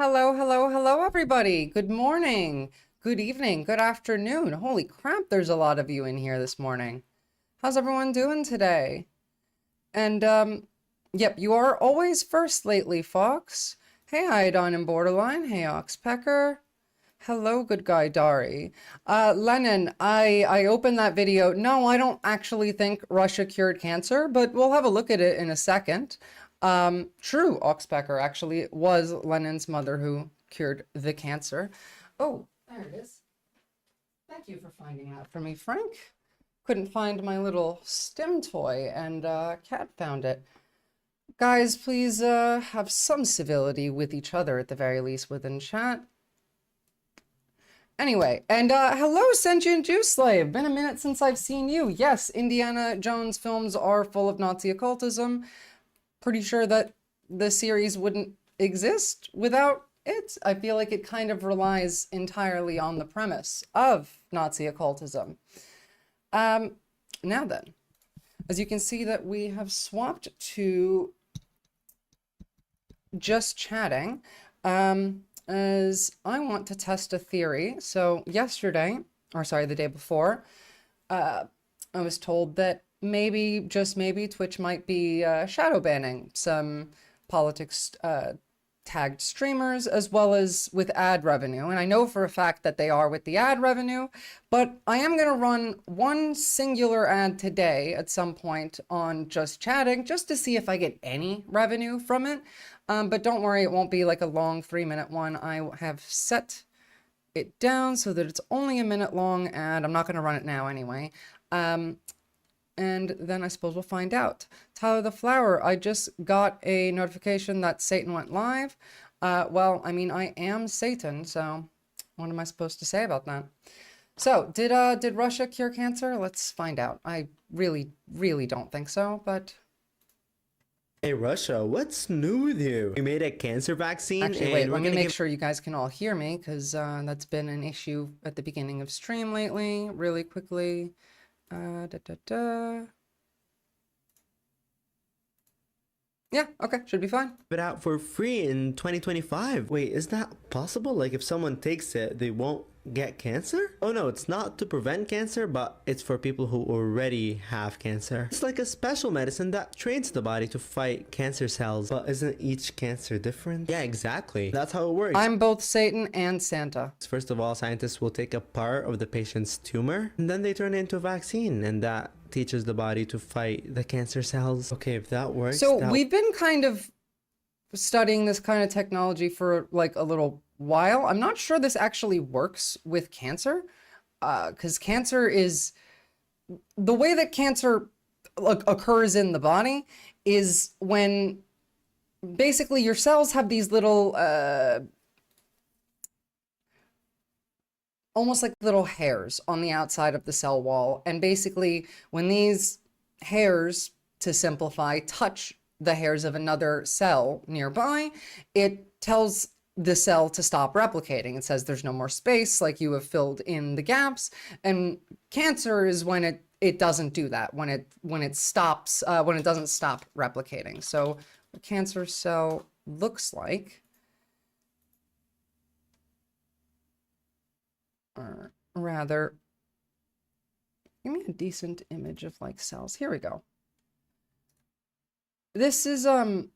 Hello, hello, hello, everybody. Good morning, good evening, good afternoon. Holy crap, there's a lot of you in here this morning. How's everyone doing today? And, yep, you are always first lately, Fox. Hey, Iodine and Borderline. Hey, Oxpecker. Hello, good guy, Dari. Lennon, I opened that video. No, I don't actually think Russia cured cancer, but we'll have a look at it in a second. True, Oxpecker. Actually, it was Lennon's mother who cured the cancer. Oh, there it is. Thank you for finding that for me, Frank. Couldn't find my little stim toy, and Cat found it. Guys, please have some civility with each other at the very least within chat. Anyway, and hello, Sentient Juice Slave. Been a minute since I've seen you. Yes, Indiana Jones films are full of Nazi occultism. Pretty sure that the series wouldn't exist without it. I feel like it kind of relies entirely on the premise of Nazi occultism. Now then, as you can see that we have swapped to just chatting, as I want to test a theory. So yesterday, or sorry, the day before, I was told that maybe, just maybe, Twitch might be shadow banning some politics tagged streamers as well as with ad revenue. And I know for a fact that they are with the ad revenue, but I am going to run one singular ad today at some point on just chatting just to see if I get any revenue from it. But don't worry, it won't be like a long 3-minute one. I have set it down so that it's only a minute long and I'm not going to run it now anyway. And then I suppose we'll find out. Tyler the Flower, I just got a notification that Satan went live. Well, I mean, I am Satan, so what am I supposed to say about that? So, did Russia cure cancer? Let's find out. I really, really don't think so, but... Hey Russia, what's new with you? We made a cancer vaccine. Actually, wait, let me make sure you guys can all hear me, because that's been an issue at the beginning of stream lately, really quickly. Yeah, okay, should be fine. It out for free in 2025. Wait, is that possible? Like if someone takes it, they won't get cancer? Oh no, it's not to prevent cancer, but it's for people who already have cancer. It's like a special medicine that trains the body to fight cancer cells. But isn't each cancer different? Yeah, exactly. That's how it works. I'm both Satan and Santa. First of all, scientists will take a part of the patient's tumor, and then they turn it into a vaccine, and that teaches the body to fight the cancer cells. Okay, if that works. So we've been kind of studying this kind of technology for like a little while. I'm not sure this actually works with cancer, because cancer is, the way that cancer occurs in the body is when basically your cells have these little almost like little hairs on the outside of the cell wall. And basically when these hairs, to simplify, touch the hairs of another cell nearby, it tells the cell to stop replicating. It says there's no more space, like you have filled in the gaps. And cancer is when it doesn't do that, when it stops, when it doesn't stop replicating. So a cancer cell looks like, or rather, give me a decent image of like cells. Here we go. This is a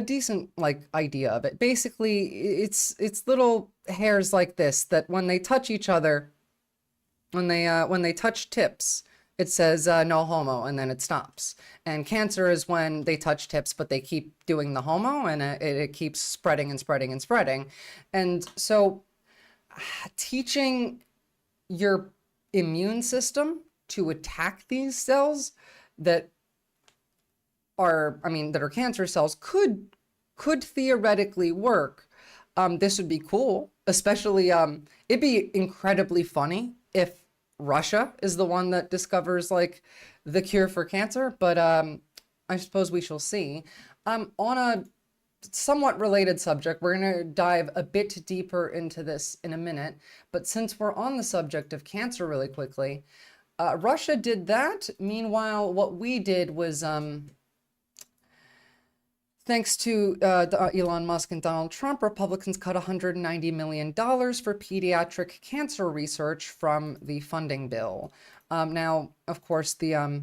decent like idea of it. Basically, it's little hairs like this that when they touch each other, when they touch tips, it says no homo, and then it stops. And cancer is when they touch tips, but they keep doing the homo, and it keeps spreading and spreading and spreading. And so teaching your immune system to attack these cells that are, I mean, that are cancer cells could theoretically work. This would be cool, especially, it'd be incredibly funny if Russia is the one that discovers like the cure for cancer, but I suppose we shall see. On a somewhat related subject, we're going to dive a bit deeper into this in a minute, but since we're on the subject of cancer really quickly, Russia did that. Meanwhile, what we did was Thanks to Elon Musk and Donald Trump, Republicans cut $190 million for pediatric cancer research from the funding bill. Now, of course, the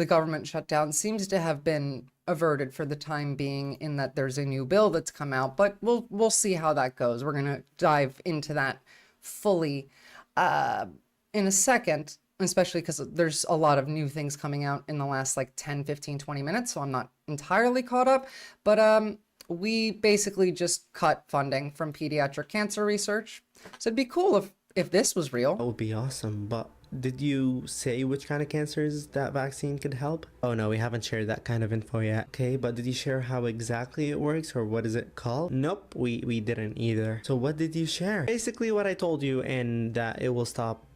government shutdown seems to have been averted for the time being, in that there's a new bill that's come out, but we'll see how that goes. We're gonna dive into that fully in a second, especially because there's a lot of new things coming out in the last like 10, 15, 20 minutes, so I'm not entirely caught up. But we basically just cut funding from pediatric cancer research. So it'd be cool if this was real. That would be awesome, but did you say which kind of cancers that vaccine could help? Oh no, we haven't shared that kind of info yet. Okay, but did you share how exactly it works, or what is it called? Nope, we didn't either. So what did you share? Basically what I told you, and that it will stop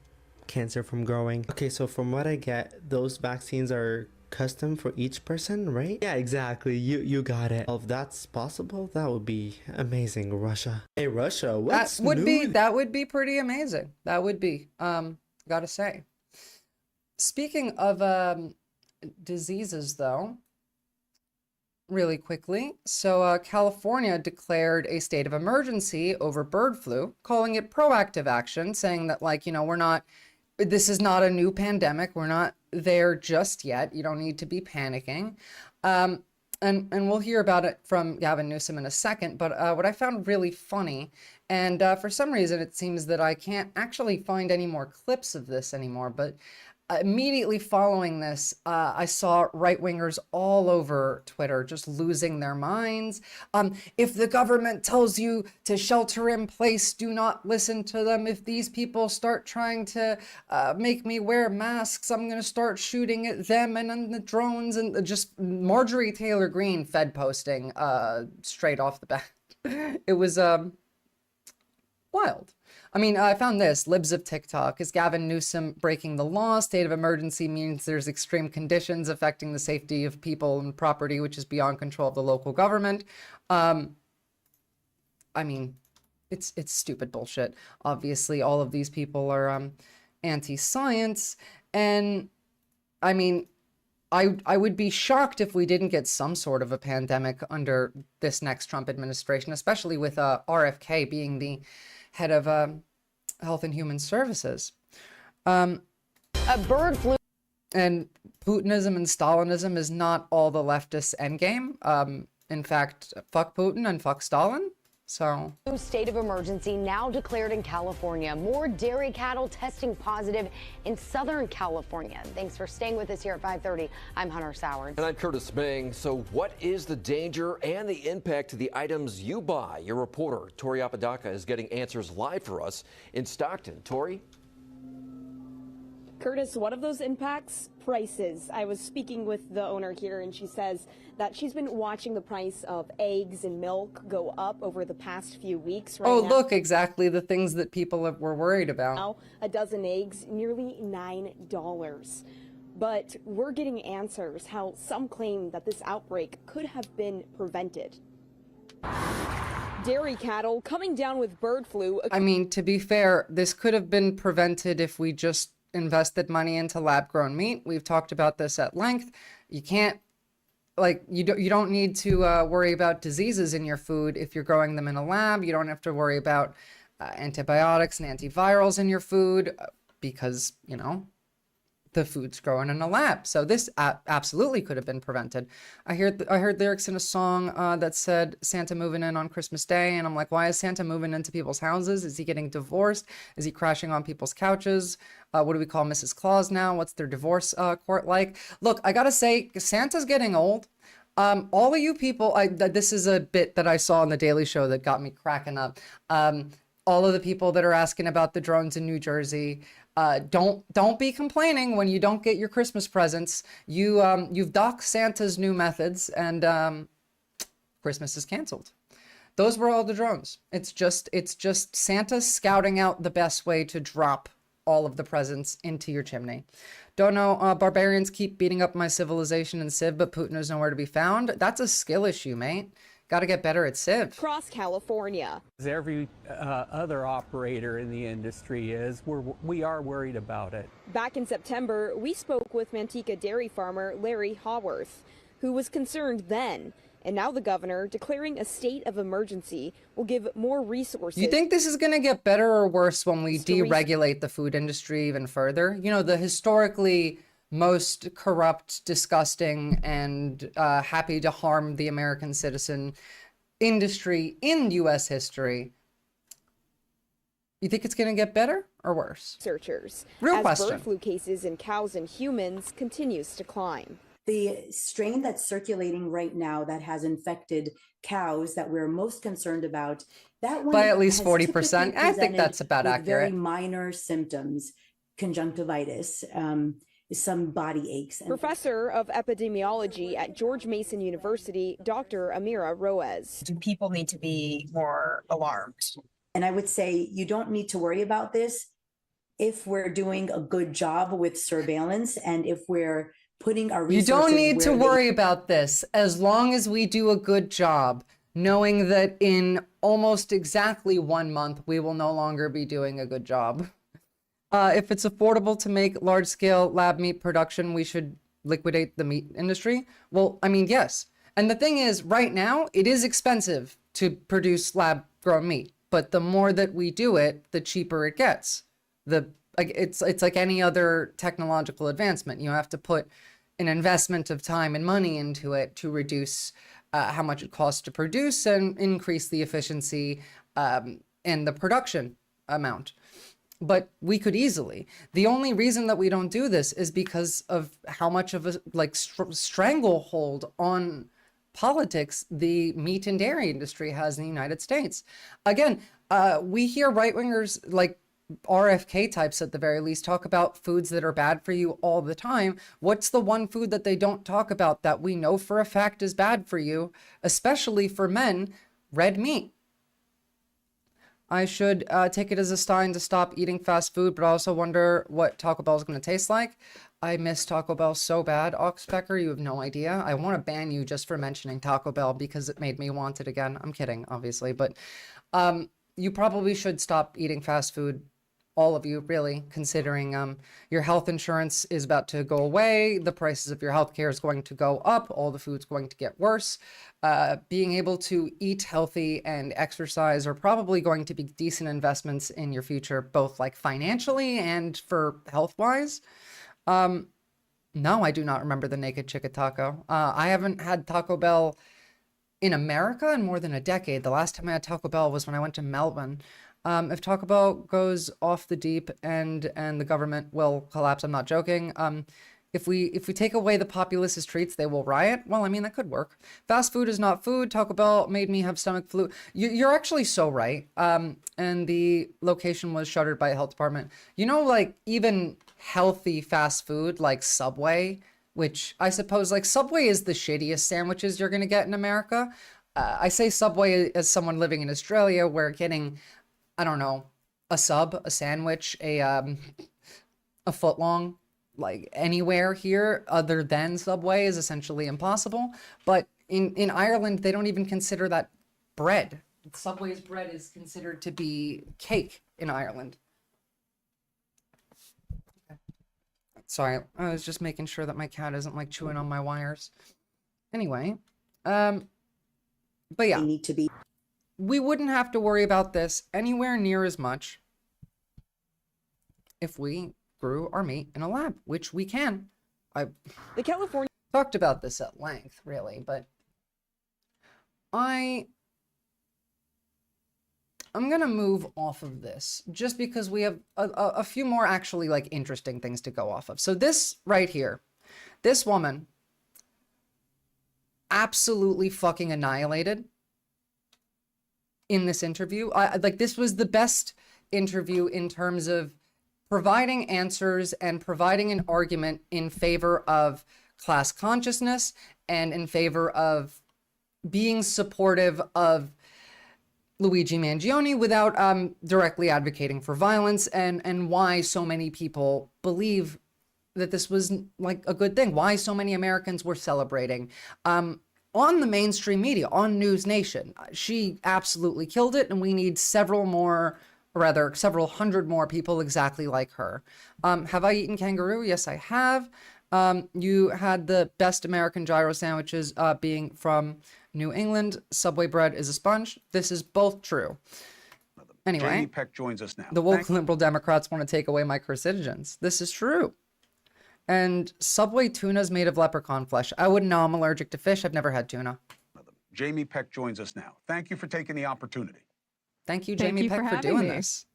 cancer from growing. Okay, so from what I get, those vaccines are custom for each person, right? Yeah, exactly. You got it. If that's possible, that would be amazing. Russia. Hey, Russia, what's new? That would be pretty amazing. That would be, gotta say. Speaking of diseases, though, really quickly. So California declared a state of emergency over bird flu, calling it proactive action, saying that, like, this is not a new pandemic. We're not there just yet. You don't need to be panicking. And we'll hear about it from Gavin Newsom in a second. But what I found really funny, and for some reason it seems that I can't actually find any more clips of this anymore, but immediately following this, I saw right-wingers all over Twitter just losing their minds. If the government tells you to shelter in place, do not listen to them. If these people start trying to make me wear masks, I'm going to start shooting at them and then the drones, and just Marjorie Taylor Greene Fed posting straight off the bat. It was wild. I mean, I found this, libs of TikTok. Is Gavin Newsom breaking the law? State of emergency means there's extreme conditions affecting the safety of people and property, which is beyond control of the local government. I mean, it's stupid bullshit. Obviously, all of these people are anti-science. And I mean, I would be shocked if we didn't get some sort of a pandemic under this next Trump administration, especially with RFK being the head of Health and Human Services. A bird flu. And Putinism and Stalinism is not all the leftists' endgame. In fact, fuck Putin and fuck Stalin. So, state of emergency now declared in California. More dairy cattle testing positive in Southern California. Thanks for staying with us here at 5:30. I'm Hunter Sowards. And I'm Curtis Bang. So what is the danger and the impact to the items you buy? Your reporter, Tori Apodaca, is getting answers live for us in Stockton. Tori? Curtis, one of those impacts, prices. I was speaking with the owner here, and she says that she's been watching the price of eggs and milk go up over the past few weeks. Right now, look, exactly the things that people were worried about. Now, a dozen eggs, nearly $9. But we're getting answers how some claim that this outbreak could have been prevented. Dairy cattle coming down with bird flu. I mean, to be fair, this could have been prevented if we just invested money into lab-grown meat. We've talked about this at length. You can't, like, you don't need to worry about diseases in your food if you're growing them in a lab. You don't have to worry about antibiotics and antivirals in your food because, the food's grown in a lab. So this absolutely could have been prevented. I heard lyrics in a song that said Santa moving in on Christmas Day, and I'm like, why is Santa moving into people's houses? Is he getting divorced? Is he crashing on people's couches? What do we call Mrs. Claus now? What's their divorce court like? Look, I gotta say, Santa's getting old. All of you people, this is a bit that I saw on the Daily Show that got me cracking up. All of the people that are asking about the drones in New Jersey, don't be complaining when you don't get your Christmas presents. You've docked Santa's new methods, and Christmas is canceled. Those were all the drones. It's just Santa scouting out the best way to drop all of the presents into your chimney. Don't know, barbarians keep beating up my civilization in Civ, but Putin is nowhere to be found. That's a skill issue, mate. Got to get better at Civ. Across California. As every other operator in the industry is, we are worried about it. Back in September, we spoke with Manteca dairy farmer Larry Haworth, who was concerned then And now the governor declaring a state of emergency will give more resources. You think this is going to get better or worse when we to deregulate the food industry even further? You know, the historically most corrupt, disgusting, and happy to harm the American citizen industry in U.S. history. You think it's going to get better or worse? Researchers, Real as question. bird flu cases in cows and humans continues to climb. The strain that's circulating right now that has infected cows that we're most concerned about, that one By at least has 40%. typically I think presented that's about with accurate. very minor symptoms, conjunctivitis, some body aches. And Professor of epidemiology at George Mason University, Dr. Amira Roez. Do people need to be more alarmed? And I would say you don't need to worry about this if we're doing a good job with surveillance and if we're putting our You resources don't need to where they worry about this as long as we do a good job, knowing that in almost exactly 1 month, we will no longer be doing a good job. If it's affordable to make large-scale lab meat production, we should liquidate the meat industry. Well, I mean, yes. And the thing is, right now, it is expensive to produce lab-grown meat. But the more that we do it, the cheaper it gets. It's like any other technological advancement. You have to put an investment of time and money into it to reduce how much it costs to produce and increase the efficiency and the production amount. But we could easily. The only reason that we don't do this is because of how much of a stranglehold on politics the meat and dairy industry has in the United States. Again, we hear right-wingers like RFK types at the very least talk about foods that are bad for you all the time. What's the one food that they don't talk about that we know for a fact is bad for you, especially for men? Red meat. I should take it as a sign to stop eating fast food, but I also wonder what Taco Bell is going to taste like. I miss Taco Bell so bad, Oxpecker, you have no idea. I want to ban you just for mentioning Taco Bell because it made me want it again. I'm kidding, obviously, but you probably should stop eating fast food, all of you, really, considering your health insurance is about to go away, the prices of your healthcare is going to go up, all the food's going to get worse. Being able to eat healthy and exercise are probably going to be decent investments in your future, both like financially and for health-wise. No, I do not remember the naked chicken taco. I haven't had Taco Bell in America in more than a decade. The last time I had Taco Bell was when I went to Melbourne. If Taco Bell goes off the deep end and the government will collapse, I'm not joking. If we take away the populist treats, they will riot. Well, I mean, that could work. Fast food is not food. Taco Bell made me have stomach flu. You're actually so right. And the location was shuttered by a health department. You know, like even healthy fast food like Subway, which I suppose like Subway is the shittiest sandwiches you're going to get in America. I say Subway as someone living in Australia where getting, I don't know, a sub, a sandwich, a foot long, like anywhere here other than Subway is essentially impossible. But in Ireland, they don't even consider that bread. Subway's bread is considered to be cake in Ireland. Sorry, I was just making sure that my cat isn't like chewing on my wires. Anyway, but yeah, need to be. We wouldn't have to worry about this anywhere near as much if we grew our meat in a lab, which we can. I The California talked about this at length, really, but I'm gonna move off of this just because we have a few more actually like interesting things to go off of. So this right here, this woman absolutely fucking annihilated in this interview. Like this was the best interview in terms of providing answers and providing an argument in favor of class consciousness and in favor of being supportive of Luigi Mangione without directly advocating for violence and why so many people believe that this was like a good thing, why so many Americans were celebrating. On the mainstream media, on News Nation, she absolutely killed it, and we need several hundred more people exactly like her. Have I eaten kangaroo? Yes, I have. You had the best American gyro sandwiches being from New England. Subway bread is a sponge. This is both true. Anyway, Jamie Peck joins us now. the woke liberal Democrats want to take away my carcinogens. This is true. And Subway tuna is made of leprechaun flesh. I wouldn't know. I'm allergic to fish. I've never had tuna. Jamie Peck joins us now. Thank you for taking the opportunity. Thank you, Jamie Peck, for doing this.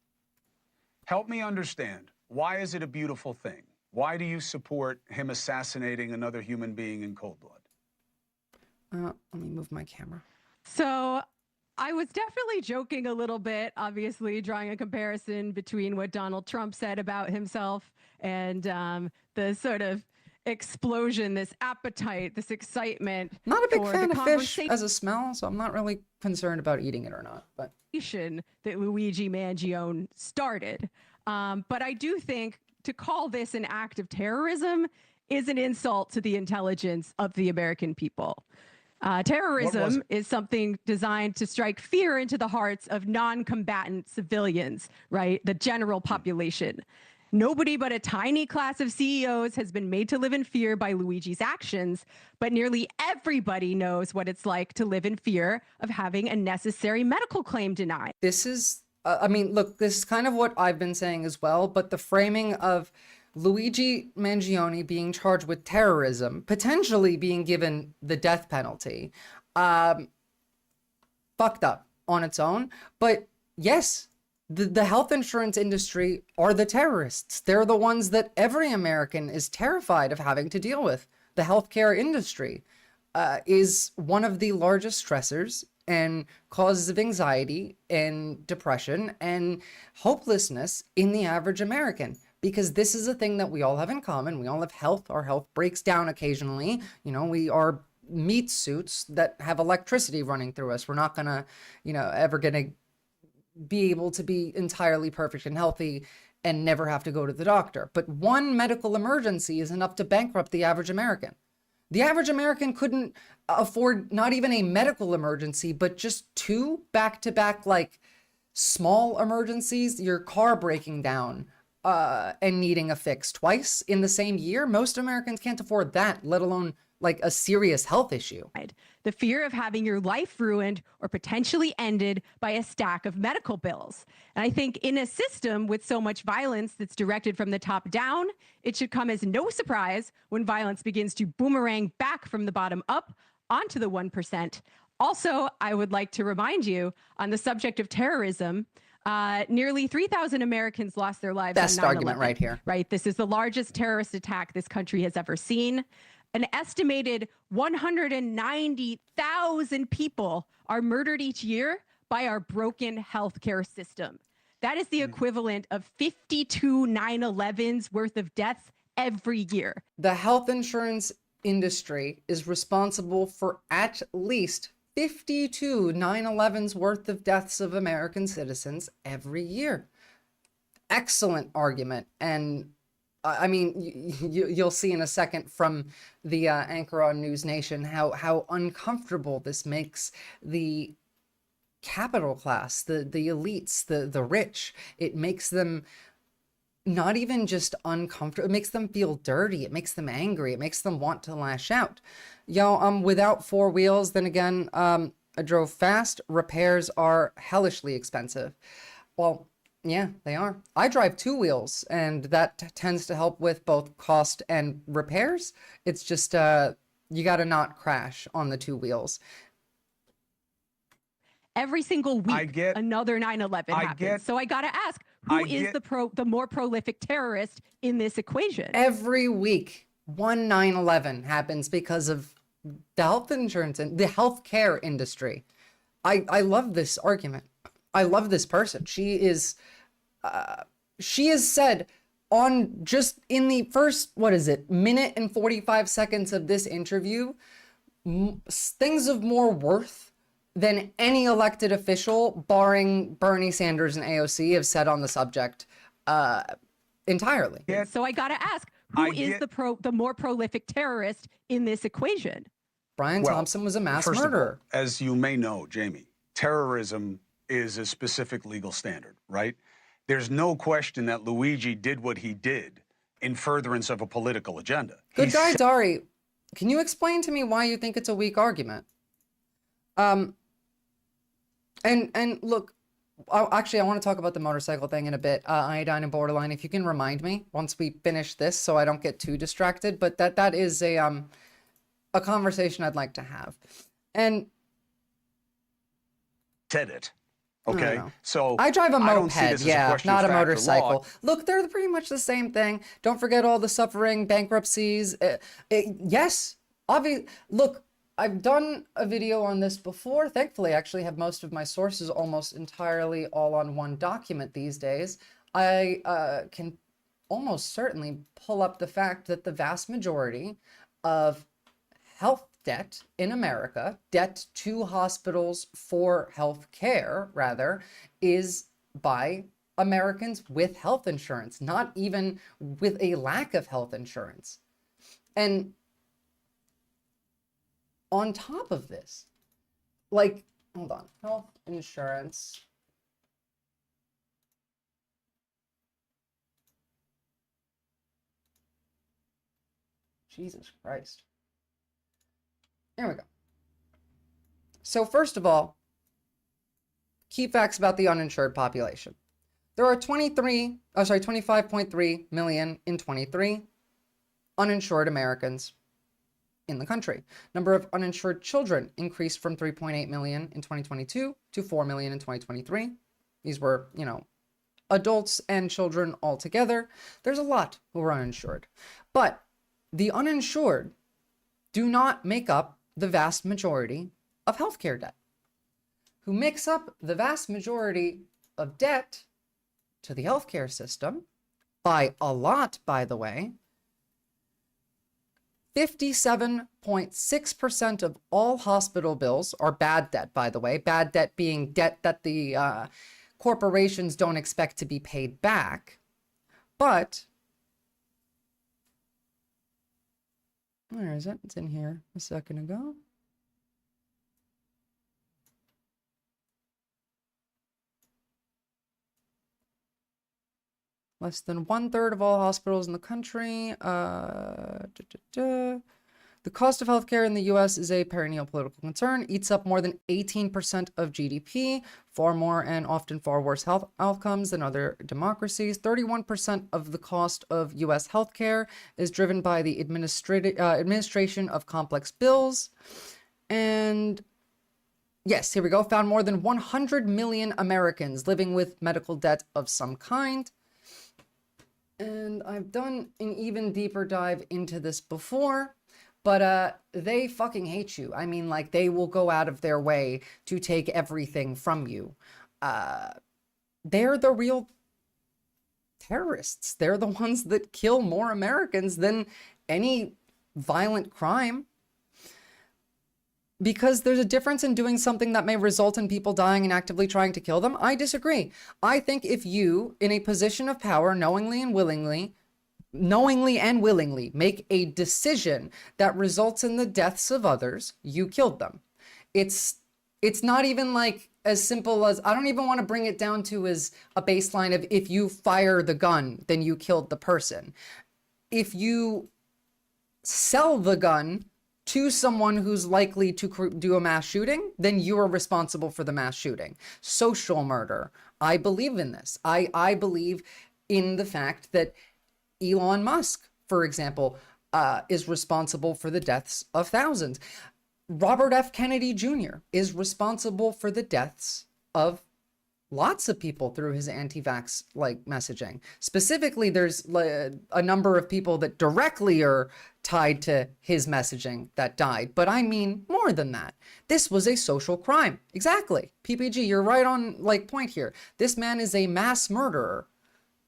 Help me understand, why is it a beautiful thing? Why do you support him assassinating another human being in cold blood? Let me move my camera. So I was definitely joking a little bit, obviously drawing a comparison between what Donald Trump said about himself and the sort of explosion, this appetite, this excitement. Not a big for fan the of fish as a smell, so I'm not really concerned about eating it or not. But that Luigi Mangione started. But I do think to call this an act of terrorism is an insult to the intelligence of the American people. Terrorism is something designed to strike fear into the hearts of non-combatant civilians, right? The general population. Nobody but a tiny class of CEOs has been made to live in fear by Luigi's actions, but nearly everybody knows what it's like to live in fear of having a necessary medical claim denied. this is, I mean, look, this is kind of what I've been saying as well, but the framing of Luigi Mangione being charged with terrorism, potentially being given the death penalty, fucked up on its own. But yes, the health insurance industry are the terrorists. They're the ones that every American is terrified of having to deal with. The healthcare industry is one of the largest stressors and causes of anxiety and depression and hopelessness in the average American. Because this is a thing that we all have in common. We all have health. Our health breaks down occasionally. You know, we are meat suits that have electricity running through us. We're not gonna, ever gonna be able to be entirely perfect and healthy and never have to go to the doctor. But one medical emergency is enough to bankrupt the average American. The average American couldn't afford not even a medical emergency, but just two back-to-back, like, small emergencies, your car breaking down, and needing a fix twice in the same year. Most Americans can't afford that, let alone like a serious health issue. The fear of having your life ruined or potentially ended by a stack of medical bills. And I think in a system with so much violence that's directed from the top down, it should come as no surprise when violence begins to boomerang back from the bottom up onto the 1%. Also, I would like to remind you on the subject of terrorism, nearly 3,000 Americans lost their lives. Best on 9/11, argument right here. Right. This is the largest terrorist attack this country has ever seen. An estimated 190,000 people are murdered each year by our broken healthcare system. That is the equivalent of 52 9/11s worth of deaths every year. The health insurance industry is responsible for at least 52 9/11s worth of deaths of American citizens every year. Excellent argument. And I mean, you'll see in a second from the anchor on News Nation how uncomfortable this makes the capital class, the elites, the rich. It makes them not even just uncomfortable, it makes them feel dirty, it makes them angry, it makes them want to lash out. Without four wheels, then again, I drove fast. Repairs are hellishly expensive. Well, yeah, they are. I drive two wheels, and that tends to help with both cost and repairs. It's just, you got to not crash on the two wheels. Every single week, another 9/11 happens. So I got to ask, who is the more prolific terrorist in this equation? Every week, one 9/11 happens because of the health insurance and the healthcare industry. I love this argument. I love this person. She is said on just in the first, minute and 45 seconds of this interview, things of more worth than any elected official, barring Bernie Sanders and AOC, have said on the subject entirely. So I got to ask, who is the more prolific terrorist in this equation? Brian Thompson was a mass murderer. All, as you may know, Jamie, terrorism is a specific legal standard, right? There's no question that Luigi did what he did in furtherance of a political agenda. Good guy, Dari. Can you explain to me why you think it's a weak argument? And look, actually, I want to talk about the motorcycle thing in a bit. Iodine and borderline. If you can remind me once we finish this, so I don't get too distracted. But that is a conversation I'd like to have. And said it. Okay, so I drive a I don't see moped, this as a yeah, question of not a fact or law. motorcycle. Look, they're pretty much the same thing. Don't forget all the suffering, bankruptcies. Yes, obviously. Look, I've done a video on this before. Thankfully, I actually have most of my sources almost entirely all on one document these days. I can almost certainly pull up the fact that the vast majority of health debt in America, debt to hospitals for health care, rather, is by Americans with health insurance, not even with a lack of health insurance. And on top of this, like, hold on, health insurance. Jesus Christ. Here we go. So first of all, key facts about the uninsured population. There are 25.3 million in 23 uninsured Americans in the country. Number of uninsured children increased from 3.8 million in 2022 to 4 million in 2023. These were, adults and children all together. There's a lot who are uninsured. But the uninsured do not make up the vast majority of healthcare debt. Who makes up the vast majority of debt to the healthcare system, by a lot, by the way. 57.6% of all hospital bills are bad debt, by the way. Bad debt being debt that the corporations don't expect to be paid back. But, where is it? It's in here a second ago. Less than 1/3 of all hospitals in the country. The cost of healthcare in the U.S. is a perennial political concern, eats up more than 18% of GDP, far more and often far worse health outcomes than other democracies. 31% of the cost of U.S. healthcare is driven by the administration of complex bills. And yes, here we go. Found more than 100 million Americans living with medical debt of some kind. And I've done an even deeper dive into this before, but they fucking hate you. I mean, like, they will go out of their way to take everything from you. They're the real terrorists. They're the ones that kill more Americans than any violent crime. Because there's a difference in doing something that may result in people dying and actively trying to kill them. I disagree. I think if you, in a position of power, knowingly and willingly make a decision that results in the deaths of others, you killed them. It's not even like as simple as, I don't even want to bring it down to as a baseline of if you fire the gun, then you killed the person. If you sell the gun to someone who's likely to do a mass shooting, then you are responsible for the mass shooting. Social murder. I believe in this. I believe in the fact that Elon Musk, for example, is responsible for the deaths of thousands. Robert F. Kennedy Jr. is responsible for the deaths of lots of people through his anti-vax messaging. Specifically, there's a number of people that directly are tied to his messaging that died. But I mean more than that. This was a social crime. Exactly. PPG, you're right on point here. This man is a mass murderer.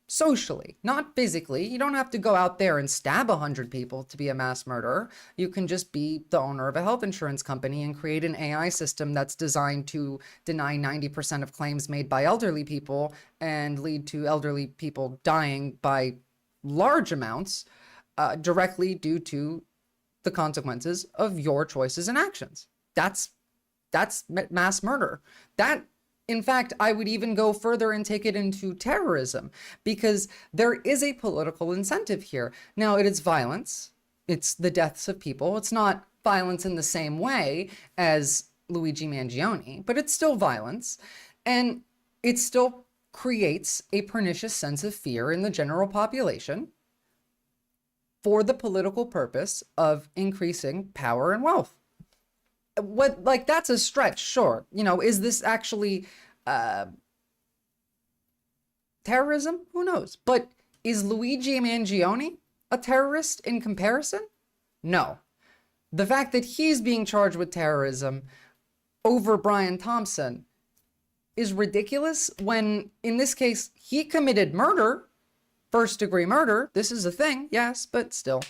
Socially, not physically. You don't have to go out there and stab 100 people to be a mass murderer. You can just be the owner of a health insurance company and create an AI system that's designed to deny 90% of claims made by elderly people and lead to elderly people dying by large amounts directly due to the consequences of your choices and actions. That's mass murder. That In fact, I would even go further and take it into terrorism, because there is a political incentive here. Now, it is violence. It's the deaths of people. It's not violence in the same way as Luigi Mangione, but it's still violence. And it still creates a pernicious sense of fear in the general population for the political purpose of increasing power and wealth. What, like, that's a stretch, sure. You know, is this actually terrorism? Who knows? But is Luigi Mangione a terrorist in comparison? No. The fact that he's being charged with terrorism over Brian Thompson is ridiculous when, in this case, he committed murder, first-degree murder. This is a thing, yes, but still.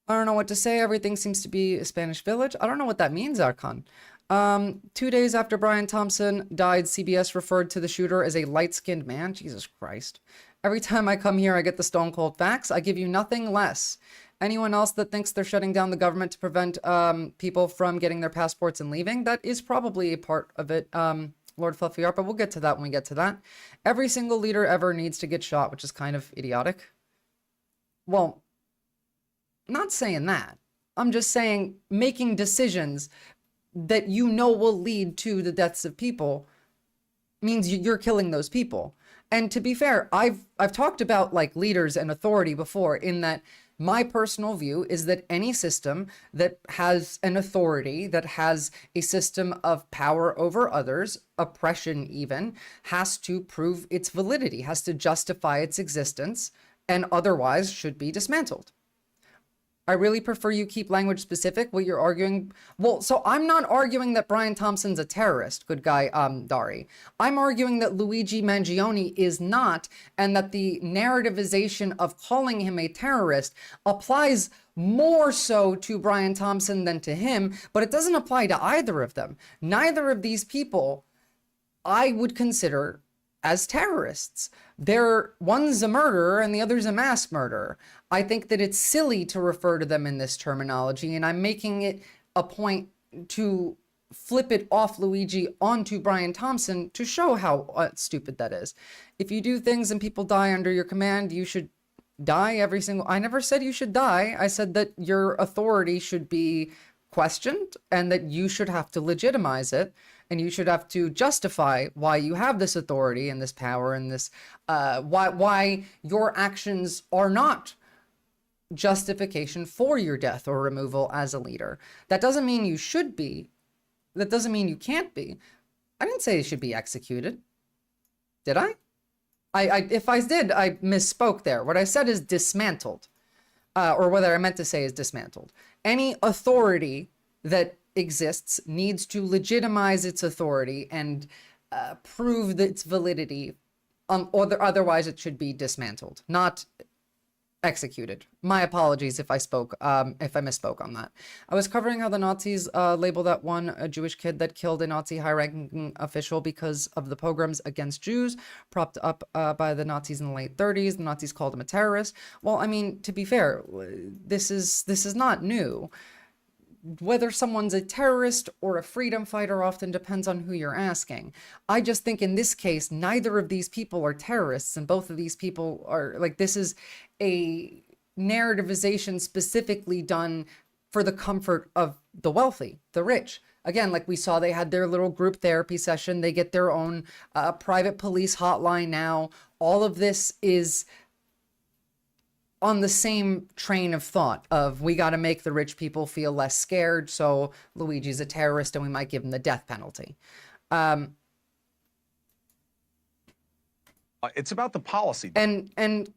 I don't know what to say. Everything seems to be a Spanish village. I don't know what that means, Archon. 2 days after Brian Thompson died, CBS referred to the shooter as a light-skinned man. Jesus Christ. Every time I come here, I get the stone-cold facts. I give you nothing less. Anyone else that thinks they're shutting down the government to prevent people from getting their passports and leaving, that is probably a part of it, Lord Fluffy Art, but we'll get to that when we get to that. Every single leader ever needs to get shot, which is kind of idiotic. Well, not saying that. I'm just saying making decisions that you know will lead to the deaths of people means you're killing those people. And to be fair, I've talked about like leaders and authority before, in that my personal view is that any system that has an authority, that has a system of power over others, oppression even, has to prove its validity, has to justify its existence, and otherwise should be dismantled. I really prefer you keep language specific. What you're arguing, well, so I'm not arguing that Brian Thompson's a terrorist, good guy, Dari. I'm arguing that Luigi Mangione is not, and that the narrativization of calling him a terrorist applies more so to Brian Thompson than to him, but it doesn't apply to either of them. Neither of these people I would consider as terrorists. One's a murderer and the other's a mass murderer. I think that it's silly to refer to them in this terminology, and I'm making it a point to flip it off Luigi onto Brian Thompson to show how stupid that is. If you do things and people die under your command, you should die every single... I never said you should die. I said that your authority should be questioned and that you should have to legitimize it. And you should have to justify why you have this authority and this power and this, why your actions are not justification for your death or removal as a leader. That doesn't mean you should be. That doesn't mean you can't be. I didn't say it should be executed. Did I? If I did, I misspoke there. What I said is dismantled, or what I meant to say is dismantled. Any authority that exists needs to legitimize its authority and prove its validity, or otherwise it should be dismantled, not executed. My apologies if I misspoke on that. I was covering how the Nazis labeled that one Jewish kid that killed a Nazi high-ranking official because of the pogroms against Jews, propped up by the Nazis in the late 30s. The Nazis called him a terrorist. Well, I mean, to be fair, this is not new. Whether someone's a terrorist or a freedom fighter often depends on who you're asking. I just think in this case, neither of these people are terrorists, and both of these people are, like, this is a narrativization specifically done for the comfort of the wealthy, the rich. Again, like we saw, they had their little group therapy session. They get their own private police hotline now. All of this is on the same train of thought of, we got to make the rich people feel less scared, so Luigi's a terrorist and we might give him the death penalty. It's about the policy. And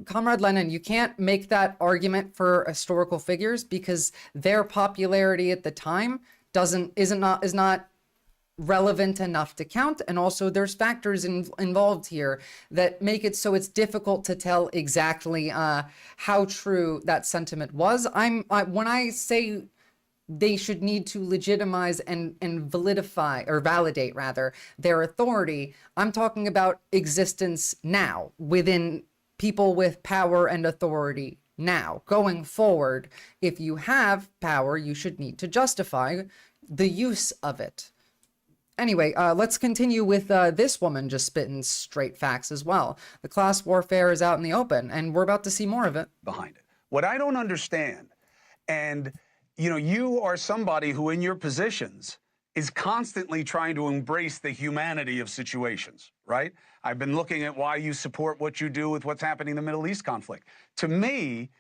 Comrade Lenin, you can't make that argument for historical figures because their popularity at the time is not relevant enough to count, and also there's factors involved here that make it so it's difficult to tell exactly how true that sentiment was. When I say they should need to legitimize and validify, or validate rather, their authority, I'm talking about existence now within people with power and authority now. Going forward, if you have power, you should need to justify the use of it. Anyway, let's continue with this woman just spitting straight facts as well. The class warfare is out in the open, and we're about to see more of it. Behind it. What I don't understand, and you are somebody who in your positions is constantly trying to embrace the humanity of situations, right? I've been looking at why you support what you do with what's happening in the Middle East conflict. To me,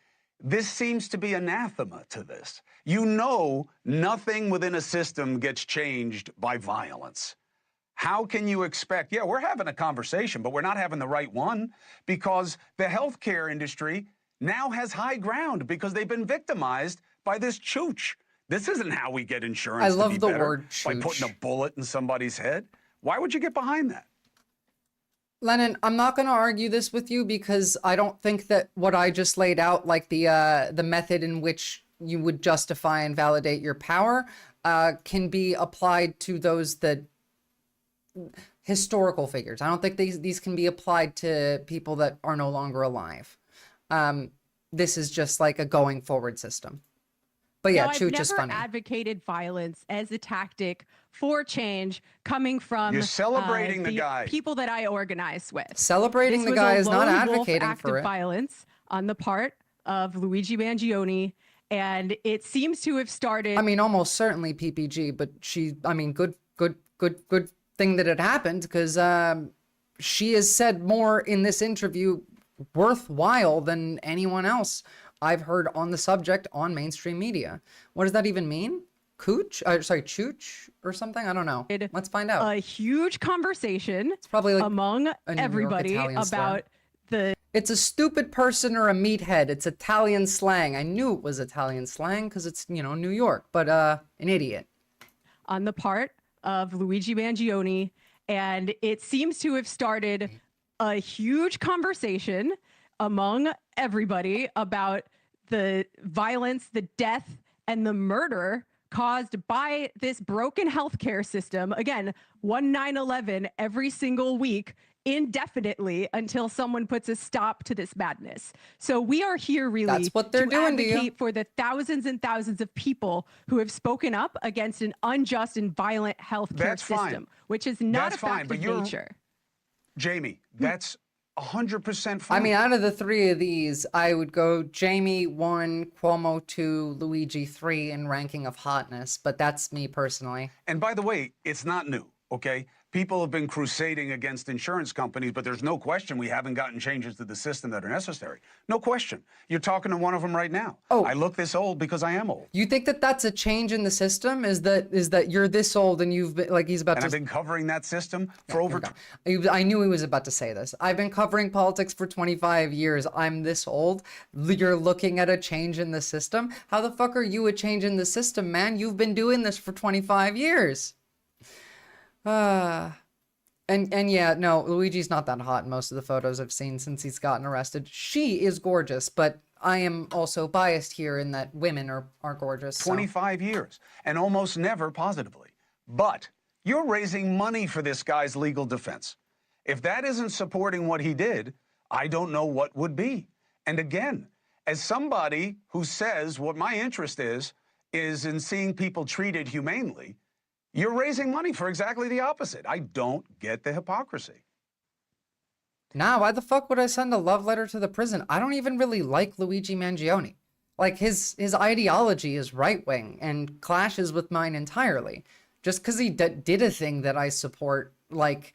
this seems to be anathema to this. Nothing within a system gets changed by violence. How can you expect, yeah, we're having a conversation, but we're not having the right one, because the healthcare industry now has high ground because they've been victimized by this chooch. This isn't how we get insurance. I love to be the better, word by chooch. putting a bullet in somebody's head. Why would you get behind that? Lennon, I'm not going to argue this with you because I don't think that what I just laid out, like the method in which you would justify and validate your power, can be applied to those that historical figures. I don't think these can be applied to people that are no longer alive. This is just like a going forward system. But yeah, Chooch is funny. I've never advocated violence as a tactic for change coming from You're celebrating the guy. people that I organize with. Celebrating This the was guy a is not lone wolf advocating act for of it. violence on the part of Luigi Mangione, and it seems to have started. I mean, almost certainly PPG, but good thing that it happened, because she has said more in this interview worthwhile than anyone else I've heard on the subject on mainstream media. What does that even mean? Cooch? Sorry, Chooch or something? I don't know. Let's find out. A huge conversation It's probably like among a New York everybody Italian about slang. It's a stupid person or a meathead. It's Italian slang. I knew it was Italian slang because it's, New York, but an idiot. On the part of Luigi Mangione, and it seems to have started a huge conversation among everybody about the violence, the death, and the murder caused by this broken healthcare system. Again, 9/11 every single week, indefinitely, until someone puts a stop to this madness. So we are here really That's what they're doing to you. advocate for the thousands and thousands of people who have spoken up against an unjust and violent healthcare That's fine. system, which is not That's a fact fine, but of nature. Jamie, that's 100% fine. I mean, out of the three of these, I would go Jamie 1, Cuomo 2, Luigi 3 in ranking of hotness, but that's me personally. And by the way, it's not new, okay? People have been crusading against insurance companies, but there's no question we haven't gotten changes to the system that are necessary. No question. You're talking to one of them right now. Oh. I look this old because I am old. You think that that's a change in the system? Is that you're this old and you've been, like, he's about And to... I've been covering that system for over... I knew he was about to say this. I've been covering politics for 25 years. I'm this old. You're looking at a change in the system? How the fuck are you a change in the system, man? You've been doing this for 25 years. And yeah, no, Luigi's not that hot in most of the photos I've seen since he's gotten arrested. She is gorgeous, but I am also biased here in that women are gorgeous. So. 25 years, and almost never positively. But you're raising money for this guy's legal defense. If that isn't supporting what he did, I don't know what would be. And again, as somebody who says what my interest is in seeing people treated humanely, you're raising money for exactly the opposite. I don't get the hypocrisy. Nah, why the fuck would I send a love letter to the prison? I don't even really like Luigi Mangione. Like, his ideology is right-wing and clashes with mine entirely. Just because he did a thing that I support, like,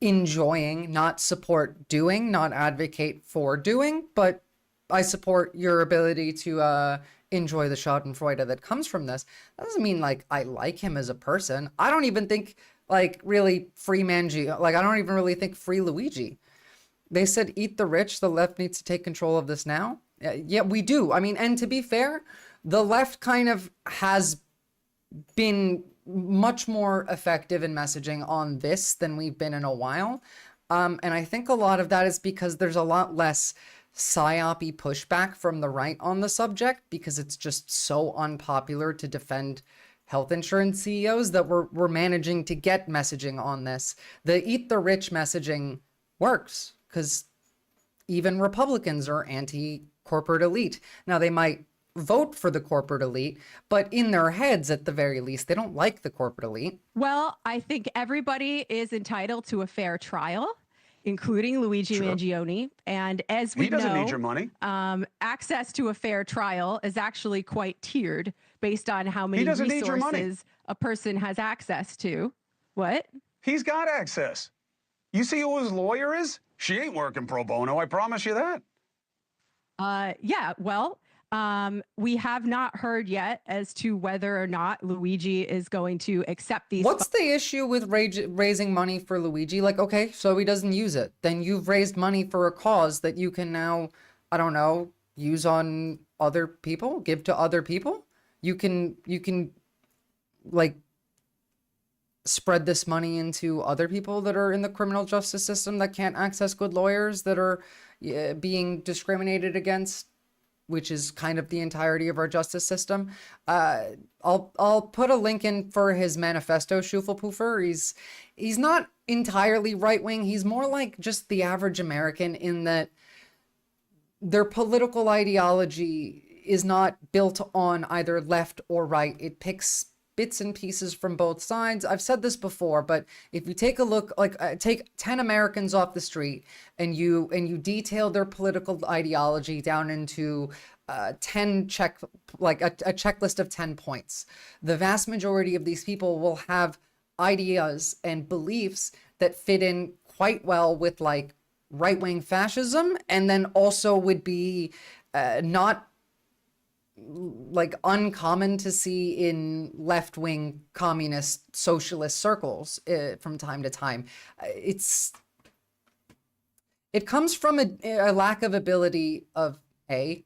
enjoying, not support doing, not advocate for doing, but I support your ability to enjoy the schadenfreude that comes from this. That doesn't mean, like, I like him as a person. I don't even think, like, really free Mangi, like, I don't even really think free Luigi. They said, eat the rich, the left needs to take control of this now. Yeah, we do. I mean, and to be fair, the left kind of has been much more effective in messaging on this than we've been in a while. And I think a lot of that is because there's a lot less psyopy pushback from the right on the subject, because it's just so unpopular to defend health insurance CEOs that we're managing to get messaging on this. The eat the rich messaging works because even Republicans are anti-corporate elite. Now, they might vote for the corporate elite, but in their heads, at the very least, they don't like the corporate elite. Well, I think everybody is entitled to a fair trial, including Luigi Mangione. And as we He doesn't know, need your money. Access to a fair trial is actually quite tiered based on how many doesn't need your money. resources a person has access to. What? He's got access. You see who his lawyer is? She ain't working pro bono, I promise you that. Yeah, well, we have not heard yet as to whether or not Luigi is going to accept these. What's the issue with raising money for Luigi? Like, okay, so he doesn't use it. Then you've raised money for a cause that you can now, I don't know, use on other people, give to other people. You can like spread this money into other people that are in the criminal justice system that can't access good lawyers, that are being discriminated against, which is kind of the entirety of our justice system. I'll put a link in for his manifesto, Schuffelpuffer. He's not entirely right-wing. He's more like just the average American in that their political ideology is not built on either left or right. It picks bits and pieces from both sides. I've said this before, but if you take a look, like take 10 Americans off the street and you detail their political ideology down into 10 like a checklist of 10 points, the vast majority of these people will have ideas and beliefs that fit in quite well with like right-wing fascism, and then also would be not like uncommon to see in left-wing communist socialist circles from time to time. It comes from a lack of ability of A,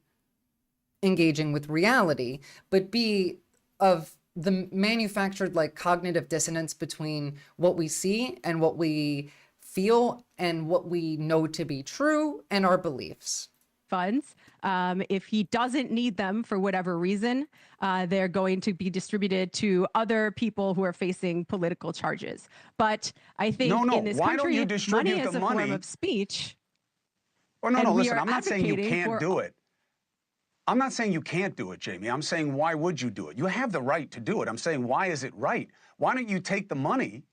engaging with reality, but B, of the manufactured like cognitive dissonance between what we see and what we feel and what we know to be true and our beliefs. Funds. If he doesn't need them for whatever reason, they're going to be distributed to other people who are facing political charges. But I think in this Why don't country, you distribute money is the a money? form of speech. Oh, no, and we listen, are I'm not saying you advocating can't for- do it. I'm not saying you can't do it, Jamie. I'm saying, why would you do it? You have the right to do it. I'm saying, why is it right? Why don't you take the money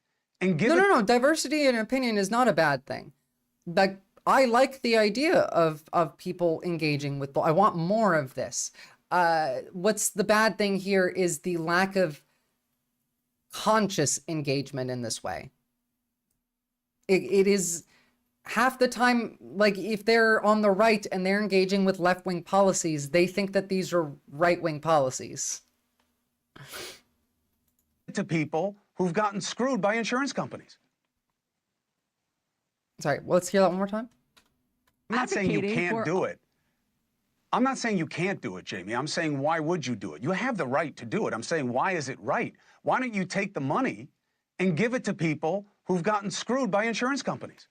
and give it? No. Diversity in opinion is not a bad thing. Like, I like the idea of people engaging with, I want more of this. What's the bad thing here is the lack of conscious engagement in this way. It is half the time, like if they're on the right and they're engaging with left-wing policies, they think that these are right-wing policies. To people who've gotten screwed by insurance companies. Sorry, let's hear that one more time. I'm not saying you Advocating can't for- do it. I'm not saying you can't do it, Jamie. I'm saying, why would you do it? You have the right to do it. I'm saying, why is it right? Why don't you take the money and give it to people who've gotten screwed by insurance companies?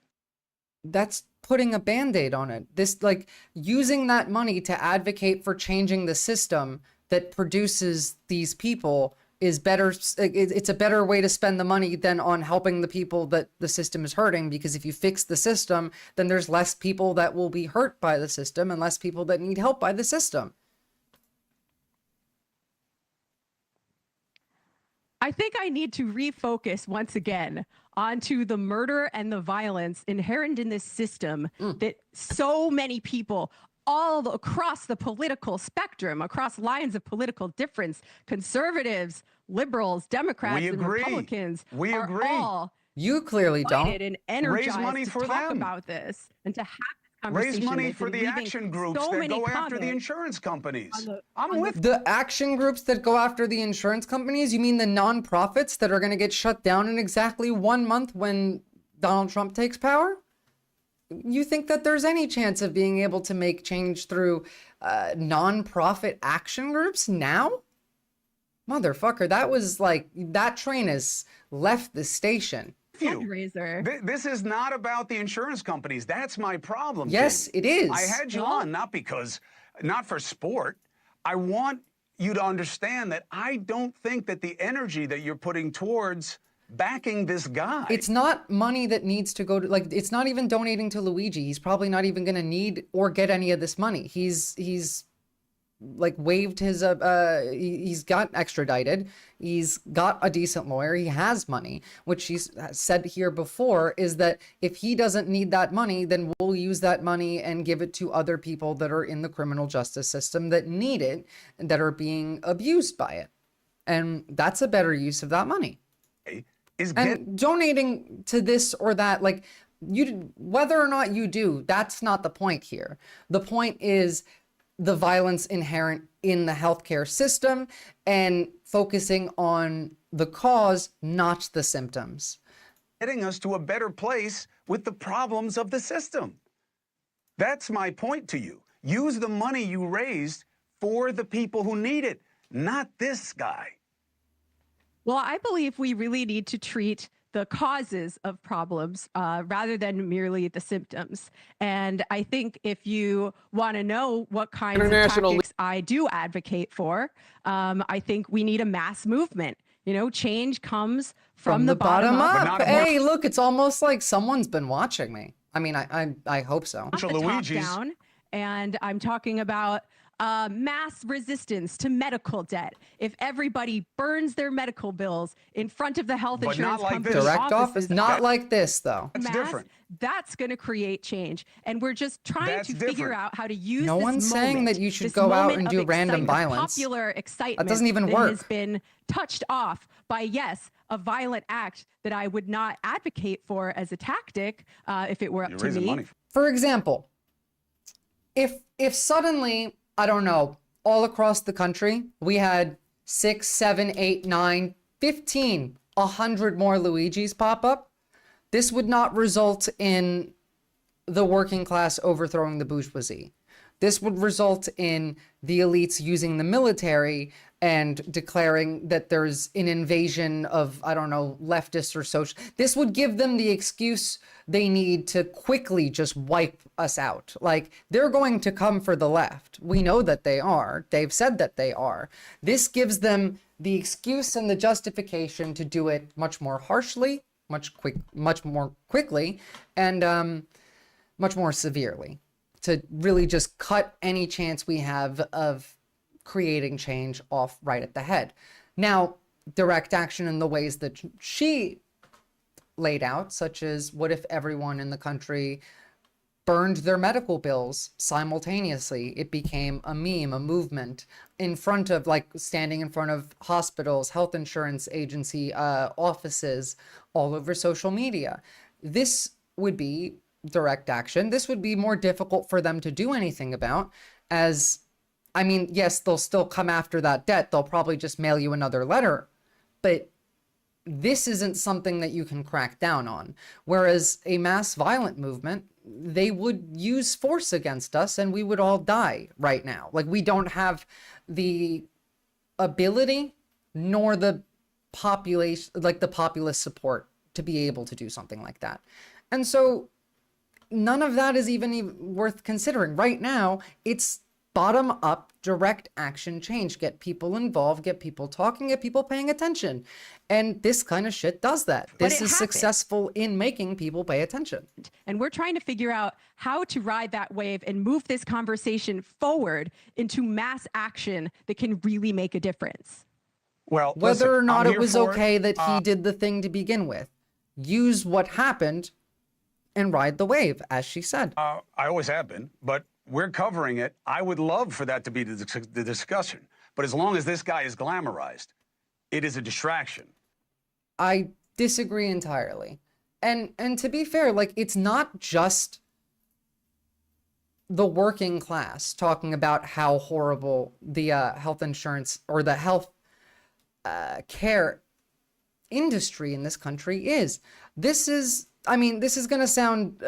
That's putting a Band-Aid on it. This, like, using that money to advocate for changing the system that produces these people is better. It's a better way to spend the money than on helping the people that the system is hurting, because if you fix the system, then there's less people that will be hurt by the system and less people that need help by the system. I think I need to refocus once again onto the murder and the violence inherent in this system that so many people all across the political spectrum, across lines of political difference, conservatives, liberals, Democrats, and Republicans are all You clearly don't. excited and energized Raise money to for talk them. about this and to have this conversation. Raise money that's for the leaving action groups so that many go after the comments insurance companies. on I'm with The action groups that go after the insurance companies, you mean the nonprofits that are going to get shut down in exactly 1 month when Donald Trump takes power? You think that there's any chance of being able to make change through nonprofit action groups now? Motherfucker, that was like, that train has left the station. fundraiser. This is not about the insurance companies. That's my problem. Yes, Jamie. it is. I had you on not for sport. I want you to understand that I don't think that the energy that you're putting towards backing this guy. It's not money that needs to go to, like, it's not even donating to Luigi. He's probably not even going to need or get any of this money. He's like waived his he's got extradited, he's got a decent lawyer, he has money. What she's said here before is that if he doesn't need that money, then we'll use that money and give it to other people that are in the criminal justice system that need it and that are being abused by it. And that's a better use of that money. And donating to this or that, like, you, whether or not you do, that's not the point here. The point is the violence inherent in the healthcare system and focusing on the cause, not the symptoms. Getting us to a better place with the problems of the system. That's my point to you. Use the money you raised for the people who need it, not this guy. Well, I believe we really need to treat the causes of problems rather than merely the symptoms. And I think if you want to know what kinds of tactics I do advocate for, I think we need a mass movement. You know, change comes from the bottom up. Hey, look, it's almost like someone's been watching me. I mean, I hope so. Not the top down, and I'm talking about mass resistance to medical debt. If everybody burns their medical bills in front of the health insurance company direct office, not like this though. That's different. That's going to create change, and we're just trying to figure out how to use. No one's saying that you should go out and do random violence. Popular excitement that doesn't even work. Has been touched off by a violent act that I would not advocate for as a tactic if it were up to me. For example, if suddenly, I don't know, all across the country, we had 6, 7, 8, 9, 15, 100 more Luigis pop up, this would not result in the working class overthrowing the bourgeoisie. This would result in the elites using the military and declaring that there's an invasion of, I don't know, leftists or social. This would give them the excuse they need to quickly just wipe us out. Like, they're going to come for the left. We know that they are. They've said that they are. This gives them the excuse and the justification to do it much more harshly, much more quickly, and much more severely, to really just cut any chance we have of creating change off right at the head. Now, direct action in the ways that she laid out, such as what if everyone in the country burned their medical bills simultaneously? It became a meme, a movement in front of, like, standing in front of hospitals, health insurance agency offices, all over social media. This would be direct action. This would be more difficult for them to do anything about, as, I mean, yes, they'll still come after that debt. They'll probably just mail you another letter, but this isn't something that you can crack down on. Whereas a mass violent movement, they would use force against us and we would all die right now. Like, we don't have the ability nor the population, like the populist support to be able to do something like that. And so none of that is even worth considering. Right now, it's bottom up direct action change. Get people involved, get people talking, get people paying attention. And this kind of shit does that. This is successful in making people pay attention. And we're trying to figure out how to ride that wave and move this conversation forward into mass action that can really make a difference. Well, whether or not it was okay that he did the thing to begin with, use what happened and ride the wave, as she said. I always have been, but we're covering it. I would love for that to be the discussion. But as long as this guy is glamorized, it is a distraction. I disagree entirely. And to be fair, like, it's not just the working class talking about how horrible the health insurance or the health care industry in this country is. This is, I mean, this is going to sound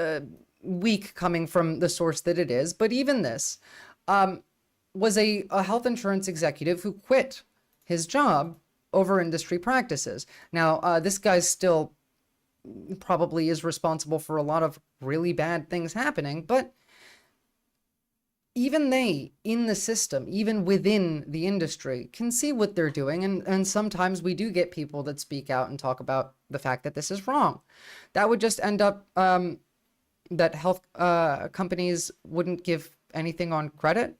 weak coming from the source that it is, but even this was a health insurance executive who quit his job over industry practices. Now, this guy still probably is responsible for a lot of really bad things happening, but even they, in the system, even within the industry, can see what they're doing. And sometimes we do get people that speak out and talk about the fact that this is wrong. That would just end up that health companies wouldn't give anything on credit.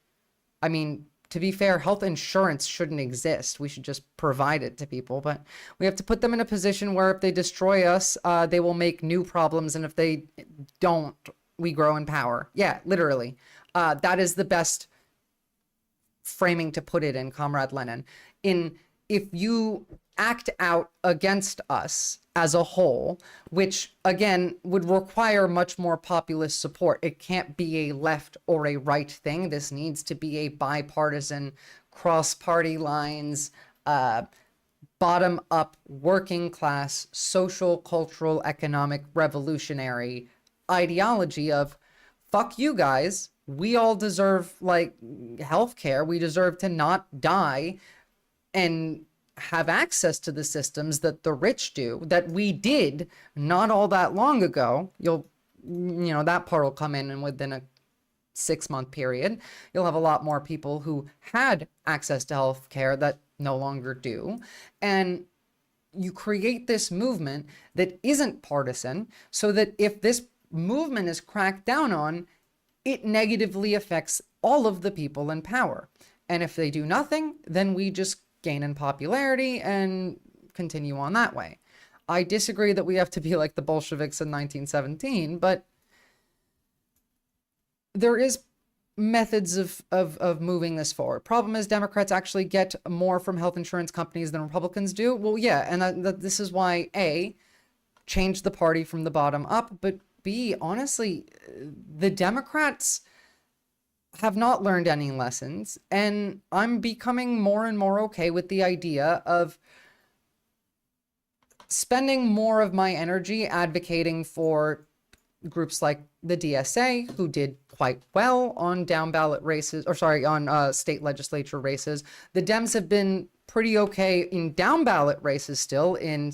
I mean, to be fair, health insurance shouldn't exist. We should just provide it to people, but we have to put them in a position where if they destroy us, they will make new problems. And if they don't, we grow in power. Yeah, literally. That is the best framing to put it in, Comrade Lenin. If you act out against us as a whole, which again would require much more populist support. It can't be a left or a right thing. This needs to be a bipartisan, cross-party lines, bottom-up, working class, social, cultural, economic, revolutionary ideology of fuck you guys. We all deserve like healthcare. We deserve to not die and have access to the systems that the rich do, that we did not all that long ago. That part will come in and within a 6-month period. You'll have a lot more people who had access to health care that no longer do. And you create this movement that isn't partisan so that if this movement is cracked down on, it negatively affects all of the people in power. And if they do nothing, then we just gain in popularity and continue on that way. I disagree that we have to be like the Bolsheviks in 1917, but there is methods of moving this forward. Problem is Democrats actually get more from health insurance companies than Republicans do. Well, yeah, and this is why A, change the party from the bottom up, but B, honestly, the Democrats have not learned any lessons, and I'm becoming more and more okay with the idea of spending more of my energy advocating for groups like the DSA, who did quite well on down ballot races, on state legislature races. The Dems have been pretty okay in down ballot races still in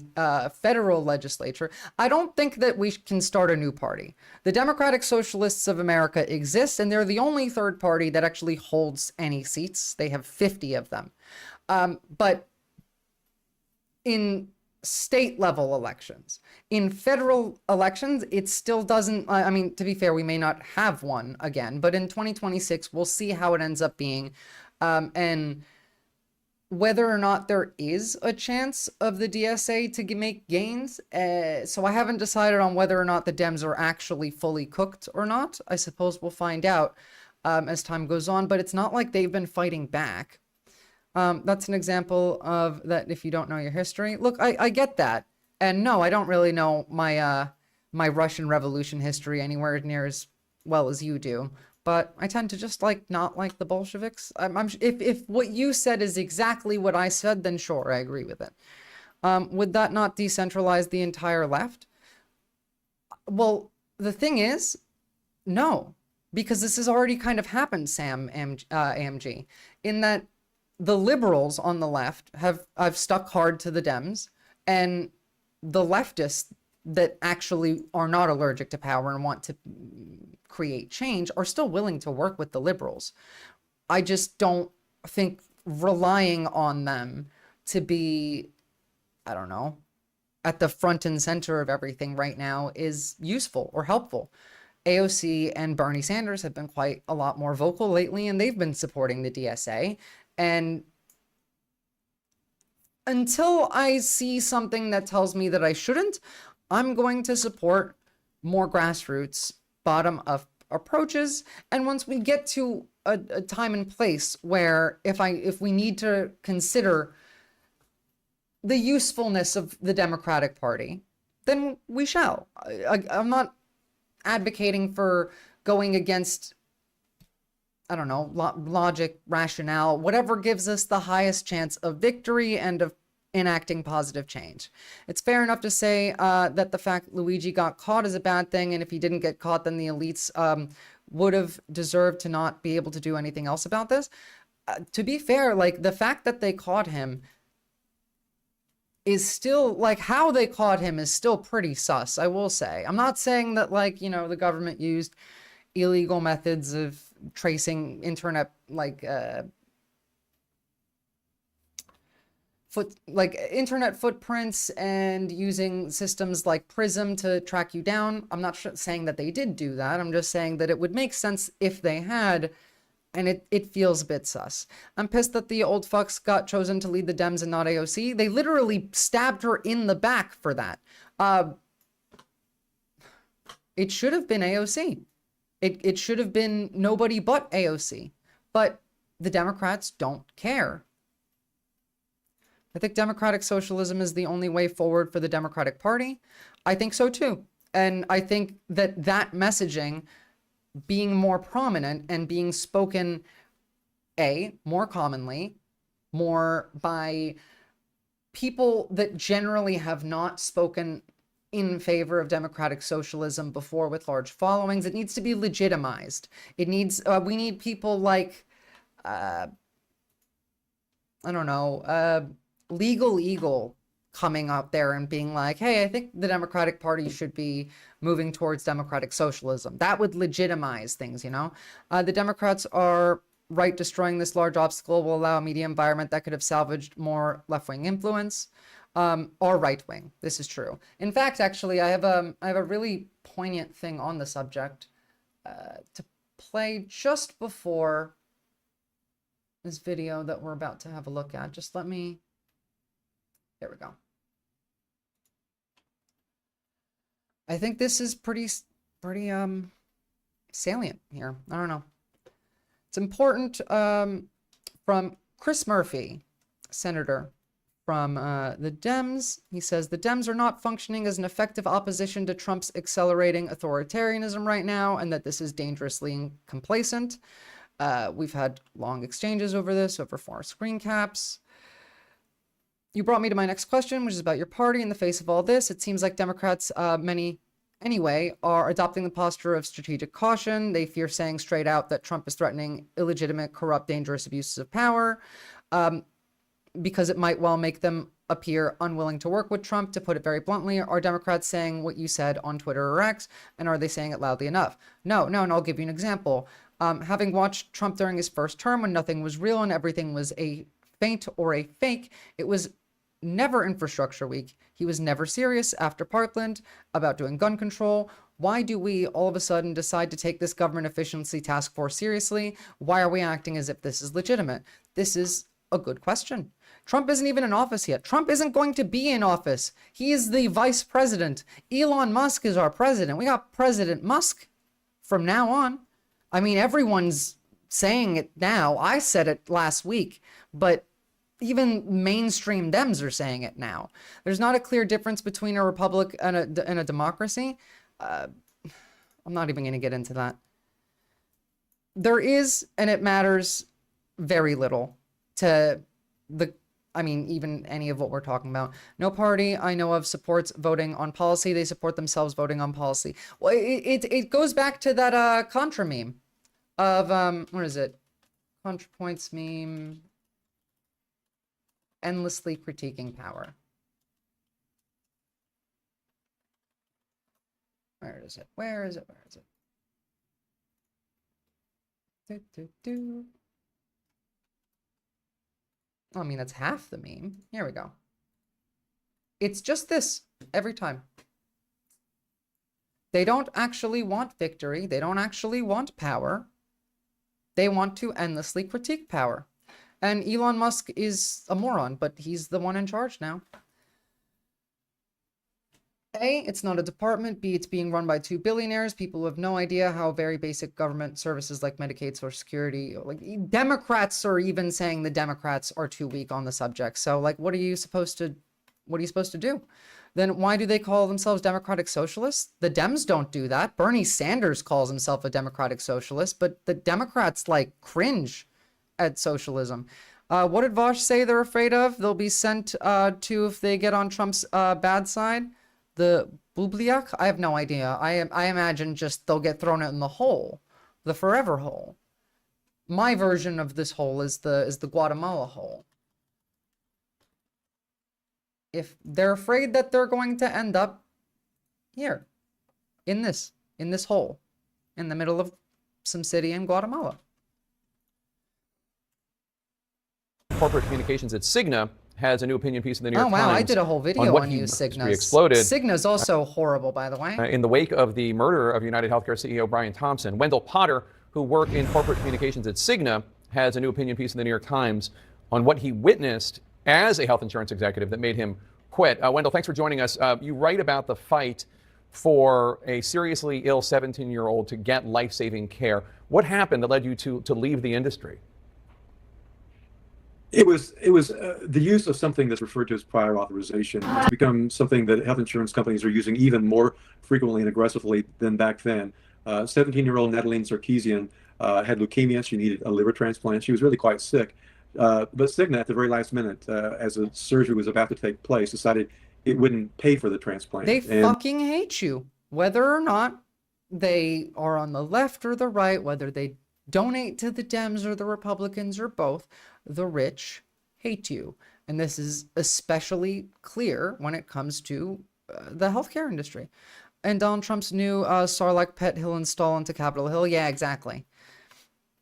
federal legislature. I don't think that we can start a new party. The Democratic Socialists of America exist, and they're the only third party that actually holds any seats. They have 50 of them. But in state level elections, in federal elections, it still doesn't, I mean, to be fair, we may not have one again, but in 2026, we'll see how it ends up being. And whether or not there is a chance of the DSA to make gains. So I haven't decided on whether or not the Dems are actually fully cooked or not. I suppose we'll find out as time goes on, but it's not like they've been fighting back. That's an example of that if you don't know your history. Look, I get that. And no, I don't really know my my Russian Revolution history anywhere near as well as you do. But I tend to just not like the Bolsheviks. If what you said is exactly what I said, then sure, I agree with it. Would that not decentralize the entire left? Well, the thing is, no, because this has already kind of happened, AMG, in that the liberals on the left have stuck hard to the Dems, and the leftists that actually are not allergic to power and want to create change are still willing to work with the liberals. I just don't think relying on them to be, I don't know, at the front and center of everything right now is useful or helpful. AOC and Bernie Sanders have been quite a lot more vocal lately, and they've been supporting the DSA. And until I see something that tells me that I shouldn't, I'm going to support more grassroots, bottom-up approaches. And once we get to a time and place where if we need to consider the usefulness of the Democratic Party, then we shall. I'm not advocating for going against, I don't know, logic, rationale, whatever gives us the highest chance of victory and of enacting positive change. It's fair enough to say that the fact Luigi got caught is a bad thing, and if he didn't get caught, then the elites would have deserved to not be able to do anything else about this. To be fair, the fact that they caught him is still, how they caught him is still pretty sus, I will say. I'm not saying that, the government used illegal methods of tracing internet, internet footprints and using systems like Prism to track you down. I'm not saying that they did do that. I'm just saying that it would make sense if they had, And it feels a bit sus. I'm pissed that the old fucks got chosen to lead the Dems and not AOC. They literally stabbed her in the back for that. It should have been AOC. It should have been nobody but AOC. But the Democrats don't care. I think democratic socialism is the only way forward for the Democratic Party. I think so too. And I think that that messaging being more prominent and being spoken, more commonly, more by people that generally have not spoken in favor of democratic socialism before with large followings, it needs to be legitimized. It needs, we need people like, I don't know, Legal Eagle coming up there and being like, hey, I think the Democratic Party should be moving towards democratic socialism. That would legitimize things, you know? The Democrats are right. Destroying this large obstacle will allow a media environment that could have salvaged more left-wing influence, or right-wing. This is true. In fact, actually, I have a really poignant thing on the subject to play just before this video that we're about to have a look at. Just let me, there we go. I think this is pretty salient here. I don't know. It's important. From Chris Murphy, senator from the Dems. He says the Dems are not functioning as an effective opposition to Trump's accelerating authoritarianism right now, and that this is dangerously complacent. We've had long exchanges over this, over 4 screen caps. You brought me to my next question, which is about your party. In the face of all this, it seems like Democrats, many anyway, are adopting the posture of strategic caution. They fear saying straight out that Trump is threatening illegitimate, corrupt, dangerous abuses of power, because it might well make them appear unwilling to work with Trump. To put it very bluntly, are Democrats saying what you said on Twitter or X, and are they saying it loudly enough? No, and I'll give you an example. Having watched Trump during his first term when nothing was real and everything was a feint or a fake, it was never infrastructure week. He was never serious after Parkland about doing gun control. Why do we all of a sudden decide to take this government efficiency task force seriously? Why are we acting as if this is legitimate? This is a good question. Trump isn't even in office yet. Trump isn't going to be in office. He is the vice president. Elon Musk is our president. We got President Musk from now on. I mean, everyone's saying it now. I said it last week, but even mainstream Dems are saying it now. There's not a clear difference between a republic and a democracy. I'm not even going to get into that. There is, and it matters very little to the, I mean, even any of what we're talking about. No party I know of supports voting on policy. They support themselves voting on policy. Well, it goes back to that Contra meme of, what is it? ContraPoints meme. Endlessly critiquing power. Where is it? Where is it? Where is it? I mean, that's half the meme. Here we go. It's just this every time. They don't actually want victory. They don't actually want power. They want to endlessly critique power. And Elon Musk is a moron, but he's the one in charge now. A, it's not a department. B, it's being run by 2 billionaires. People who have no idea how very basic government services like Medicaid, Social Security, like Democrats are even saying the Democrats are too weak on the subject. So like, what are you supposed to do? Then why do they call themselves democratic socialists? The Dems don't do that. Bernie Sanders calls himself a democratic socialist, but the Democrats like cringe at socialism. What did Vosh say they're afraid of? They'll be sent to if they get on Trump's bad side. The Bubliak? I have no idea. I imagine just they'll get thrown in the hole, the forever hole. My version of this hole is the Guatemala hole. If they're afraid that they're going to end up here, in this hole, in the middle of some city in Guatemala. Corporate communications at Cigna has a new opinion piece in the New York Times. Oh wow, I did a whole video on you, Cigna. Exploded. Cigna's also horrible, by the way. In the wake of the murder of United Healthcare CEO Brian Thompson, Wendell Potter who work in corporate communications at Cigna, has a new opinion piece in the New York Times on what he witnessed as a health insurance executive that made him quit. Wendell, thanks for joining us. You write about the fight for a seriously ill 17-year-old to get life-saving care. What happened that led you to leave the industry? It was the use of something that's referred to as prior authorization. It's become something that health insurance companies are using even more frequently and aggressively than back then. 17-year-old Natalie Sarkeesian had leukemia. She needed a liver transplant. She was really quite sick. But Cigna, at the very last minute, as a surgery was about to take place, decided it wouldn't pay for the transplant. They fucking hate you, whether or not they are on the left or the right, whether they donate to the Dems or the Republicans or both. The rich hate you. And this is especially clear when it comes to the healthcare industry. And Donald Trump's new Sarlacc pit he'll install into Capitol Hill. Yeah, exactly.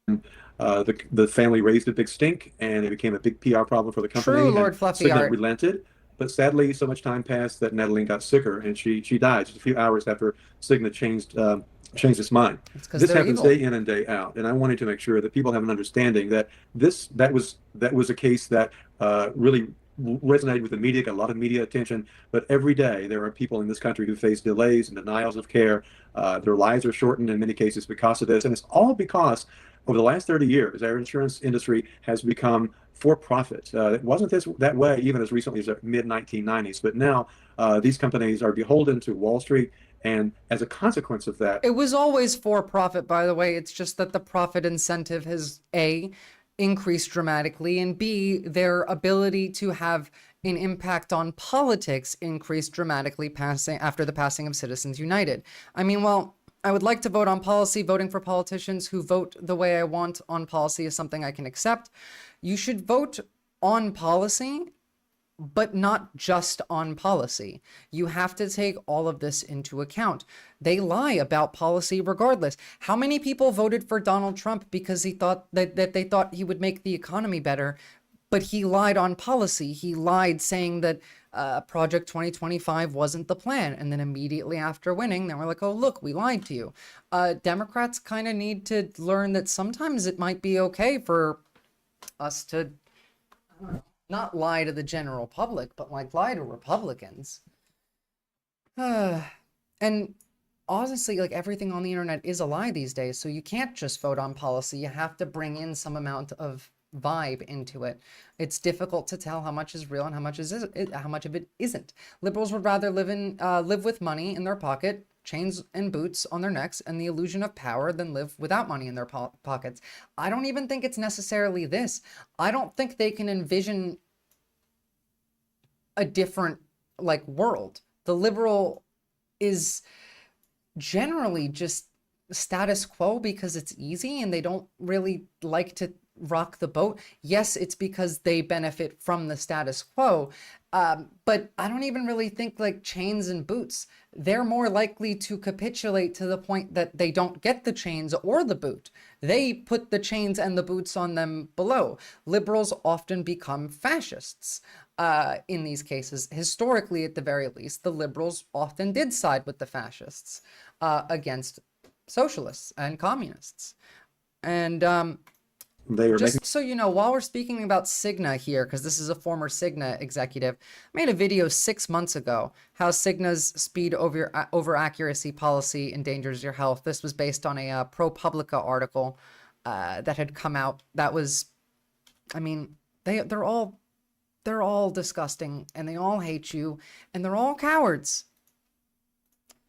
The family raised a big stink, and it became a big PR problem for the company. True, Lord Fluffy Cigna Art. relented, but sadly, so much time passed that Natalie got sicker, and she died just a few hours after Cigna changed its mind. This happens day in and day out, and I wanted to make sure that people have an understanding that that was a case that really resonated with the media, got a lot of media attention. But every day there are people in this country who face delays and denials of care. Their lives are shortened in many cases because of this, and it's all because over the last 30 years, our insurance industry has become for profit. It wasn't that way even as recently as the mid-1990s, but now these companies are beholden to Wall Street, and as a consequence of that... It was always for profit, by the way. It's just that the profit incentive has, A, increased dramatically, and B, their ability to have an impact on politics increased dramatically after the passing of Citizens United. I mean, well, I would like to vote on policy. Voting for politicians who vote the way I want on policy is something I can accept. You should vote on policy, but not just on policy. You have to take all of this into account. They lie about policy regardless. How many people voted for Donald Trump because he thought that they thought he would make the economy better, but he lied on policy? He lied saying that Project 2025 wasn't the plan. And then immediately after winning, they were like, oh, look, we lied to you. Democrats kind of need to learn that sometimes it might be okay for us to not lie to the general public, but like lie to Republicans. And honestly, like everything on the internet is a lie these days. So you can't just vote on policy. You have to bring in some amount of vibe into it. It's difficult to tell how much is real and how much of it isn't. Liberals would rather live with money in their pocket, chains and boots on their necks, and the illusion of power than live without money in their pockets. I don't even think it's necessarily this. I don't think they can envision a different world. The liberal is generally just status quo because it's easy and they don't really like to rock the boat. Yes, it's because they benefit from the status quo, but I don't even really think like chains and boots. They're more likely to capitulate to the point that they don't get the chains or the boot. They put the chains and the boots on them below. Liberals often become fascists in these cases. Historically, at the very least, the liberals often did side with the fascists against socialists and communists. And just so you know, while we're speaking about Cigna here, because this is a former Cigna executive, I made a video 6 months ago, how Cigna's speed over accuracy policy endangers your health. This was based on a ProPublica article that had come out. That was, I mean, they're all disgusting, and they all hate you, and they're all cowards.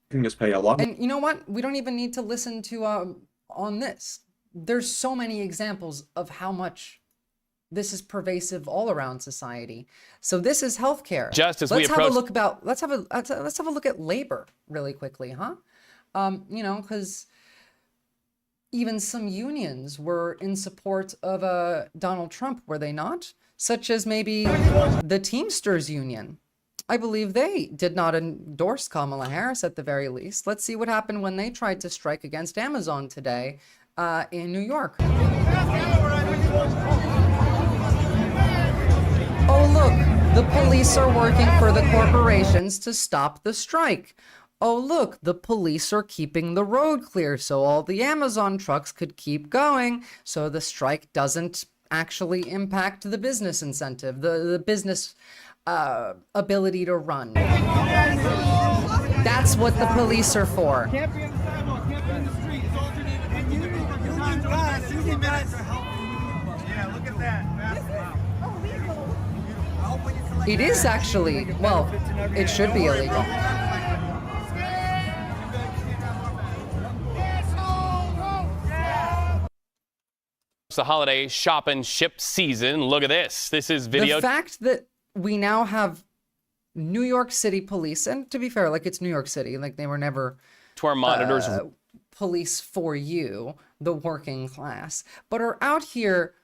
You can just pay a lot. And you know what? We don't even need to listen to on this. There's so many examples of how much this is pervasive all around society. So this is healthcare. Just as let's have a look at labor really quickly, huh? You know, because even some unions were in support of Donald Trump, were they not? Such as maybe the Teamsters Union. I believe they did not endorse Kamala Harris at the very least. Let's see what happened when they tried to strike against Amazon today in New York. Oh, look, the police are working for the corporations to stop the strike. oh, look, the police are keeping the road clear so all the Amazon trucks could keep going so the strike doesn't actually impact the business incentive, the business ability to run. That's what the police are for. Can't be on the sidewalk, can't be in the street. It's alternated and union class, union minutes. Yeah, look at that. It is actually, well, it should be illegal. It's the holiday shop and ship season. Look at this. This is video. The fact that we now have New York City police, and to be fair, like, it's New York City, like, they were never to our monitors. Police for you, the working class, but are out here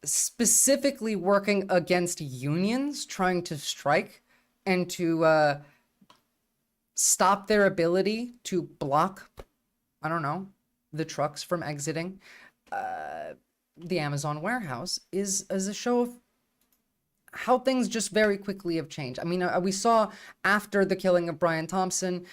specifically working against unions trying to strike and to stop their ability to block, I don't know, the trucks from exiting the Amazon warehouse is a show of how things just very quickly have changed. I mean, we saw after the killing of Brian Thompson,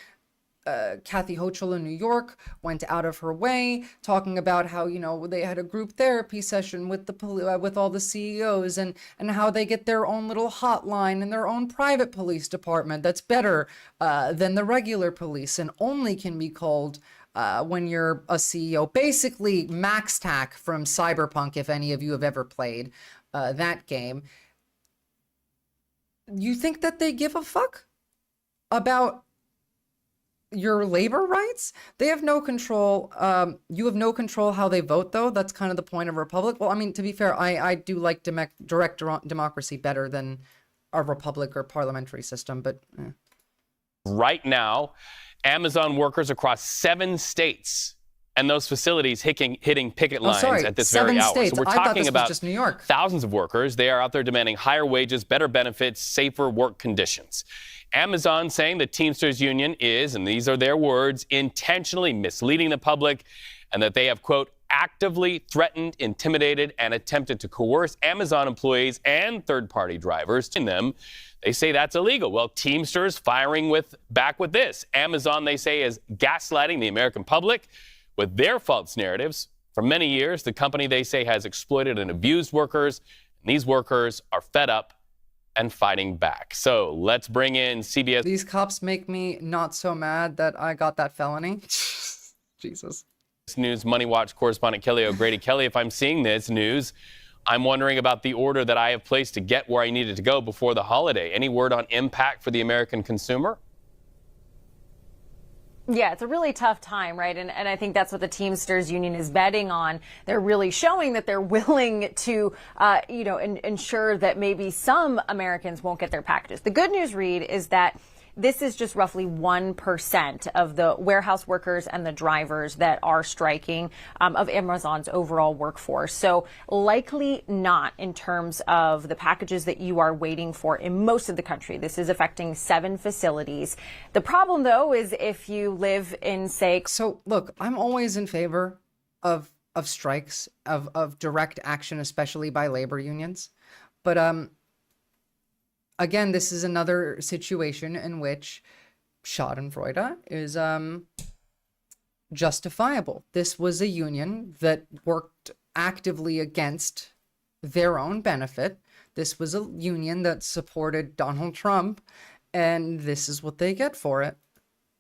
Kathy Hochul in New York went out of her way talking about how, you know, they had a group therapy session with the with all the CEOs and how they get their own little hotline and their own private police department that's better than the regular police and only can be called when you're a CEO. Basically, Max Tack from Cyberpunk, if any of you have ever played that game. You think that they give a fuck about your labor rights? They have no control. You have no control how they vote, though. That's kind of the point of a republic. Well, I mean, to be fair, I do like direct democracy better than a republic or parliamentary system, but Right now, Amazon workers across 7 states and those facilities hitting picket lines at this very hour. States. So we're I thought talking this about was just New York. Thousands of workers. They are out there demanding higher wages, better benefits, safer work conditions. Amazon saying the Teamsters Union is, and these are their words, intentionally misleading the public and that they have, quote, actively threatened, intimidated, and attempted to coerce Amazon employees and third-party drivers to them. They say that's illegal. Well, Teamsters firing back with this. Amazon, they say, is gaslighting the American public with their false narratives. For many years, the company, they say, has exploited and abused workers. And these workers are fed up and fighting back. So let's bring in CBS. These cops make me not so mad that I got that felony. Jesus. News Money Watch correspondent Kelly O'Grady. Kelly, if I'm seeing this news, I'm wondering about the order that I have placed to get where I needed to go before the holiday. Any word on impact for the American consumer? Yeah, it's a really tough time, right? And I think that's what the Teamsters Union is betting on. They're really showing that they're willing to, ensure that maybe some Americans won't get their packages. The good news, Reed, is that this is just roughly 1% of the warehouse workers and the drivers that are striking of Amazon's overall workforce. So likely not in terms of the packages that you are waiting for in most of the country. This is affecting 7 facilities. The problem, though, is if you live in, say... So, look, I'm always in favor of strikes, of direct action, especially by labor unions. But, again, this is another situation in which Schadenfreude is justifiable. This was a union that worked actively against their own benefit. This was a union that supported Donald Trump, and this is what they get for it.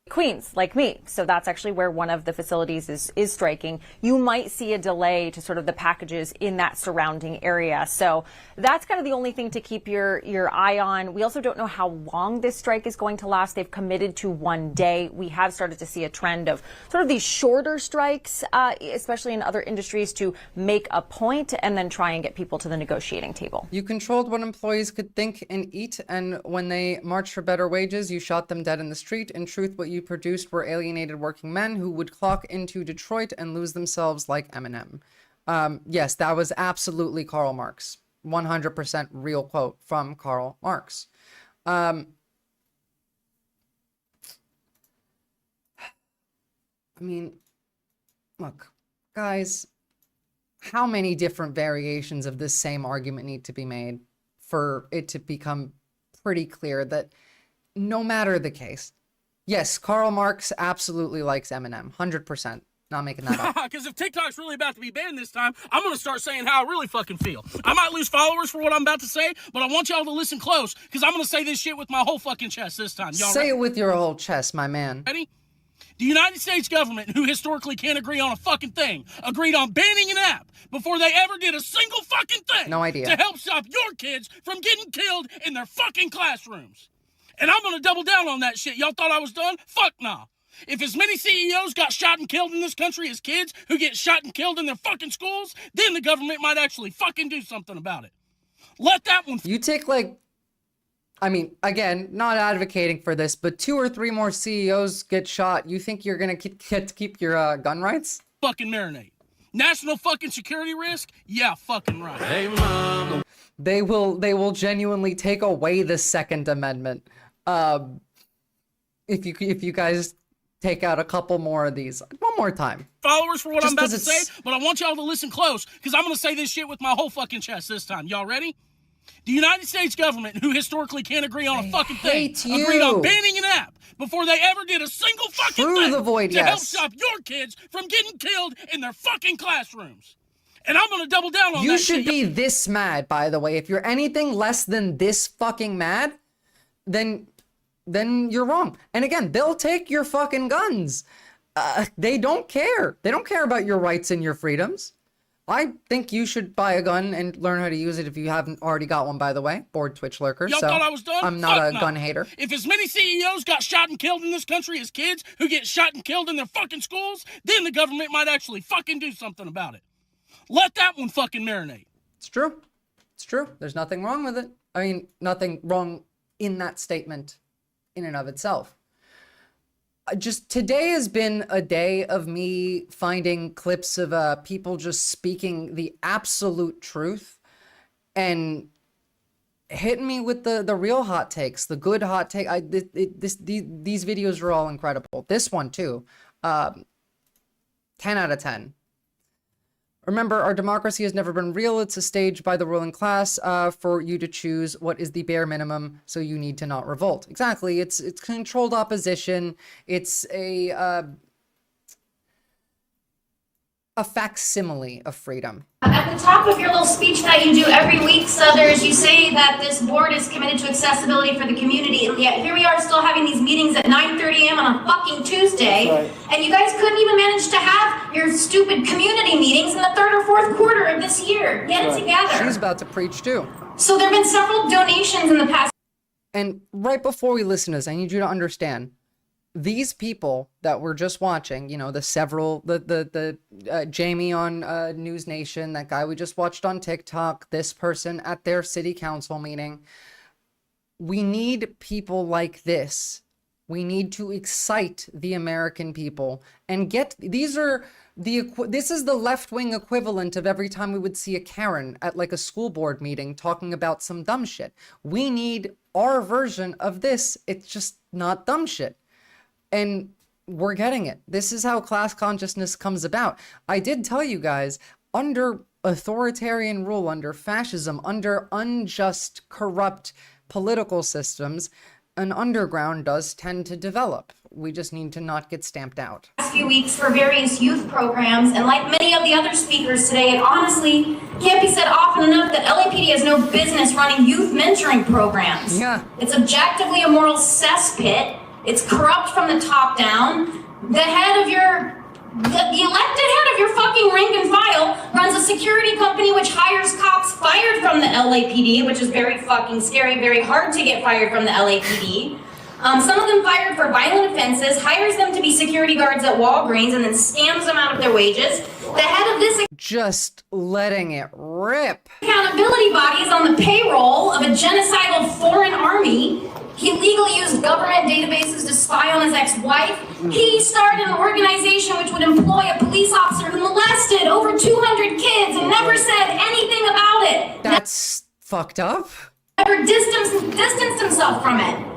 Queens, like me. So that's actually where one of the facilities is striking. You might see a delay to sort of the packages in that surrounding area. So that's kind of the only thing to keep your eye on. We also don't know how long this strike is going to last. They've committed to 1 day. We have started to see a trend of sort of these shorter strikes, especially in other industries, to make a point and then try and get people to the negotiating table. You controlled what employees could think and eat, and when they marched for better wages, you shot them dead in the street. In truth, what you produced were alienated working men who would clock into Detroit and lose themselves like Eminem. Yes, that was absolutely Karl Marx. 100% real quote from Karl Marx. I mean, look, guys, how many different variations of this same argument need to be made for it to become pretty clear that no matter the case, Yes, Karl Marx absolutely likes Eminem. 100%. Not making that up. Because if TikTok's really about to be banned this time, I'm going to start saying how I really fucking feel. I might lose followers for what I'm about to say, but I want y'all to listen close, because I'm going to say this shit with my whole fucking chest this time. Y'all Say it with your whole chest, my man. ready? The United States government, who historically can't agree on a fucking thing, agreed on banning an app before they ever did a single fucking thing. No idea. To help stop your kids from getting killed in their fucking classrooms. And I'm going to double down on that shit. Y'all thought I was done? Fuck nah. If as many CEOs got shot and killed in this country as kids who get shot and killed in their fucking schools, then the government might actually fucking do something about it. Let that one... You take, like, I mean, again, not advocating for this, but 2 or 3 more CEOs get shot. You think you're going to get to keep your gun rights? Fucking marinate. National fucking security risk? Yeah, fucking right. Hey, Mom. They will genuinely take away the Second Amendment. If you guys take out a couple more of these one more time. Followers for what Just I'm about 'cause to say, but I want y'all to listen close, because I'm going to say this shit with my whole fucking chest this time. Y'all ready? The United States government, who historically can't agree on a fucking thing, agreed on banning an app before they ever did a single fucking Through thing the void, to help yes. stop your kids from getting killed in their fucking classrooms. And I'm going to double down on that You should shit. be this mad, by the way. If you're anything less than this fucking mad, then you're wrong. And again, they'll take your fucking guns. They don't care. They don't care about your rights and your freedoms. I think you should buy a gun and learn how to use it if you haven't already got one, by the way. Bored Twitch lurker. Y'all So thought I was done? I'm not Fuck a no. gun hater. If as many CEOs got shot and killed in this country as kids who get shot and killed in their fucking schools, then the government might actually fucking do something about it. Let that one fucking marinate. It's true. It's true. There's nothing wrong with it. I mean, nothing wrong in that statement in and of itself. Just today has been a day of me finding clips of people just speaking the absolute truth and hitting me with the real hot takes, the good hot take. These videos are all incredible. This one too, 10 out of 10. Remember, our democracy has never been real. It's a stage by the ruling class for you to choose what is the bare minimum, so you need to not revolt. Exactly. It's controlled opposition. It's a facsimile of freedom. At the top of your little speech that you do every week, Southers, you say that this board is committed to accessibility for the community, and yet here we are still having these meetings at 9:30 a.m. on a fucking Tuesday, and you guys couldn't even manage to have your stupid community meetings in the 3rd or 4th quarter of this year. Get it together. She's about to preach too. So there have been several donations in the past. And right before we listen to this, I need you to understand, these people that we're just watching, you know, the Jamie on News Nation, that guy we just watched on TikTok, this person at their city council meeting, we need people like this. We need to excite the American people and get, this is the left-wing equivalent of every time we would see a Karen at like a school board meeting talking about some dumb shit. We need our version of this. It's just not dumb shit. And we're getting it. This is how class consciousness comes about. I did tell you guys, under authoritarian rule, under fascism, under unjust, corrupt political systems, an underground does tend to develop. We just need to not get stamped out. Last few weeks for various youth programs, and like many of the other speakers today, it honestly can't be said often enough that LAPD has no business running youth mentoring programs. Yeah. It's objectively a moral cesspit. It's corrupt from the top down. The elected head of your fucking rank and file runs a security company which hires cops fired from the LAPD, which is very fucking scary, very hard to get fired from the LAPD. Some of them fired for violent offenses, hires them to be security guards at Walgreens, and then scams them out of their wages. The head of this just letting it rip. Accountability body is on the payroll of a genocidal foreign army. He legally used government databases to spy on his ex-wife. He started an organization which would employ a police officer who molested over 200 kids and never said anything about it. That's fucked up. Never distanced himself from it.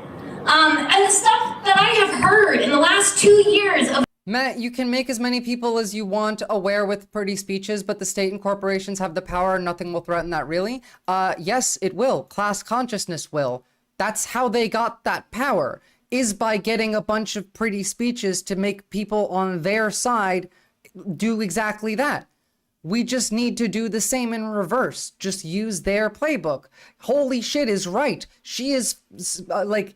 And the stuff that I have heard in the last 2 years of Matt, you can make as many people as you want aware with pretty speeches, but the state and corporations have the power and nothing will threaten that, really? Yes, it will. Class consciousness will. That's how they got that power. is by getting a bunch of pretty speeches to make people on their side do exactly that. We just need to do the same in reverse. Just use their playbook. Holy shit is right. She is like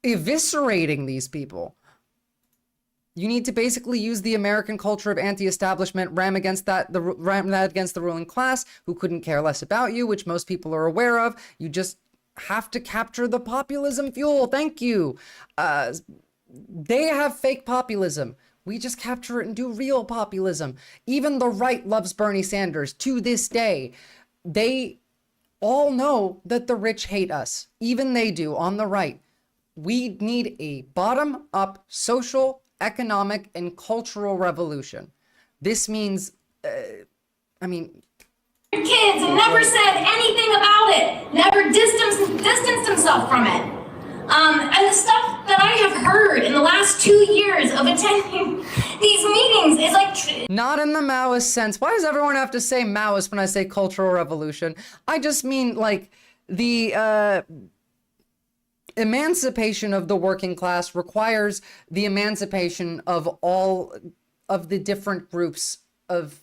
eviscerating these people. You need to basically use the American culture of anti-establishment, ram that against the ruling class who couldn't care less about you, which most people are aware of. You just have to capture the populism fuel. Thank you. They have fake populism. We just capture it and do real populism. Even the right loves Bernie Sanders to this day. They all know that the rich hate us. Even they do on the right. We need a bottom-up social, economic, and cultural revolution. This means, kids and never said anything about it, never distanced himself from it. And the stuff that I have heard in the last 2 years of attending these meetings is like... Not in the Maoist sense. Why does everyone have to say Maoist when I say cultural revolution? I just mean like the emancipation of the working class requires the emancipation of all of the different groups of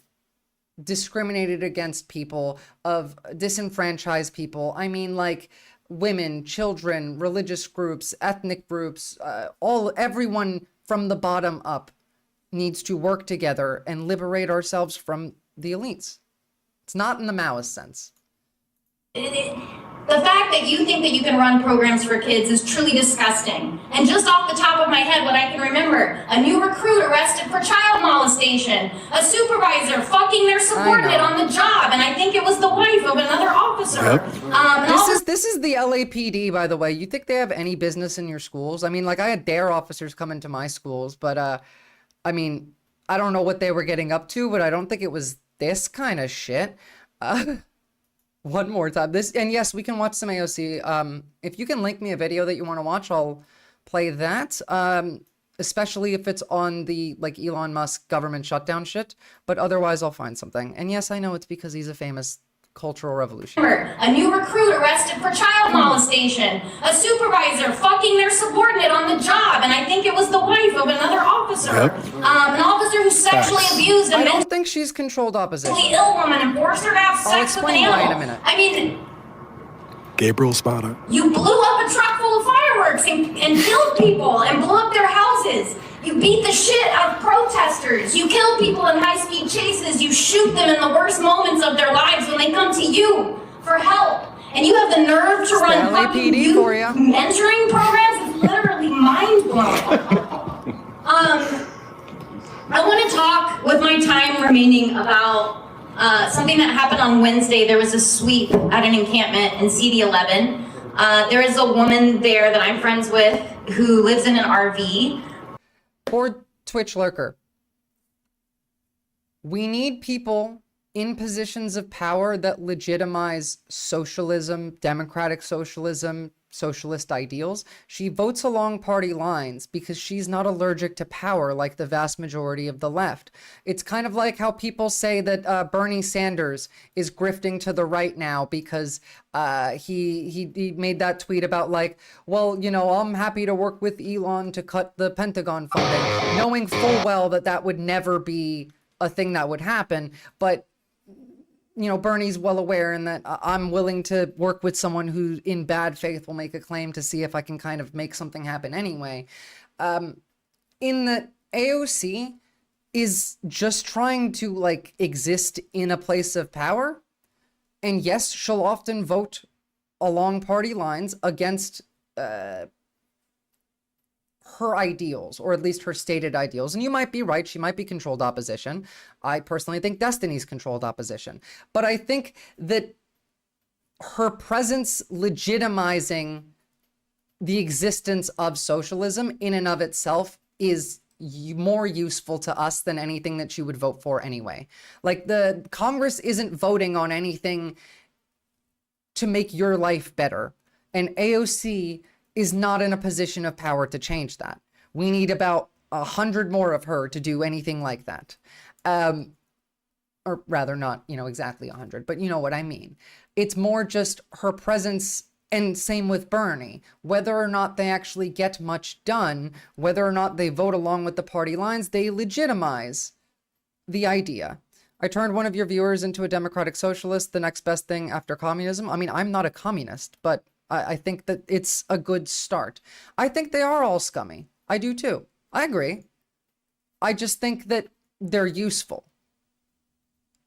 discriminated against people, of disenfranchised people. I mean, like women, children, religious groups, ethnic groups, everyone from the bottom up needs to work together and liberate ourselves from the elites. It's not in the Maoist sense. The fact that you think that you can run programs for kids is truly disgusting. And just off the top of my head, what I can remember, a new recruit arrested for child molestation, a supervisor fucking their subordinate on the job, and I think it was the wife of another officer. Yep. This is the LAPD, by the way. You think they have any business in your schools? I mean, like I had DARE officers come into my schools, but I mean, I don't know what they were getting up to, but I don't think it was this kind of shit. One more time. And yes, we can watch some AOC. If you can link me a video that you want to watch, I'll play that. Especially if it's on the like Elon Musk government shutdown shit. But otherwise, I'll find something. And yes, I know it's because he's a famous cultural revolutionary. A new recruit arrested for child molestation, a supervisor fucking their subordinate on the job, and I think it was the wife of another officer. An officer who sexually abused a I don't think she's controlled opposition. mentally ill woman and forced her to have sex with an explain why animal. in a minute. I mean, Gabriel Spada. you blew up a truck full of fireworks and killed people and blew up their houses. You beat the shit out of protesters. You kill people in high-speed chases. You shoot them in the worst moments of their lives when they come to you for help. And you have the nerve to run fucking youth mentoring programs? It's literally mind-blowing. I want to talk with my time remaining about something that happened on Wednesday. There was a sweep at an encampment in CD11. There is a woman there that I'm friends with who lives in an RV. For Twitch Lurker, we need people in positions of power that legitimize socialism, democratic socialism, socialist ideals. She votes along party lines because she's not allergic to power like the vast majority of the left. It's kind of like how people say that Bernie Sanders is grifting to the right now because he made that tweet about like, well, you know, I'm happy to work with Elon to cut the Pentagon funding, knowing full well that that would never be a thing that would happen. But you know, Bernie's well aware and that I'm willing to work with someone who in bad faith will make a claim to see if I can kind of make something happen anyway. In the AOC is just trying to like exist in a place of power. And yes, she'll often vote along party lines against her ideals, or at least her stated ideals. And you might be right, she might be controlled opposition. I personally think Destiny's controlled opposition. But I think that her presence legitimizing the existence of socialism in and of itself is more useful to us than anything that she would vote for anyway. Like the Congress isn't voting on anything to make your life better. And AOC is not in a position of power to change that. We need about 100 more of her to do anything like that. Or rather not, you know, exactly 100, but you know what I mean. It's more just her presence And same with Bernie. Whether or not they actually get much done, whether or not they vote along with the party lines, they legitimize the idea. I turned one of your viewers into a democratic socialist, the next best thing after communism. I mean, I'm not a communist, but I think that it's a good start. I think they are all scummy. I do too. I agree. I just think that they're useful.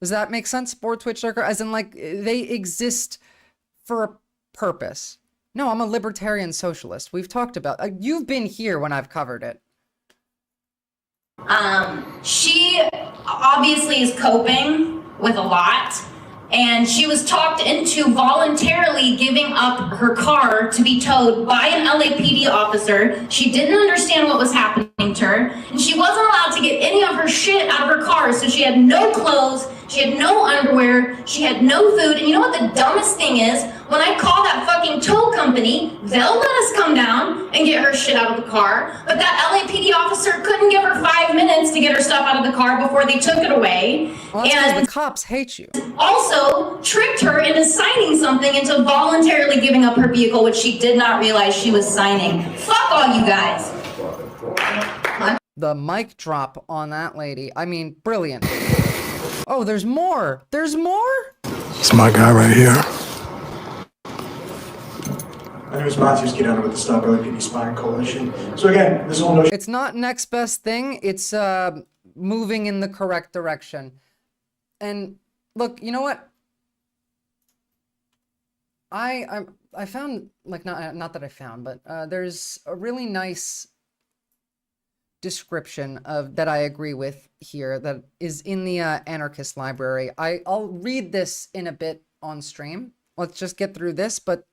Does that make sense, Board Twitch Lurker? As in, like, they exist for a purpose. No, I'm a libertarian socialist. We've talked about, you've been here when I've covered it. She obviously is coping with a lot, and she was talked into voluntarily giving up her car to be towed by an LAPD officer. She didn't understand what was happening to her, and she wasn't allowed to get any of her shit out of her car, so she had no clothes, she had no underwear, she had no food. And you know what the dumbest thing is? When I call that fucking tow company, they'll let us come down and get her shit out of the car. But that LAPD officer couldn't give her 5 minutes to get her stuff out of the car before they took it away. Well, that's 'cause the cops hate you. Also tricked her into signing something, into voluntarily giving up her vehicle, which she did not realize she was signing. Fuck all you guys. The mic drop on that lady. I mean, brilliant. Oh, there's more. There's more? It's my guy right here. My name is Matthews Guidano with the Stop LAPD Spying Coalition. So again, this whole notion... It's not next best thing. It's moving in the correct direction. And look, you know what? I found, like, not that I found, but there's a really nice description of that I agree with here that is in the anarchist library. I'll read this in a bit on stream. Let's just get through this, but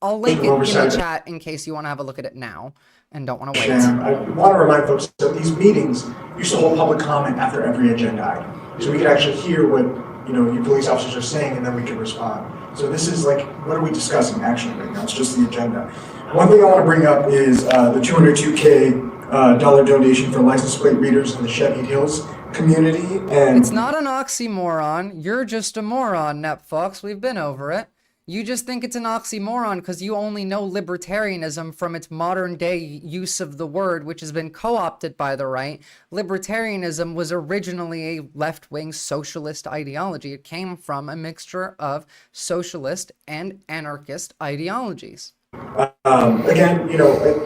I'll link it in the chat in case you want to have a look at it now and don't want to wait. I want to remind folks that these meetings used to hold public comment after every agenda item, so we could actually hear what your police officers are saying, and then we can respond. So this is like, what are we discussing actually right now? It's just the agenda. One thing I want to bring up is the $202K dollar donation for license plate readers in the Chevy Hills community. And it's not an oxymoron. You're just a moron, Netfox. We've been over it. You just think it's an oxymoron because you only know libertarianism from its modern day use of the word, which has been co-opted by the right. Libertarianism was originally a left-wing socialist ideology. It came from a mixture of socialist and anarchist ideologies. Again,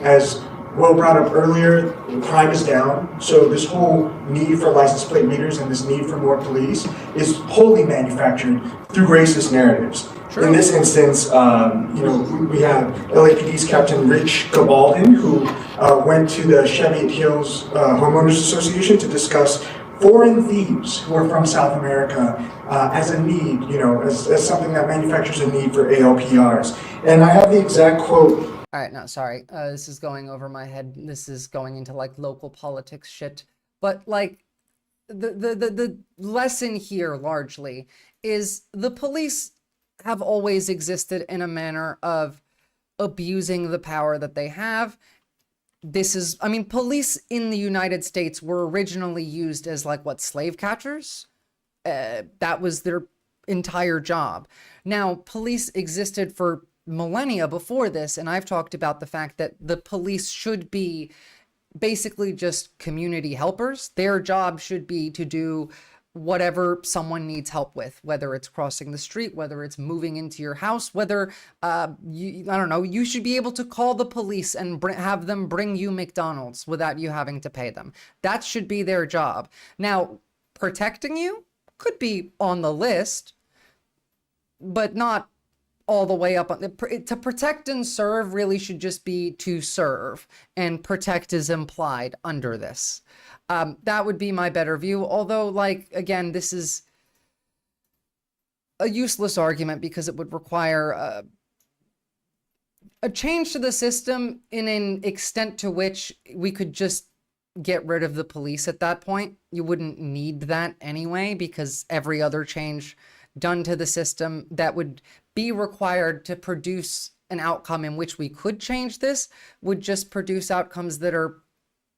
as Will brought up earlier, crime is down. So this whole need for license plate readers and this need for more police is wholly manufactured through racist narratives. True. In this instance, we have LAPD's Captain Rich Gabaldon, who went to the Chevy Hills Homeowners Association to discuss foreign thieves who are from South America as a need, as something that manufactures a need for ALPRs. And I have the exact quote. All right, no, sorry. This is going over my head. This is going into like local politics shit. But like the lesson here largely is the police have always existed in a manner of abusing the power that they have. Police in the United States were originally used as like slave catchers. That was their entire job. Now, police existed for millennia before this, and I've talked about the fact that the police should be basically just community helpers. Their job should be to do whatever someone needs help with, whether it's crossing the street, whether it's moving into your house, whether, you should be able to call the police and have them bring you McDonald's without you having to pay them. That should be their job. Now, protecting you could be on the list, but not all the way up. To protect and serve really should just be to serve, and protect is implied under this. That would be my better view. Although, again, this is a useless argument because it would require a change to the system in an extent to which we could just get rid of the police at that point. You wouldn't need that anyway, because every other change done to the system that would be required to produce an outcome in which we could change this would just produce outcomes that are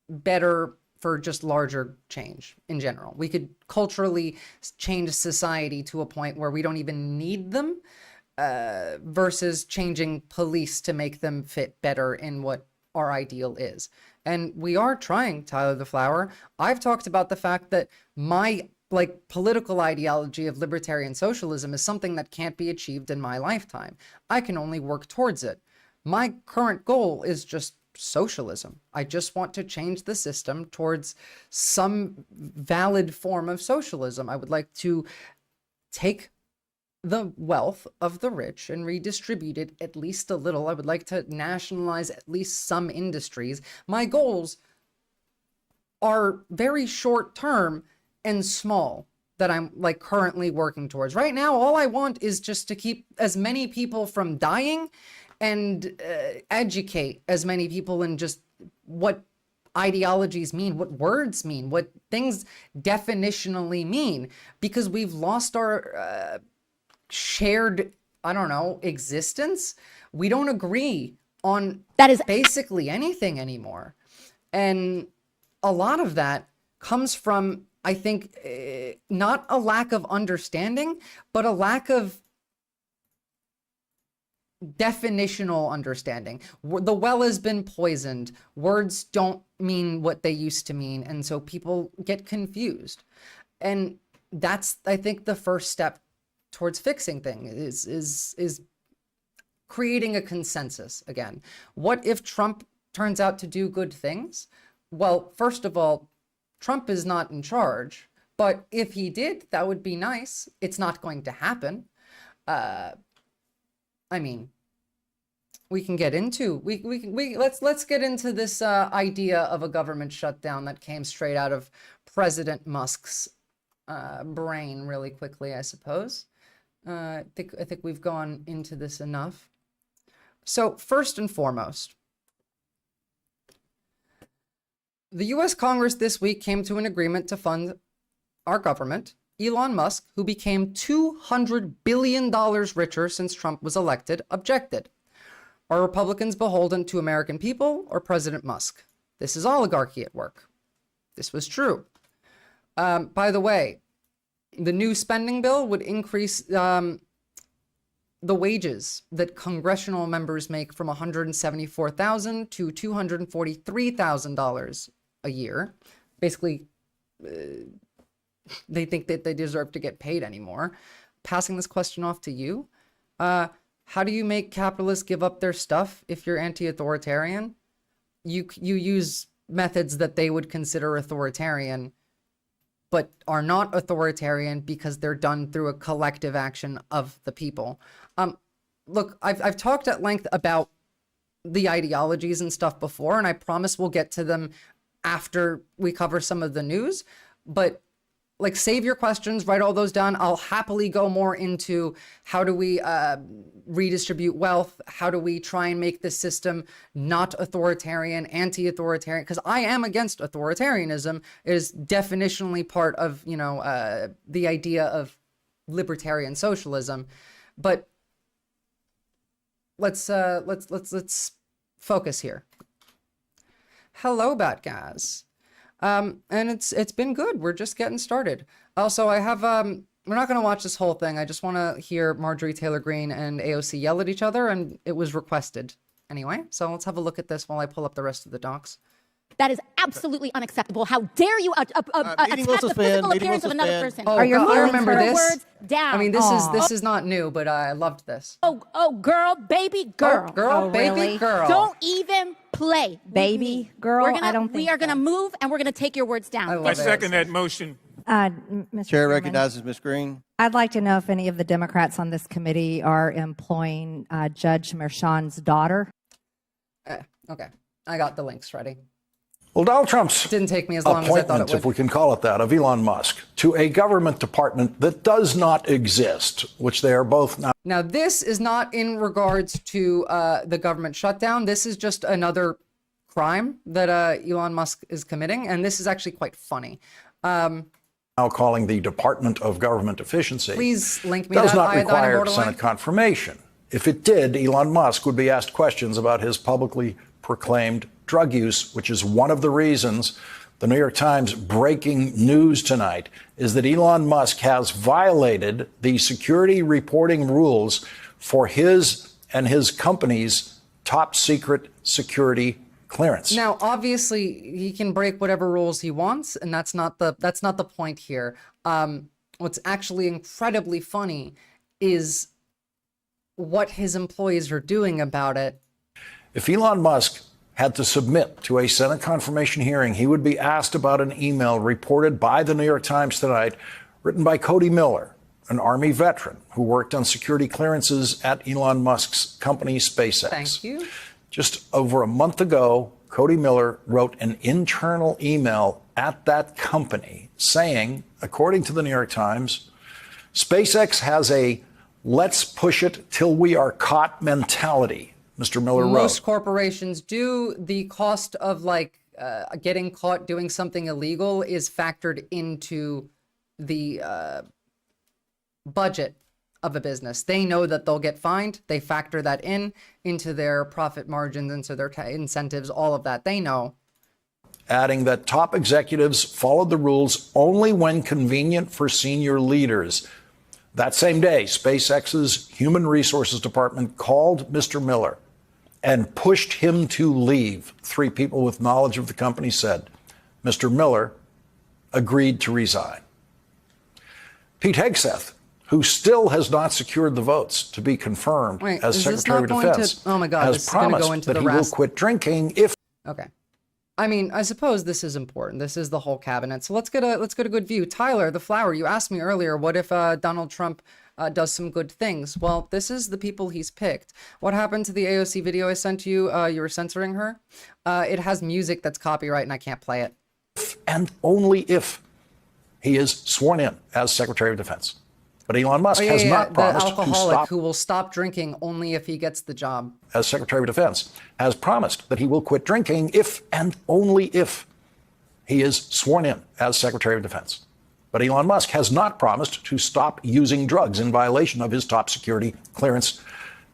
better for just larger change in general. We could culturally change society to a point where we don't even need them. versus changing police to make them fit better in what our ideal is. And we are trying, Tyler the Flower. I've talked about the fact that my political ideology of libertarian socialism is something that can't be achieved in my lifetime. I can only work towards it. My current goal is just socialism. I just want to change the system towards some valid form of socialism. I would like to take the wealth of the rich and redistribute it at least a little. I would like to nationalize at least some industries. My goals are very short term and small that I'm currently working towards. Right now, all I want is just to keep as many people from dying and educate as many people in just what ideologies mean, what words mean, what things definitionally mean, because we've lost our shared, I don't know, existence. We don't agree on basically anything anymore. And a lot of that comes from, I think, not a lack of understanding, but a lack of definitional understanding. The well has been poisoned. Words don't mean what they used to mean, and so people get confused. And that's, I think, the first step towards fixing things is creating a consensus again. What if Trump turns out to do good things? Well, first of all, Trump is not in charge, but if he did, that would be nice. It's not going to happen. I mean, we can get into let's get into this idea of a government shutdown that came straight out of President Musk's brain really quickly, I suppose. I think we've gone into this enough. So first and foremost, the U.S. Congress this week came to an agreement to fund our government. Elon Musk, who became $200 billion richer since Trump was elected, objected. Are Republicans beholden to American people or President Musk? This is oligarchy at work. This was true. By the way, the new spending bill would increase the wages that congressional members make from $174,000 to $243,000 a year. Basically, they think that they deserve to get paid anymore. Passing this question off to you. How do you make capitalists give up their stuff if you're anti-authoritarian? You use methods that they would consider authoritarian, but are not authoritarian because they're done through a collective action of the people. Look, I've talked at length about the ideologies and stuff before, and I promise we'll get to them after we cover some of the news, but save your questions, write all those down. I'll happily go more into how do we redistribute wealth? How do we try and make this system not authoritarian, anti-authoritarian? Because I am against authoritarianism. It is definitionally part of, the idea of libertarian socialism. But let's focus here. Hello, Bat Guys. And it's been good. We're just getting started. Also, I have, we're not going to watch this whole thing. I just want to hear Marjorie Taylor Greene and AOC yell at each other, and it was requested anyway. So let's have a look at this while I pull up the rest of the docs. That is absolutely unacceptable. How dare you attack the physical appearance of another person? Oh, I remember this. Words down. I mean, this is not new, but I loved this. Oh, girl, baby girl. Baby girl. Don't even play, baby girl. We are gonna move, and we're gonna take your words down. I second that motion. Mr. Chair Chairman, recognizes Ms. Green. I'd like to know if any of the Democrats on this committee are employing Judge Merchan's daughter. Okay, I got the links ready. Well, Donald Trump's didn't take me as long as I thought it would. If we can call it that, of Elon Musk to a government department that does not exist, which they are both now. Now, this is not in regards to the government shutdown. This is just another crime that Elon Musk is committing, and this is actually quite funny. Now calling the Department of Government Efficiency. Please link me does that not iodine require borderline. Senate confirmation. If it did, Elon Musk would be asked questions about his publicly proclaimed drug use, which is one of the reasons the New York Times breaking news tonight is that Elon Musk has violated the security reporting rules for his and his company's top secret security clearance. Now, obviously, he can break whatever rules he wants, and that's not the point here. What's actually incredibly funny is what his employees are doing about it. If Elon Musk had to submit to a Senate confirmation hearing, he would be asked about an email reported by the New York Times tonight, written by Cody Miller, an Army veteran who worked on security clearances at Elon Musk's company, SpaceX. Thank you. Just over a month ago, Cody Miller wrote an internal email at that company saying, according to the New York Times, SpaceX has a let's push it till we are caught mentality, Mr. Miller wrote. Most corporations do. The cost of getting caught doing something illegal is factored into the budget of a business. They know that they'll get fined. They factor that into their profit margins, into their incentives, all of that. They know. Adding that top executives followed the rules only when convenient for senior leaders. That same day, SpaceX's Human Resources Department called Mr. Miller and pushed him to leave. 3 people with knowledge of the company said. Mr. Miller agreed to resign. Pete Hegseth, who still has not secured the votes to be confirmed as Secretary of Defense, has promised that he will quit drinking if... Okay. I mean, I suppose this is important. This is the whole cabinet. So let's get a good view. Tyler, the flower, you asked me earlier, what if Donald Trump does some good things? Well, this is the people he's picked. What happened to the AOC video I sent you? You were censoring her. It has music that's copyright and I can't play it. And only if he is sworn in as Secretary of Defense. But Elon Musk has not promised the alcoholic to stop, who will stop drinking only if he gets the job. As Secretary of Defense, has promised that he will quit drinking if and only if he is sworn in as Secretary of Defense. But Elon Musk has not promised to stop using drugs in violation of his top security clearance.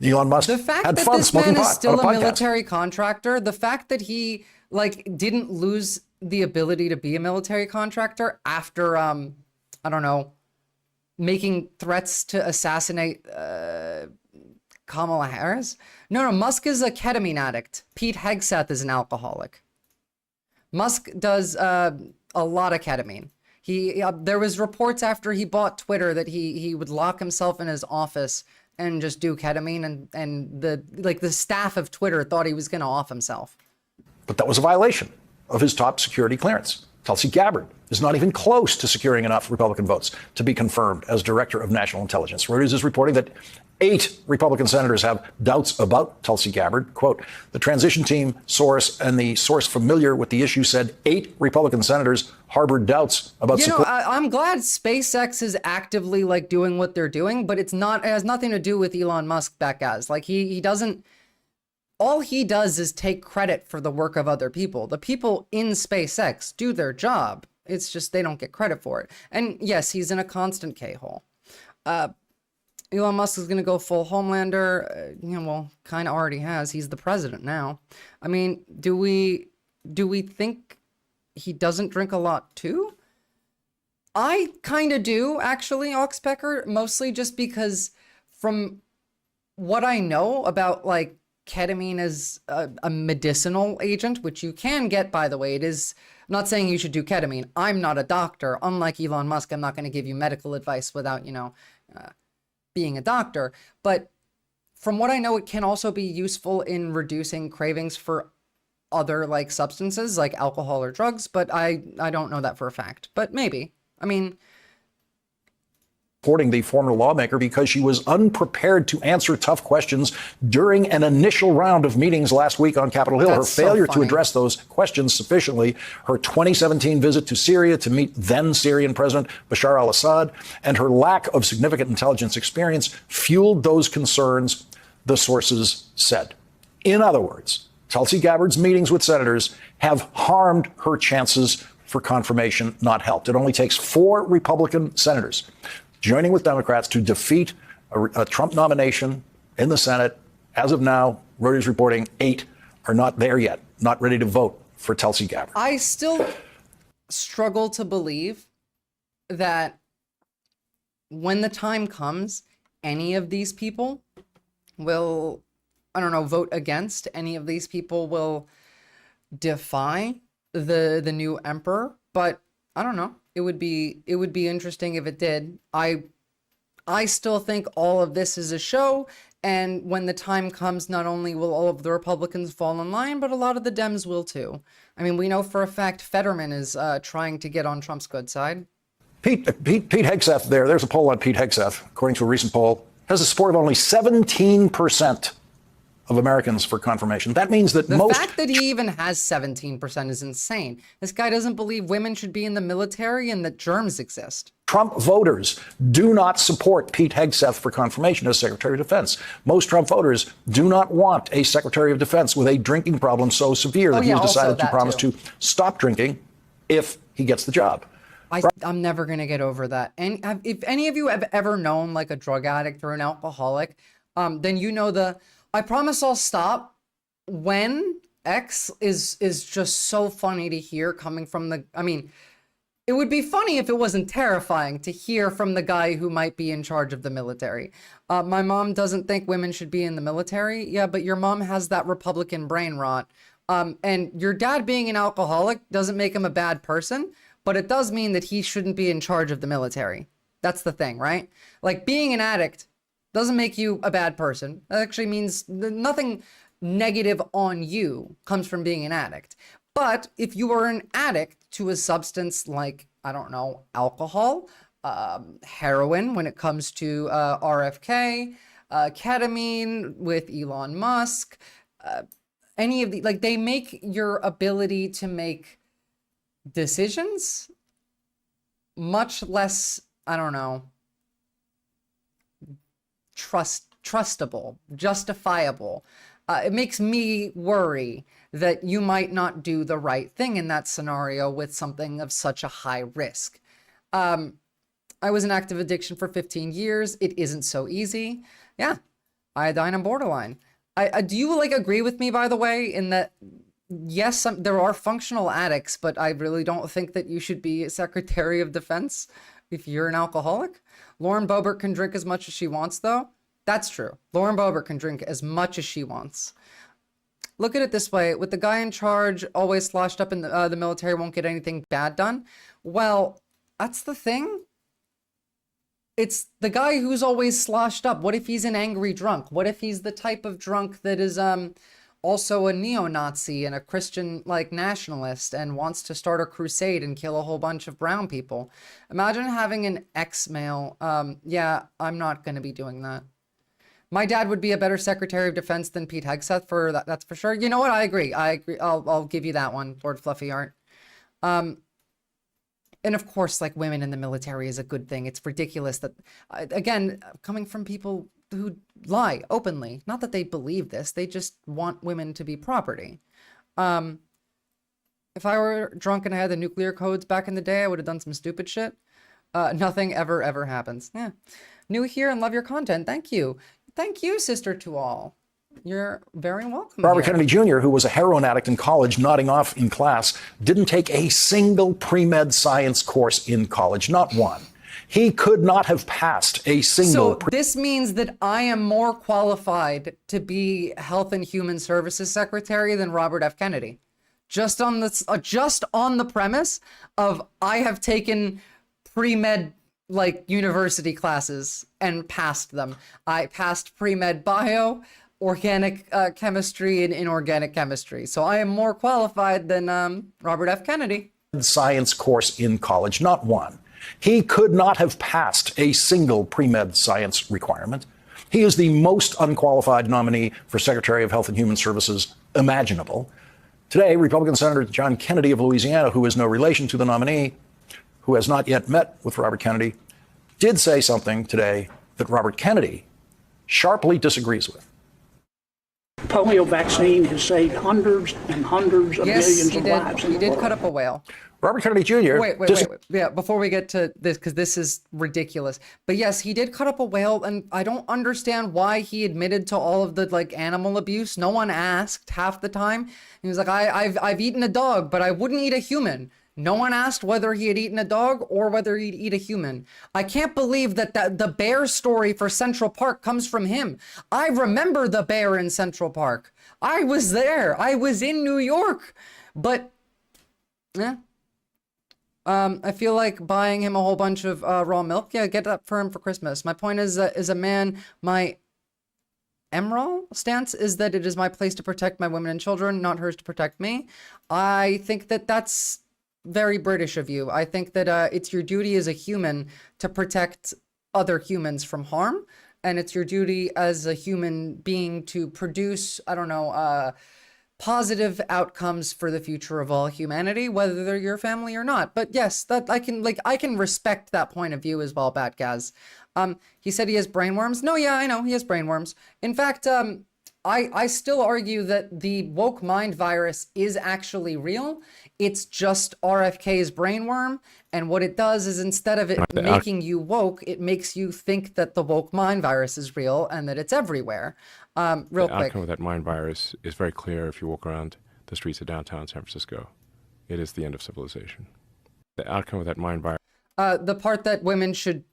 Elon Musk the fact had that fun this smoking man is pot still on a podcast. military contractor, the fact that he didn't lose the ability to be a military contractor after I don't know, making threats to assassinate Kamala Harris. No, Musk is a ketamine addict. Pete Hegseth is an alcoholic. Musk does a lot of ketamine. There was reports after he bought Twitter that he would lock himself in his office and just do ketamine, and the staff of Twitter thought he was going to off himself. But that was a violation of his top security clearance. Tulsi Gabbard is not even close to securing enough Republican votes to be confirmed as Director of National Intelligence. Reuters is reporting that 8 Republican senators have doubts about Tulsi Gabbard. Quote, the transition team source and the source familiar with the issue said 8 Republican senators harbored doubts about support. I'm glad SpaceX is actively doing what they're doing, but it has nothing to do with Elon Musk, Beckaz. He doesn't. All he does is take credit for the work of other people. The people in SpaceX do their job. It's just they don't get credit for it. And yes, he's in a constant K-hole. Elon Musk is going to go full Homelander. Well, kind of already has. He's the president now. I mean, do we think he doesn't drink a lot too? I kind of do, actually, Oxpecker, mostly just because from what I know about ketamine is a medicinal agent, which you can get, by the way. It is, I'm not saying you should do ketamine. I'm not a doctor. Unlike Elon Musk, I'm not going to give you medical advice without, being a doctor. But from what I know, it can also be useful in reducing cravings for other substances like alcohol or drugs. But I don't know that for a fact. But maybe. I mean, supporting the former lawmaker because she was unprepared to answer tough questions during an initial round of meetings last week on Capitol Hill. That's her failure so to funny. address those questions sufficiently, her 2017 visit to Syria to meet then Syrian President Bashar al-Assad, and her lack of significant intelligence experience fueled those concerns, the sources said. In other words, Tulsi Gabbard's meetings with senators have harmed her chances for confirmation, not helped. It only takes 4 Republican senators joining with Democrats to defeat a Trump nomination in the Senate. As of now, Reuters reporting 8 are not there yet, not ready to vote for Tulsi Gabbard. I still struggle to believe that when the time comes, any of these people will, I don't know, vote against. Any of these people will defy the new emperor, but I don't know. It would be interesting if it did. I still think all of this is a show, and when the time comes, not only will all of the Republicans fall in line, but a lot of the Dems will too. I mean, we know for a fact Fetterman is trying to get on Trump's good side. Pete Hegseth there's a poll on Pete Hegseth, according to a recent poll, has the support of only 17% of Americans for confirmation. That means that the fact that he even has 17% is insane. This guy doesn't believe women should be in the military and that germs exist. Trump voters do not support Pete Hegseth for confirmation as Secretary of Defense. Most Trump voters do not want a Secretary of Defense with a drinking problem so severe that he has decided to promise to stop drinking if he gets the job. I'm never going to get over that. And if any of you have ever known like a drug addict or an alcoholic, then you know I promise I'll stop when X is just so funny to hear coming from it would be funny if it wasn't terrifying to hear from the guy who might be in charge of the military. My mom doesn't think women should be in the military. Yeah, but your mom has that Republican brain rot. And your dad being an alcoholic doesn't make him a bad person, but it does mean that he shouldn't be in charge of the military. That's the thing, right? Like being an addict doesn't make you a bad person. That actually means nothing negative on you comes from being an addict. But if you are an addict to a substance like, I don't know, alcohol, heroin when it comes to RFK, ketamine with Elon Musk, any of the, like they make your ability to make decisions much less, I don't know, trustable, justifiable. It makes me worry that you might not do the right thing in that scenario with something of such a high risk. I was in active addiction for 15 years. It isn't so easy. Yeah, iodine and borderline. Do you like agree with me, by the way, in that, yes, there are functional addicts, but I really don't think that you should be Secretary of Defense if you're an alcoholic? Lauren Boebert can drink as much as she wants, though. That's true. Lauren Boebert can drink as much as she wants. Look at it this way. With the guy in charge always sloshed up in the military won't get anything bad done. Well, that's the thing. It's the guy who's always sloshed up. What if he's an angry drunk? What if he's the type of drunk that is also a neo-Nazi and a Christian like nationalist and wants to start a crusade and kill a whole bunch of brown people? Imagine having an ex-male. Yeah, I'm not going to be doing that. My dad would be a better Secretary of Defense than Pete Hegseth for that. That's for sure. You know what? I agree. I'll give you that one, Lord Fluffy Art. And of course, like women in the military is a good thing. It's ridiculous that, again, coming from people who lie openly, not that they believe this, they just want women to be property. If I were drunk and I had the nuclear codes back in the day, I would have done some stupid shit. Nothing ever happens. Yeah. New here and love your content. Thank you. Thank you, sister to all. You're very welcome. Robert Kennedy Jr., who was a heroin addict in college, nodding off in class, didn't take a single pre-med science course in college, not one. He could not have passed a single. So this means that I am more qualified to be Health and Human Services Secretary than Robert F. Kennedy. Just on the premise of I have taken pre-med like university classes and passed them. I passed pre-med bio, organic chemistry, and inorganic chemistry. So I am more qualified than Robert F. Kennedy. Science course in college, not one. He could not have passed a single pre-med science requirement. He is the most unqualified nominee for Secretary of Health and Human Services imaginable. Today, Republican Senator John Kennedy of Louisiana, who is no relation to the nominee, who has not yet met with Robert Kennedy, did say something today that Robert Kennedy sharply disagrees with. Polio vaccine has saved hundreds and hundreds of millions of lives. He did cut up a whale. Robert Kennedy Jr. Wait. Yeah, before we get to this, because this is ridiculous. But yes, he did cut up a whale, and I don't understand why he admitted to all of the like animal abuse. No one asked half the time. He was like, I've eaten a dog, but I wouldn't eat a human. No one asked whether he had eaten a dog or whether he'd eat a human. I can't believe that the bear story for Central Park comes from him. I remember the bear in Central Park. I was there. I was in New York. But, yeah. I feel like buying him a whole bunch of raw milk. Yeah, get that for him for Christmas. My point is, as a man, my emerald stance is that it is my place to protect my women and children, not hers to protect me. I think that that's very British of you. I think that it's your duty as a human to protect other humans from harm. And it's your duty as a human being to produce, I don't know, positive outcomes for the future of all humanity, whether they're your family or not. But yes, that I can respect that point of view as well, Batgaz. He said he has brainworms. No, yeah, I know he has brainworms. In fact, I still argue that the woke mind virus is actually real. It's just RFK's brainworm. And what it does is instead of it making you woke, it makes you think that the woke mind virus is real and that it's everywhere. Real quick. The outcome of that mind virus is very clear if you walk around the streets of downtown San Francisco. It is the end of civilization. The outcome of that mind virus. The part that women should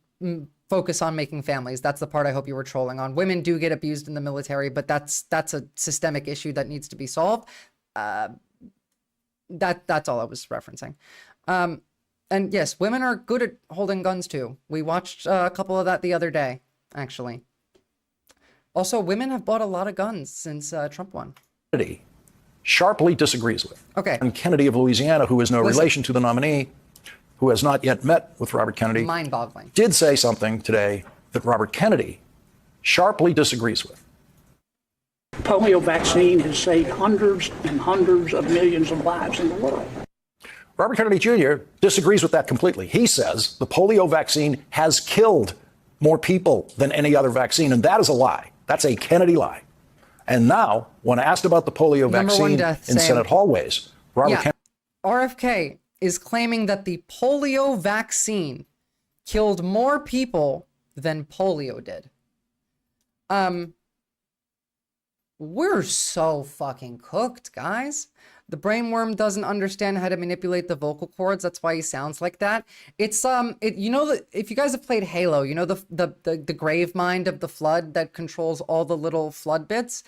focus on making families. That's the part I hope you were trolling on. Women do get abused in the military, but that's a systemic issue that needs to be solved. That's all I was referencing. And yes, women are good at holding guns too. We watched a couple of that the other day, actually. Also, women have bought a lot of guns since Trump won. Sharply disagrees with. Okay. And Kennedy of Louisiana, who is no relation to the nominee, who has not yet met with Robert Kennedy, mind-boggling, did say something today that Robert Kennedy sharply disagrees with. Polio vaccine has saved hundreds and hundreds of millions of lives in the world. Robert Kennedy Jr. disagrees with that completely. He says the polio vaccine has killed more people than any other vaccine, and that is a lie. That's a Kennedy lie. And now, when asked about the polio vaccine in Senate hallways, Robert RFK is claiming that the polio vaccine killed more people than polio did. We're so fucking cooked, guys. The brainworm doesn't understand how to manipulate the vocal cords. That's why he sounds like that. It's you know, if you guys have played Halo, you know the grave mind of the Flood that controls all the little Flood bits.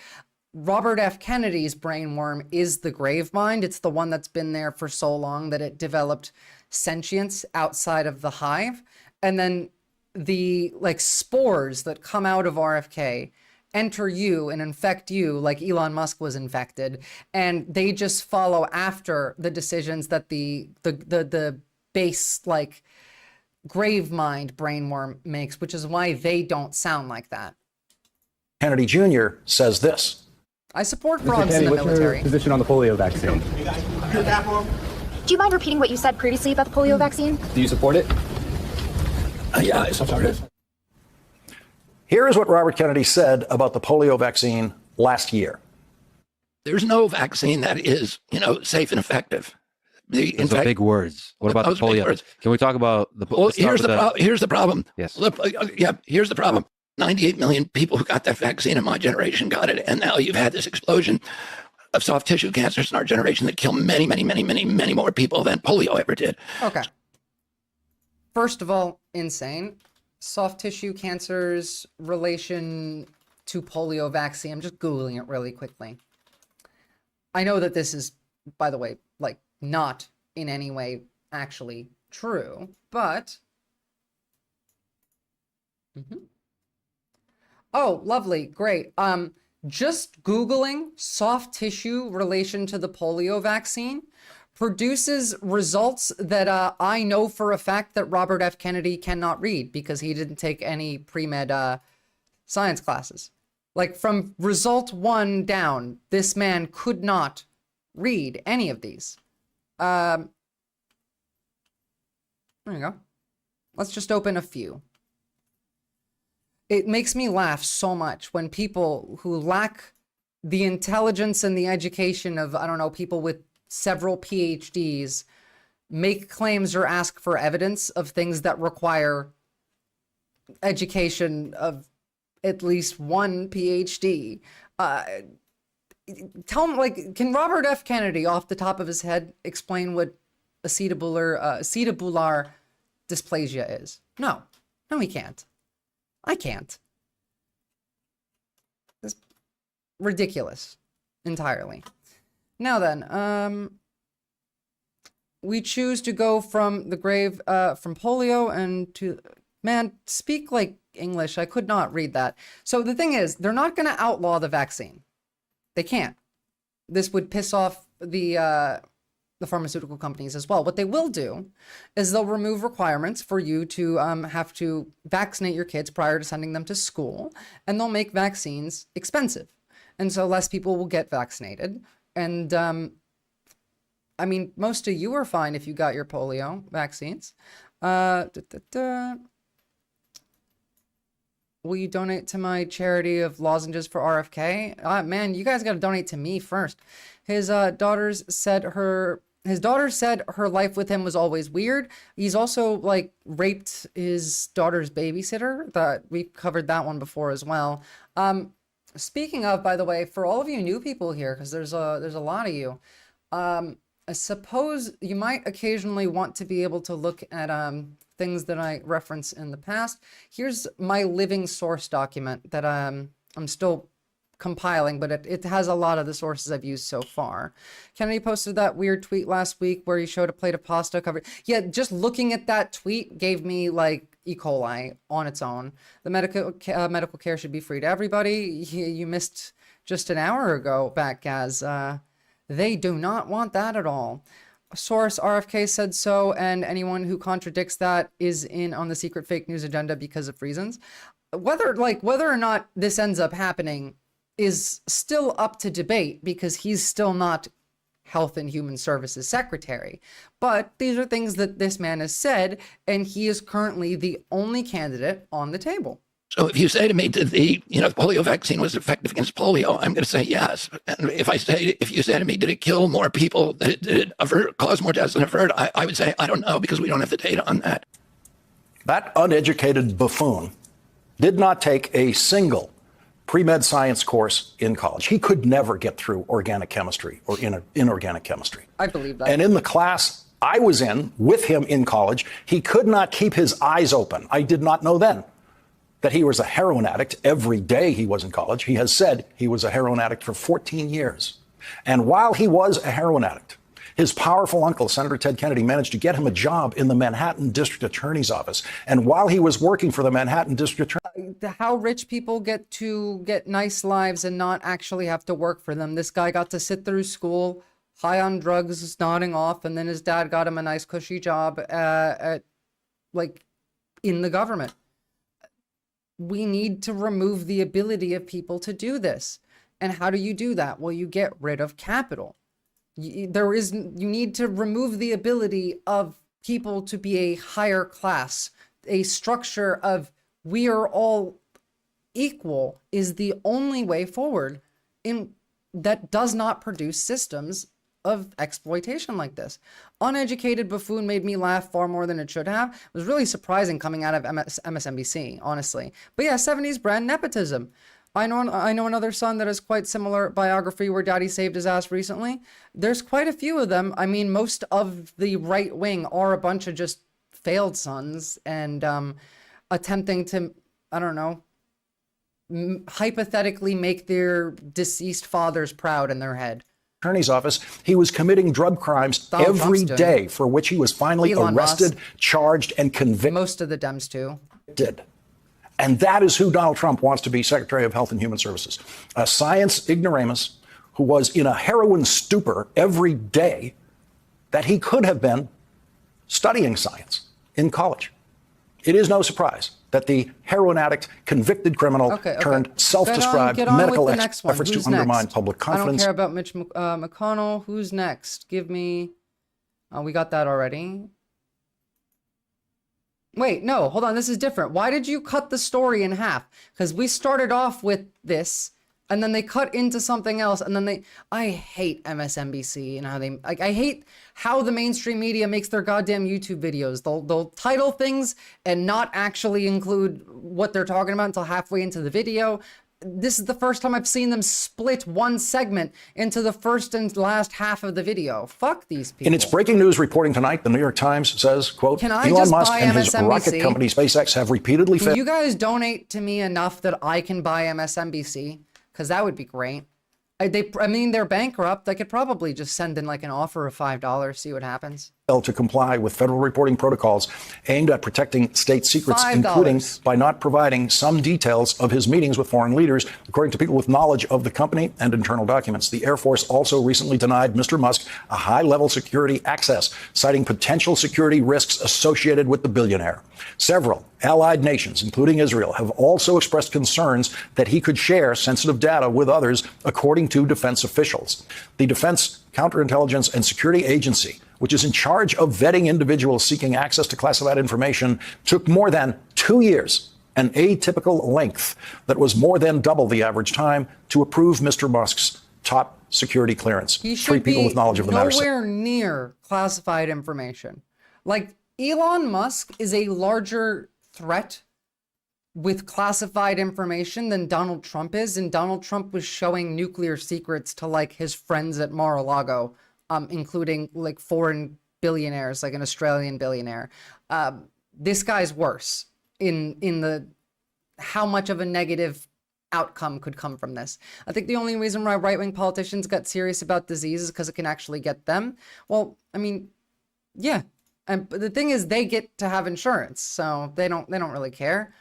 Robert F. Kennedy's brainworm is the grave mind. It's the one that's been there for so long that it developed sentience outside of the hive. And then the spores that come out of RFK enter you and infect you like Elon Musk was infected. And they just follow after the decisions that the base grave mind brainworm makes, which is why they don't sound like that. Kennedy Jr. says this. I support frogs in the military. What's your position on the polio vaccine? Do you mind repeating what you said previously about the polio vaccine? Do you support it? Yeah, I support it. Here is what Robert Kennedy said about the polio vaccine last year. There's no vaccine that is, safe and effective. Those are big words. What about the polio? Can we talk about the? Well, here's the problem. Yes. Here's the problem. 98 million people who got that vaccine in my generation got it, and now you've had this explosion of soft tissue cancers in our generation that kill many, many, many, many, many more people than polio ever did. Okay. First of all, insane. Soft tissue cancers relation to polio vaccine. I'm just Googling it really quickly. I know that this is, by the way, not in any way actually true, but... Oh, lovely. Great. Just Googling soft tissue relation to the polio vaccine produces results that I know for a fact that Robert F. Kennedy cannot read because he didn't take any pre-med science classes. From result 1 down, this man could not read any of these. There you go. Let's just open a few. It makes me laugh so much when people who lack the intelligence and the education of, I don't know, people with several PhDs make claims or ask for evidence of things that require education of at least one PhD. Tell me, can Robert F. Kennedy off the top of his head explain what acetabular dysplasia is. No, he can't. I can't. It's ridiculous entirely. Now then, we choose to go from the grave, from polio and to, man, speak like English. I could not read that. So the thing is, they're not going to outlaw the vaccine. They can't. This would piss off the pharmaceutical companies as well. What they will do is they'll remove requirements for you to have to vaccinate your kids prior to sending them to school, and they'll make vaccines expensive. And so less people will get vaccinated. And I mean, most of you are fine if you got your polio vaccines. Will you donate to my charity of lozenges for RFK? Man, you guys got to donate to me first. His daughter said her life with him was always weird. He's also like raped his daughter's babysitter. That we covered that one before as well. Speaking of, by the way, for all of you new people here, because there's a lot of you, I suppose you might occasionally want to be able to look at things that I reference in the past. Here's my living source document that I'm still compiling, but it has a lot of the sources I've used so far. Kennedy posted that weird tweet last week where he showed a plate of pasta covered. Yeah, just looking at that tweet gave me like E. coli on its own. The medical care should be free to everybody. You missed just an hour ago back, Gaz. They do not want that at all. Source, RFK said so, and anyone who contradicts that is in on the secret fake news agenda because of reasons. Whether or not this ends up happening is still up to debate because he's still not Health and Human Services Secretary. But these are things that this man has said, and he is currently the only candidate on the table. So if you say to me, did the polio vaccine was effective against polio, I'm going to say yes. And if you say to me, did it kill more people, did it cause more deaths than avert, I would say, I don't know, because we don't have the data on that. That uneducated buffoon did not take a single pre-med science course in college. He could never get through organic chemistry or inorganic chemistry. I believe that. And in the class I was in with him in college, he could not keep his eyes open. I did not know then that he was a heroin addict every day he was in college. He has said he was a heroin addict for 14 years. And while he was a heroin addict, his powerful uncle, Senator Ted Kennedy, managed to get him a job in the Manhattan District Attorney's office. And while he was working for the Manhattan District Attorney... How rich people get to get nice lives and not actually have to work for them. This guy got to sit through school, high on drugs, nodding off, and then his dad got him a nice cushy job in the government. We need to remove the ability of people to do this. And how do you do that? Well, you get rid of capital. You need to remove the ability of people to be a higher class. A structure of we are all equal is the only way forward that does not produce systems of exploitation like this. Uneducated buffoon made me laugh far more than it should have. It was really surprising coming out of MSNBC, honestly. But yeah, 70s brand nepotism. I know another son that has quite similar biography where daddy saved his ass recently. There's quite a few of them. I mean, most of the right wing are a bunch of just failed sons and attempting to, I don't know, hypothetically make their deceased fathers proud in their head. Attorney's office, he was committing drug crimes every day for which he was finally arrested, charged, and convicted. Most of the Dems too. And that is who Donald Trump wants to be Secretary of Health and Human Services. A science ignoramus who was in a heroin stupor every day that he could have been studying science in college. It is no surprise that the heroin addict, convicted criminal, turned self-described medical expert efforts to undermine public confidence. I don't care about Mitch McConnell. Who's next? Give me... we got that already. Wait, no, hold on. This is different. Why did you cut the story in half? Because we started off with this, and then they cut into something else, and then I hate MSNBC and how they... I hate how the mainstream media makes their goddamn YouTube videos. They'll title things and not actually include what they're talking about until halfway into the video. this is the first time I've seen them split one segment into the first and last half of the video. Fuck these people. In its breaking news reporting tonight, the New York Times says, quote, Can I Elon just Musk buy and his MSNBC? rocket company SpaceX have repeatedly Can failed. you guys donate to me enough that I can buy MSNBC? Because that would be great. I mean, they're bankrupt. I could probably just send in like an offer of $5, see what happens. To comply with federal reporting protocols aimed at protecting state secrets, $5. including by not providing some details of his meetings with foreign leaders, according to people with knowledge of the company and internal documents. The Air Force also recently denied Mr. Musk a high-level security access, citing potential security risks associated with the billionaire. Several allied nations, including Israel, have also expressed concerns that he could share sensitive data with others, according to defense officials. The Defense Counterintelligence and Security Agency, which is in charge of vetting individuals seeking access to classified information, took more than 2 years, an atypical length that was more than double the average time, to approve Mr. Musk's top security clearance. He should Three people be with knowledge of the matter said. nowhere near classified information. Like, Elon Musk is a larger threat with classified information than Donald Trump is, and Donald Trump was showing nuclear secrets to like his friends at Mar-a-Lago, including like foreign billionaires, like an Australian billionaire. This guy's worse in the how much of a negative outcome could come from this. I think the only reason why right-wing politicians got serious about disease is because it can actually get them. Well, I mean, yeah. And the thing is, they get to have insurance, so they don't really care.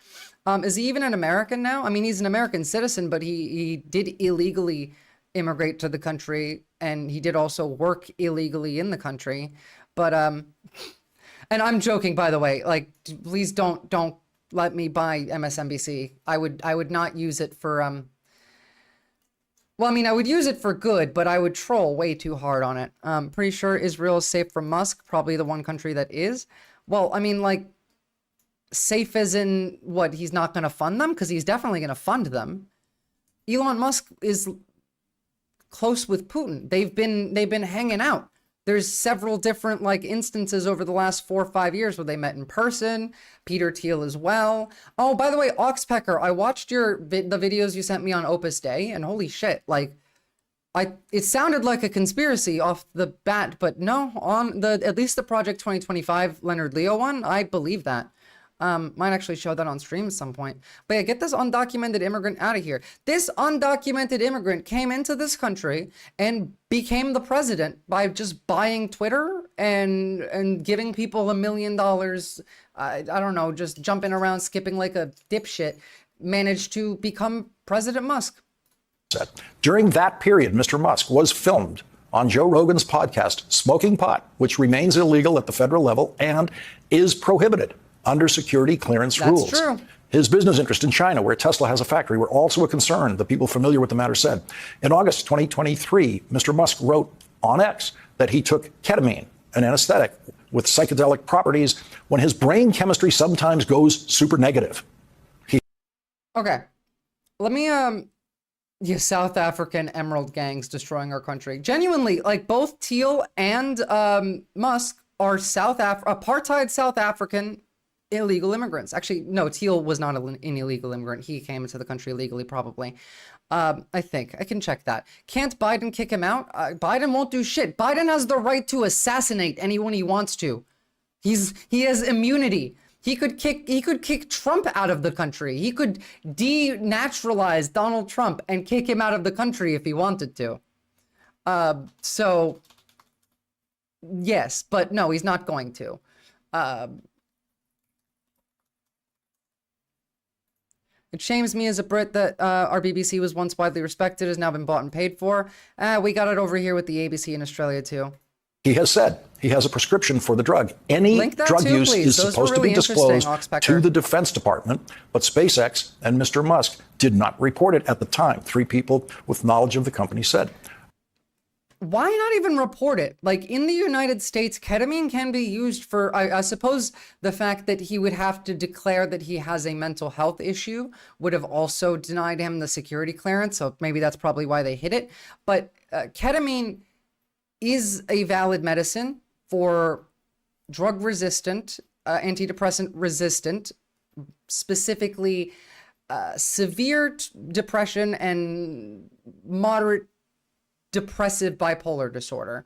Is he even an American now? I mean, he's an American citizen, but he did illegally immigrate to the country, and he did also work illegally in the country. But and I'm joking, by the way. Like, please don't let me buy MSNBC. I would not use it for well, I mean, I would use it for good, but I would troll way too hard on it. Pretty sure Israel is safe from Musk, probably the one country that is. Well, I mean, like, safe as in what? He's not going to fund them? Because he's definitely going to fund them. Elon Musk is close with Putin. They've been hanging out. There's several different like instances over the last 4 or 5 years where they met in person. Peter Thiel as well. Oh, by the way, Oxpecker, I watched the videos you sent me on Opus Dei, and holy shit, like, it sounded like a conspiracy off the bat, but no, on at least the Project 2025 Leonard Leo one, I believe that. Might actually show that on stream at some point. But yeah, get this undocumented immigrant out of here. This undocumented immigrant came into this country and became the president by just buying Twitter and giving people $1 million. I don't know, just jumping around, skipping like a dipshit, managed to become President Musk. During that period, Mr. Musk was filmed on Joe Rogan's podcast, smoking pot, which remains illegal at the federal level and is prohibited under security clearance rules. That's true. His business interest in China, where Tesla has a factory, were also a concern, the people familiar with the matter said. In August 2023, Mr. Musk wrote on X that he took ketamine, an anesthetic with psychedelic properties, when his brain chemistry sometimes goes super negative. Okay, let me, yeah, South African emerald gangs destroying our country. Genuinely, like, both Thiel and Musk are apartheid South African illegal immigrants. Actually, no, Thiel was not an illegal immigrant. He came into the country illegally, probably. I think. I can check that. Can't Biden kick him out? Biden won't do shit. Biden has the right to assassinate anyone he wants to. He has immunity. He could kick Trump out of the country. He could denaturalize Donald Trump and kick him out of the country if he wanted to. So, yes, but no, he's not going to. It shames me as a Brit that our BBC was once widely respected, has now been bought and paid for. We got it over here with the ABC in Australia, too. He has said he has a prescription for the drug. Any drug use is supposed to be disclosed to the Defense Department, but SpaceX and Mr. Musk did not report it at the time, 3 people with knowledge of the company said. Why not even report it? Like, in the United States, ketamine can be used for, I suppose the fact that he would have to declare that he has a mental health issue would have also denied him the security clearance. So maybe that's probably why they hid it. But ketamine is a valid medicine for drug resistant, antidepressant resistant, specifically severe depression and moderate depressive bipolar disorder,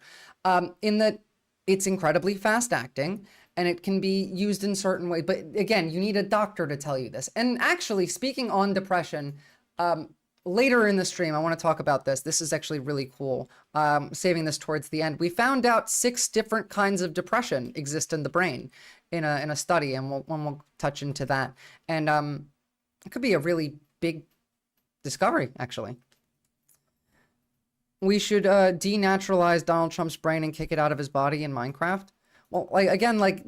in that it's incredibly fast acting and it can be used in certain ways. But again, you need a doctor to tell you this. And actually, speaking on depression, later in the stream, I want to talk about this. This is actually really cool. Saving this towards the end. We found out 6 different kinds of depression exist in the brain in a study, and we'll touch into that. And it could be a really big discovery, actually. We should denaturalize Donald Trump's brain and kick it out of his body in Minecraft. Well, like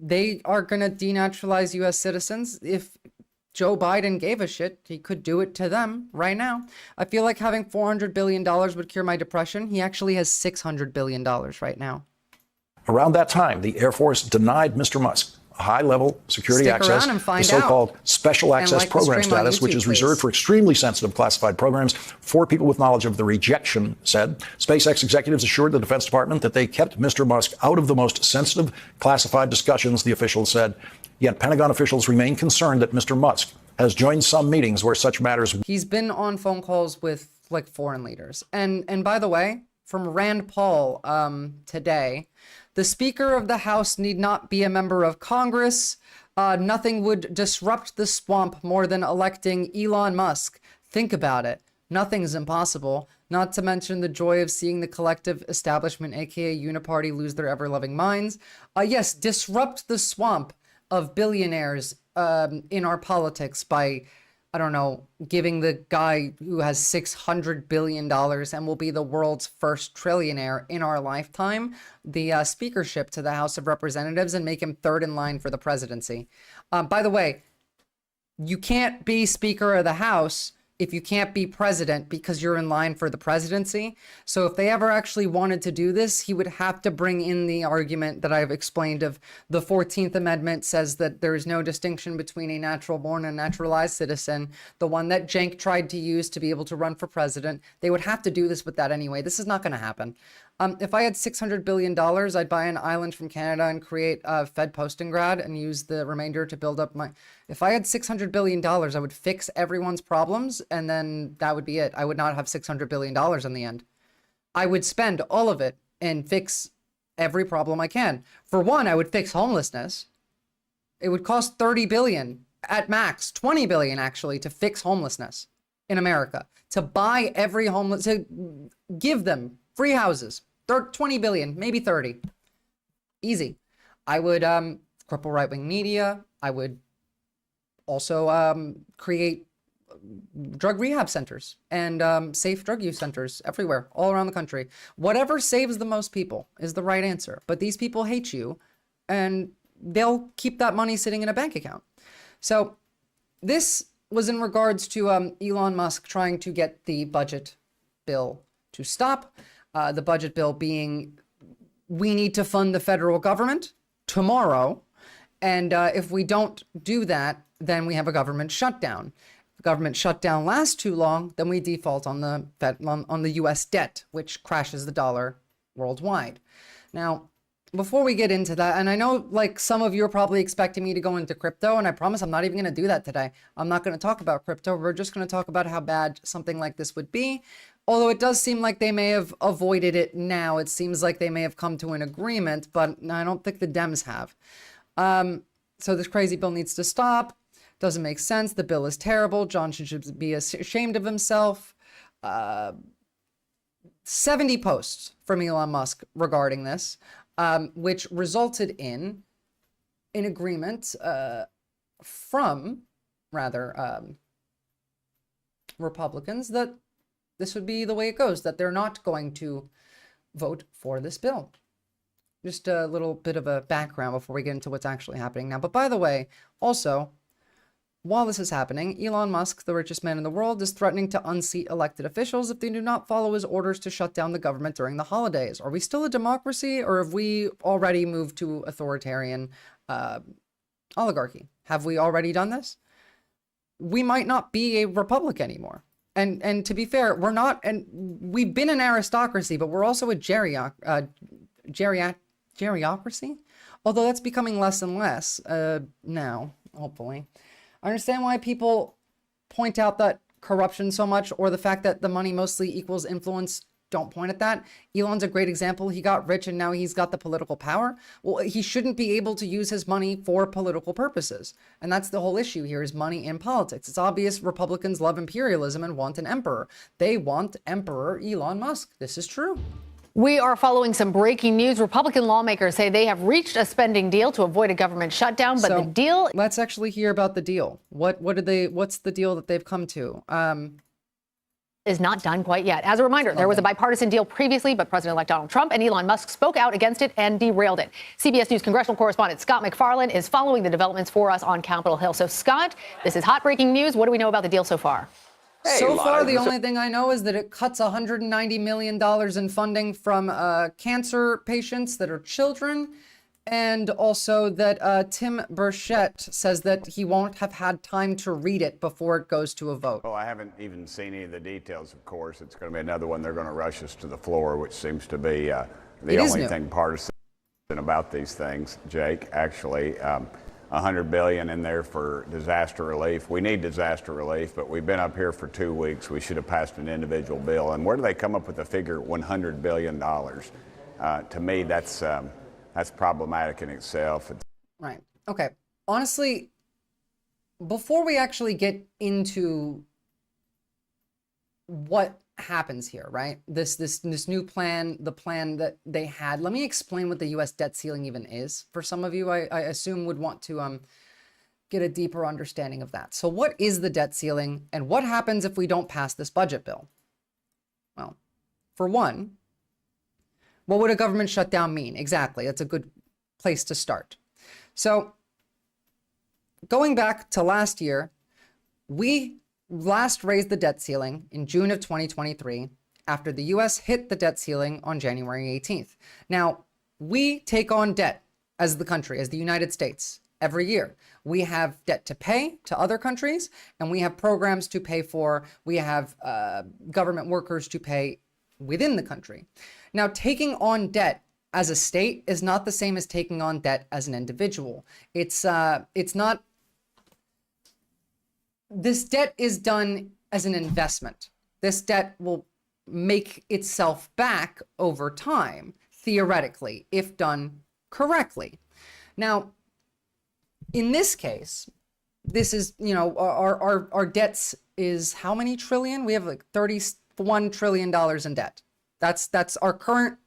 they are going to denaturalize U.S. citizens. If Joe Biden gave a shit, he could do it to them right now. I feel like having $400 billion would cure my depression. He actually has $600 billion right now. Around that time, the Air Force denied Mr. Musk high-level security access, the so-called Special Access Program status, which is reserved for extremely sensitive classified programs. 4 people with knowledge of the rejection said. SpaceX executives assured the Defense Department that they kept Mr. Musk out of the most sensitive classified discussions, the officials said. Yet Pentagon officials remain concerned that Mr. Musk has joined some meetings where such matters... He's been on phone calls with like foreign leaders. And by the way, from Rand Paul today, the Speaker of the House need not be a member of Congress. Nothing would disrupt the swamp more than electing Elon Musk. Think about it. Nothing's impossible. Not to mention the joy of seeing the collective establishment, aka Uniparty, lose their ever-loving minds. Yes, disrupt the swamp of billionaires in our politics by, I don't know, giving the guy who has $600 billion and will be the world's first trillionaire in our lifetime the speakership to the House of Representatives and make him 3rd in line for the presidency. By the way, you can't be Speaker of the House if you can't be president because you're in line for the presidency. So if they ever actually wanted to do this, he would have to bring in the argument that I've explained of the 14th Amendment says that there is no distinction between a natural born and naturalized citizen, the one that Cenk tried to use to be able to run for president. They would have to do this with that anyway. This is not going to happen. If I had $600 billion, I'd buy an island from Canada and create a Fed Postingrad and use the remainder to build up my... If I had $600 billion, I would fix everyone's problems, and then that would be it. I would not have $600 billion in the end. I would spend all of it and fix every problem I can. For one, I would fix homelessness. It would cost $30 billion at max, $20 billion actually, to fix homelessness in America. To buy every homeless, to give them free houses. 20 billion, maybe 30. Easy. I would cripple right-wing media. I would also create drug rehab centers and safe drug use centers everywhere, all around the country. Whatever saves the most people is the right answer. But these people hate you, and they'll keep that money sitting in a bank account. So this was in regards to Elon Musk trying to get the budget bill to stop. The budget bill being, we need to fund the federal government tomorrow. And if we don't do that, then we have a government shutdown. If the government shutdown lasts too long, then we default on the U.S. debt, which crashes the dollar worldwide. Now, before we get into that, and I know like some of you are probably expecting me to go into crypto, and I promise I'm not even going to do that today. I'm not going to talk about crypto. We're just going to talk about how bad something like this would be. Although it does seem like they may have avoided it now. It seems like they may have come to an agreement, but I don't think the Dems have. So this crazy bill needs to stop. Doesn't make sense. The bill is terrible. John should be ashamed of himself. 70 posts from Elon Musk regarding this, which resulted in an agreement from, Republicans that this would be the way it goes, that they're not going to vote for this bill. Just a little bit of a background before we get into what's actually happening now. But by the way, also, while this is happening, Elon Musk, the richest man in the world, is threatening to unseat elected officials if they do not follow his orders to shut down the government during the holidays. Are we still a democracy, or have we already moved to authoritarian oligarchy? Have we already done this? We might not be a republic anymore. And to be fair, we're not, and we've been an aristocracy, but we're also a geriocracy, although that's becoming less and less now, hopefully. I understand why people point out that corruption so much, or the fact that the money mostly equals influence, don't point at that. Elon's a great example. He got rich and now he's got the political power. Well, he shouldn't be able to use his money for political purposes. And that's the whole issue here, is money in politics. It's obvious Republicans love imperialism and want an emperor. They want Emperor Elon Musk. This is true. We are following some breaking news. Republican lawmakers say they have reached a spending deal to avoid a government shutdown, but the deal... Let's actually hear about the deal. What's the deal that they've come to? Is not done quite yet. As a reminder, there was a bipartisan deal previously, but President-elect Donald Trump and Elon Musk spoke out against it and derailed it. CBS News congressional correspondent Scott MacFarlane is following the developments for us on Capitol Hill. So, Scott, this is hot breaking news. What do we know about the deal so far? So far, the only thing I know is that it cuts $190 million in funding from cancer patients that are children. And also that Tim Burchett says that he won't have had time to read it before it goes to a vote. Well, I haven't even seen any of the details, of course. It's going to be another one they're going to rush us to the floor, which seems to be the only thing partisan about these things, Jake. Actually, $100 billion in there for disaster relief. We need disaster relief, but we've been up here for 2 weeks. We should have passed an individual bill. And where do they come up with the figure $100 billion? To me, that's problematic in itself. Right. Okay. Honestly, before we actually get into what happens here, right? This new plan, the plan that they had. Let me explain what the U.S. debt ceiling even is. For some of you, I assume would want to get a deeper understanding of that. So what is the debt ceiling, and what happens if we don't pass this budget bill? Well, for one, what would a government shutdown mean? Exactly. That's a good place to start. So going back to last year, we last raised the debt ceiling in June of 2023 after the US hit the debt ceiling on January 18th. Now, we take on debt as the country, as the United States, every year. We have debt to pay to other countries, and we have programs to pay for. We have government workers to pay within the country. Now, taking on debt as a state is not the same as taking on debt as an individual. It's not. This debt is done as an investment. This debt will make itself back over time, theoretically, if done correctly. Now, in this case, this is, our debts is how many trillion? We have like $31 trillion in debt. That's our current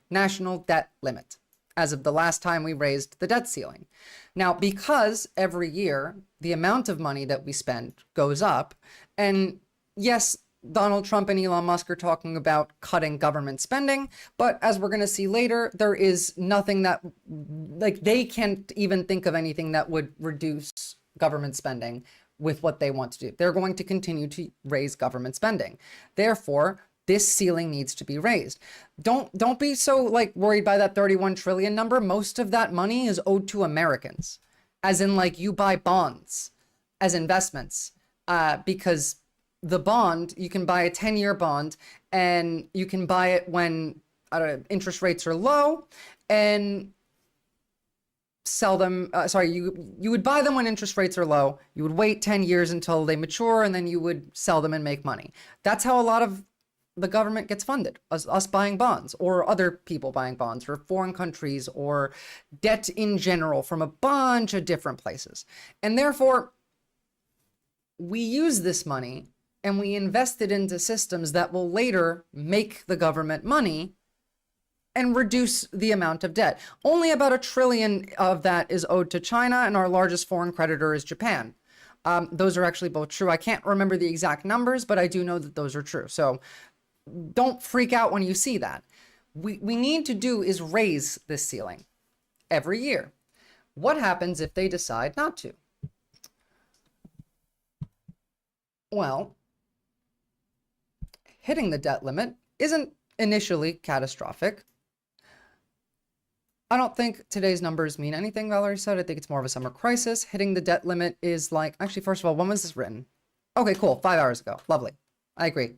national debt limit as of the last time we raised the debt ceiling. Now, because every year the amount of money that we spend goes up, and yes, Donald Trump and Elon Musk are talking about cutting government spending, but as we're going to see later, there is nothing that, like, they can't even think of anything that would reduce government spending with what they want to do. They're going to continue to raise government spending. Therefore, this ceiling needs to be raised. Don't be so like worried by that 31 trillion number. Most of that money is owed to Americans, as in like you buy bonds as investments, because the bond, you can buy a 10-year bond and you can buy it when interest rates are low and sell them. You would buy them when interest rates are low. You would wait 10 years until they mature, and then you would sell them and make money. That's how a lot of the government gets funded, us buying bonds, or other people buying bonds, or foreign countries, or debt in general from a bunch of different places. And therefore, we use this money and we invest it into systems that will later make the government money and reduce the amount of debt. Only about $1 trillion of that is owed to China, and our largest foreign creditor is Japan. Those are actually both true. I can't remember the exact numbers, but I do know that those are true. So don't freak out when you see that. We need to do is raise this ceiling every year. What happens if they decide not to? Well, hitting the debt limit isn't initially catastrophic. I don't think today's numbers mean anything, Valerie said. I think it's more of a summer crisis. Hitting the debt limit is like, actually, first of all, when was this written? Okay, cool, 5 hours ago. Lovely. I agree.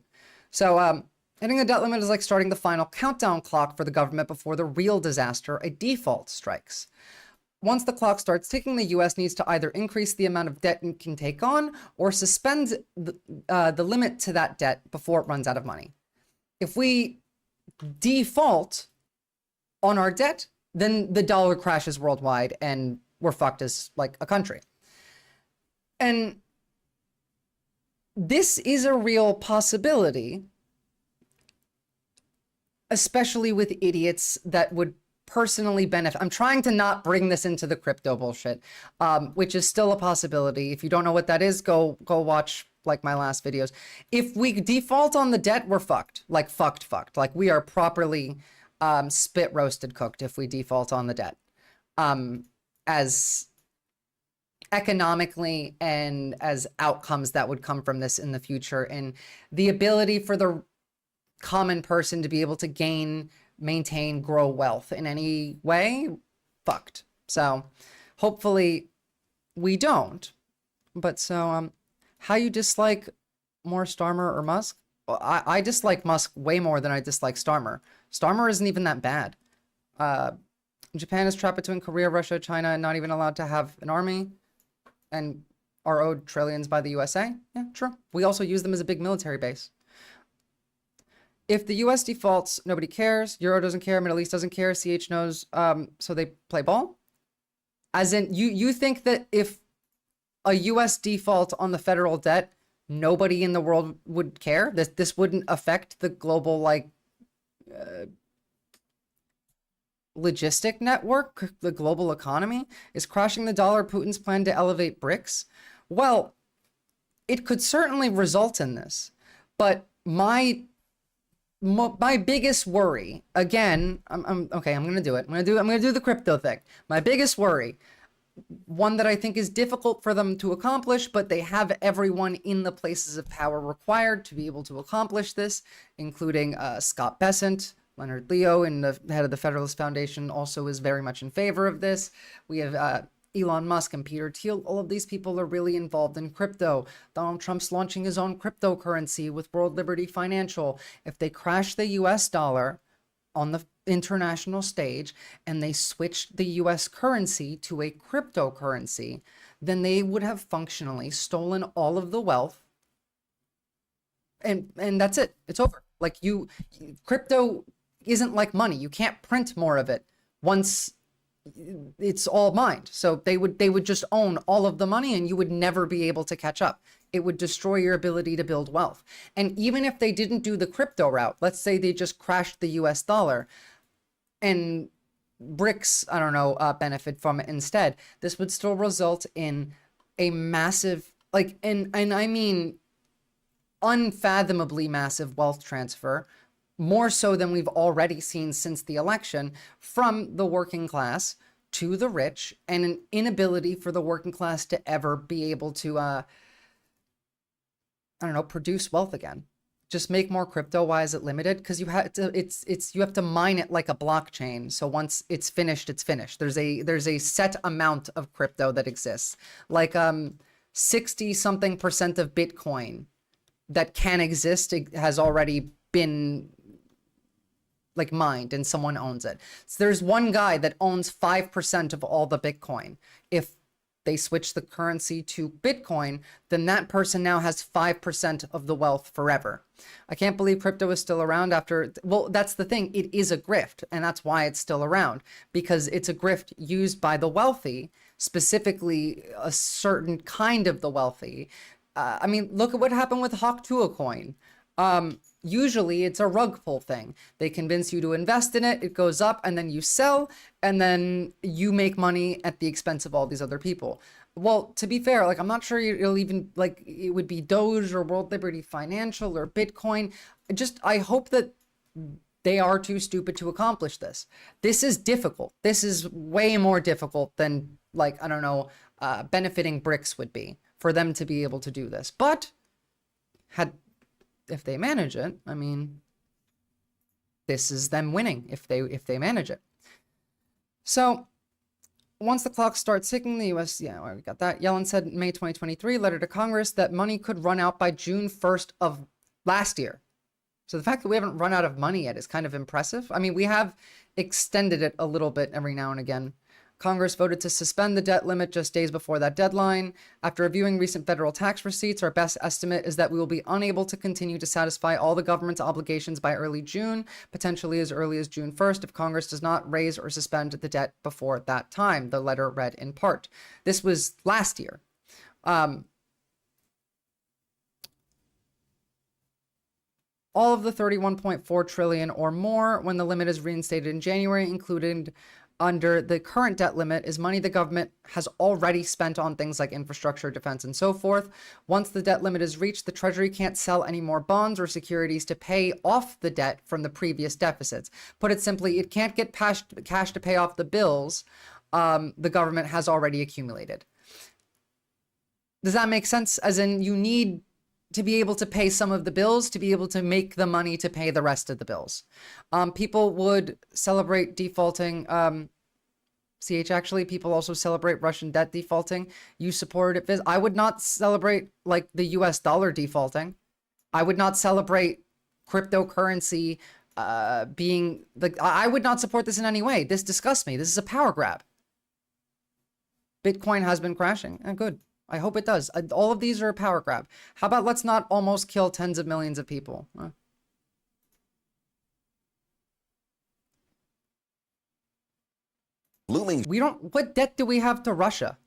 So, hitting the debt limit is like starting the final countdown clock for the government before the real disaster, a default, strikes. once the clock starts ticking, the U.S. needs to either increase the amount of debt it can take on or suspend the limit to that debt before it runs out of money. If we default on our debt, then the dollar crashes worldwide and we're fucked as like a country. And this is a real possibility, especially with idiots that would personally benefit. I'm trying to not bring this into the crypto bullshit, which is still a possibility. If you don't know what that is, go watch like my last videos. If we default on the debt, we're fucked. Like fucked. Like we are properly spit roasted cooked if we default on the debt. As economically and as outcomes that would come from this in the future, and the ability for the common person to be able to gain, maintain, grow wealth in any way, fucked. So hopefully we don't. But so how you dislike more Starmer or Musk? Well, I dislike Musk way more than I dislike Starmer. Starmer isn't even that bad. Japan is trapped between Korea, Russia, China, and not even allowed to have an army and are owed trillions by the USA. Yeah, true. We also use them as a big military base. If the US defaults, nobody cares. Euro doesn't care. Middle East doesn't care. CH knows. So they play ball. As in, you think that if a US default on the federal debt, nobody in the world would care? This wouldn't affect the global, like, logistic network, the global economy? Is crashing the dollar Putin's plan to elevate BRICS? Well, it could certainly result in this, but my biggest worry, again, I'm gonna do it. I'm gonna do the crypto thing. My biggest worry, one that I think is difficult for them to accomplish, but they have everyone in the places of power required to be able to accomplish this, including Scott Bessent. Leonard Leo, and the head of the Federalist Foundation, also is very much in favor of this. We have Elon Musk and Peter Thiel. All of these people are really involved in crypto. Donald Trump's launching his own cryptocurrency with World Liberty Financial. If they crash the US dollar on the international stage and they switched the US currency to a cryptocurrency, then they would have functionally stolen all of the wealth. And that's it. It's over. Like crypto isn't like money. You can't print more of it once it's all mined. So they would just own all of the money and you would never be able to catch up. It would destroy your ability to build wealth. And even if they didn't do the crypto route, let's say they just crashed the US dollar and BRICS, benefit from it instead, this would still result in a massive, and I mean unfathomably massive wealth transfer, more so than we've already seen since the election, from the working class to the rich, and an inability for the working class to ever be able to, produce wealth again. Just make more crypto. Why is it limited? Because you have to, you have to mine it like a blockchain. So once it's finished, it's finished. There's a set amount of crypto that exists, like 60-something% of Bitcoin that can exist. It has already been like mined and someone owns it. So there's one guy that owns 5% of all the Bitcoin. If they switch the currency to Bitcoin, then that person now has 5% of the wealth forever. I can't believe crypto is still around after, well, that's the thing. It is a grift, and that's why it's still around, because it's a grift used by the wealthy, specifically a certain kind of the wealthy. Look at what happened with Hawk2a coin. Usually it's a rug pull thing. They convince you to invest in it, it goes up, and then you sell, and then you make money at the expense of all these other people. Well, to be fair, I'm not sure it'll even, it would be Doge or World Liberty Financial or Bitcoin. I hope that they are too stupid to accomplish this. This is difficult. This is way more difficult than, benefiting BRICS would be, for them to be able to do this. But if they manage it, this is them winning if they manage it. So once the clock starts ticking, the US, we got that. Yellen said in May 2023, letter to Congress, that money could run out by June 1st of last year. So the fact that we haven't run out of money yet is kind of impressive. We have extended it a little bit every now and again. Congress voted to suspend the debt limit just days before that deadline. After reviewing recent federal tax receipts, our best estimate is that we will be unable to continue to satisfy all the government's obligations by early June, potentially as early as June 1st, if Congress does not raise or suspend the debt before that time, the letter read in part. This was last year. All of the 31.4 trillion or more when the limit is reinstated in January, included under the current debt limit, is money the government has already spent on things like infrastructure, defense, and so forth. Once the debt limit is reached, the Treasury can't sell any more bonds or securities to pay off the debt from the previous deficits. Put it simply, it can't get cash to pay off the bills the government has already accumulated. Does that make sense? As in, you need to be able to pay some of the bills to be able to make the money to pay the rest of the bills. People would celebrate defaulting. Actually, people also celebrate Russian debt defaulting. You support it. I would not celebrate like the US dollar defaulting. I would not celebrate cryptocurrency being the. I would not support this in any way. This disgusts me. This is a power grab. Bitcoin has been crashing. Good. I hope it does. All of these are a power grab. How about let's not almost kill tens of millions of people? Looming. What debt do we have to Russia?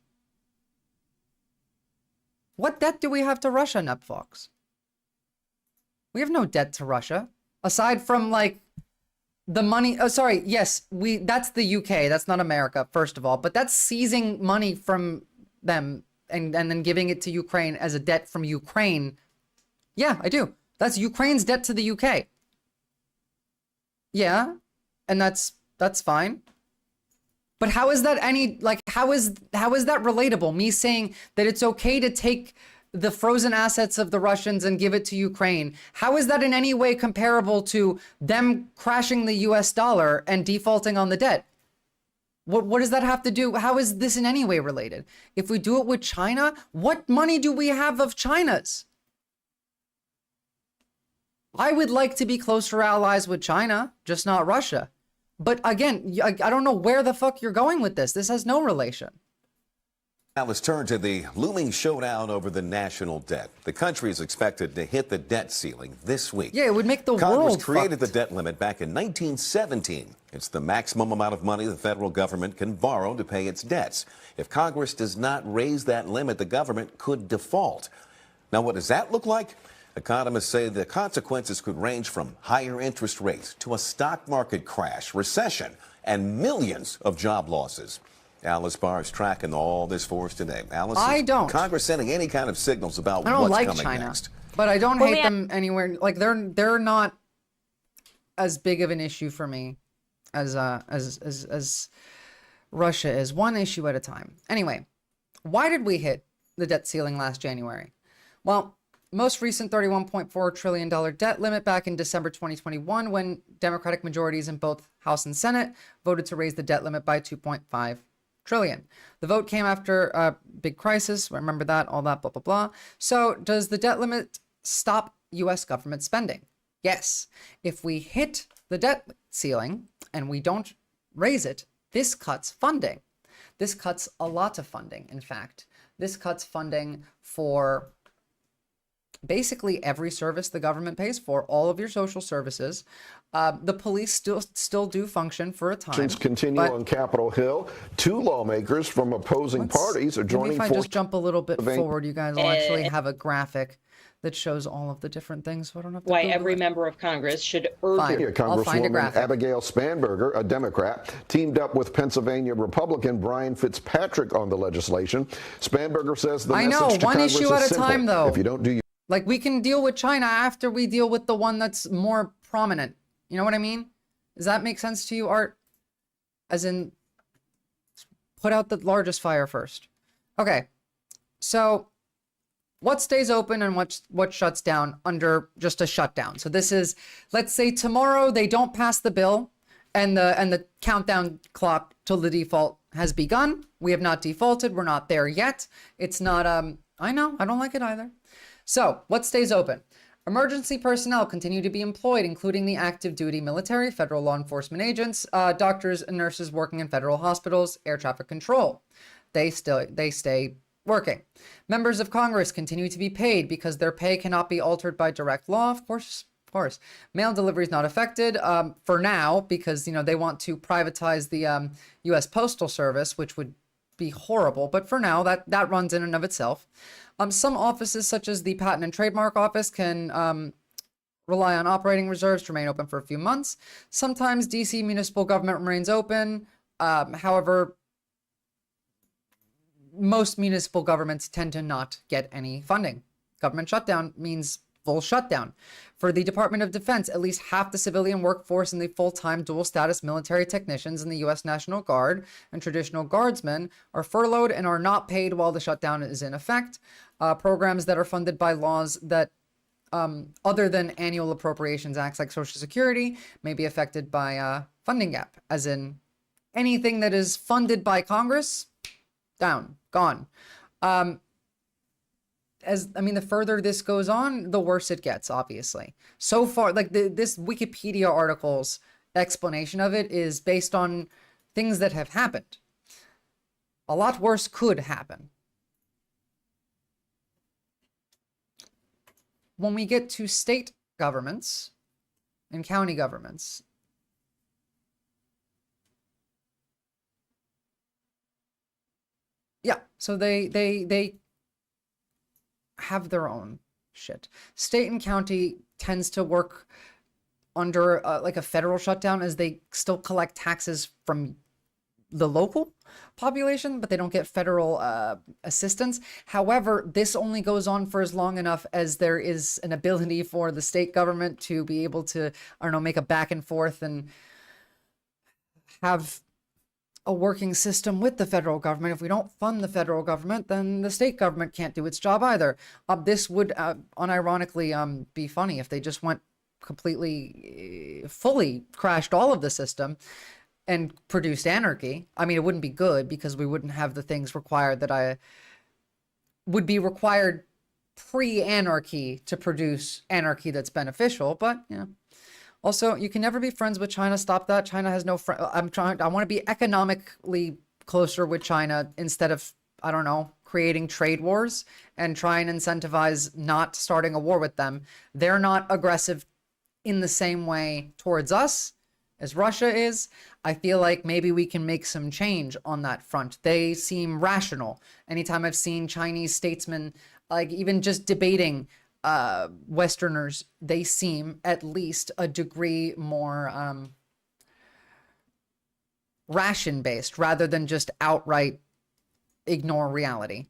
What debt do we have to Russia, Nepfox? We have no debt to Russia. Aside from like the money. Oh, sorry. Yes, that's the UK. That's not America, first of all. But that's seizing money from them. And then giving it to Ukraine as a debt from Ukraine. Yeah, I do. That's Ukraine's debt to the UK. Yeah, and that's fine. But how is that how is that relatable? Me saying that it's okay to take the frozen assets of the Russians and give it to Ukraine. How is that in any way comparable to them crashing the US dollar and defaulting on the debt? What does that have to do? How is this in any way related? If we do it with China, what money do we have of China's? I would like to be closer allies with China, just not Russia. But again, I don't know where the fuck you're going with this. This has no relation. Now let's turn to the looming showdown over the national debt. The country is expected to hit the debt ceiling this week. Yeah, it would make the world Congress created the debt limit back in 1917. It's the maximum amount of money the federal government can borrow to pay its debts. If Congress does not raise that limit, the government could default. Now, what does that look like? Economists say the consequences could range from higher interest rates to a stock market crash, recession, and millions of job losses. Alice Barr is tracking all this for us today. Alice, I don't. Congress sending any kind of signals about what's coming China, next? But I don't hate them anywhere. Like they're not as big of an issue for me as Russia is. One issue at a time. Anyway, why did we hit the debt ceiling last January? Well, most recent $31.4 trillion debt limit back in December 2021, when Democratic majorities in both House and Senate voted to raise the debt limit by 2.5 trillion. The vote came after a big crisis. Remember that, all that, blah, blah, blah. So does the debt limit stop U.S. government spending? Yes. If we hit the debt ceiling and we don't raise it, this cuts funding. This cuts a lot of funding, in fact. This cuts funding for basically every service the government pays for, all of your social services. The police still do function for a time. Continue on Capitol Hill. Two lawmakers from opposing parties are joining forces. If I just jump a little bit forward, you guys will actually have a graphic that shows all of the different things. So I don't have to why every member of Congress should urge. Congresswoman Abigail Spanberger, a Democrat, teamed up with Pennsylvania Republican Brian Fitzpatrick on the legislation. Spanberger says the message to one Congress issue is at a simple. time, though. If you don't do like, we can deal with China after we deal with the one that's more prominent. You know what I mean? Does that make sense to you, Art? As in, put out the largest fire first. Okay, so what stays open and what shuts down under just a shutdown? So this is, let's say tomorrow they don't pass the bill and the countdown clock till the default has begun. We have not defaulted. We're not there yet. It's not, I know, I don't like it either. So what stays open? Emergency personnel continue to be employed, including the active duty military, federal law enforcement agents, doctors and nurses working in federal hospitals, air traffic control. They stay working. Members of Congress continue to be paid because their pay cannot be altered by direct law. Of course. Mail delivery is not affected for now because, they want to privatize the U.S. Postal Service, which would be horrible. But for now, that runs in and of itself. Some offices, such as the Patent and Trademark Office, can rely on operating reserves to remain open for a few months. Sometimes D.C. municipal government remains open. However, most municipal governments tend to not get any funding. Government shutdown means full shutdown. For the Department of Defense, at least half the civilian workforce and the full-time dual-status military technicians in the U.S. National Guard and traditional guardsmen are furloughed and are not paid while the shutdown is in effect. Programs that are funded by laws that, other than annual appropriations acts like Social Security, may be affected by funding gap, as in anything that is funded by Congress, down, gone. The further this goes on, the worse it gets, obviously. So far, this Wikipedia article's explanation of it is based on things that have happened. A lot worse could happen. When we get to state governments and county governments, yeah, so they have their own shit. State and county tends to work under like a federal shutdown, as they still collect taxes from the local population, but they don't get federal assistance. However, this only goes on for as long enough as there is an ability for the state government to be able to, make a back and forth and have a working system with the federal government. If we don't fund the federal government, then the state government can't do its job either. This would unironically be funny if they just went completely, fully crashed all of the system and produced anarchy. It wouldn't be good because we wouldn't have the things required that would be required pre-anarchy to produce anarchy that's beneficial. But, also, you can never be friends with China. Stop that. China has no friend. I want to be economically closer with China instead of, creating trade wars and try and incentivize not starting a war with them. They're not aggressive in the same way towards us as Russia is. I feel like maybe we can make some change on that front. They seem rational. Anytime I've seen Chinese statesmen, even just debating Westerners, they seem at least a degree more ration-based rather than just outright ignore reality.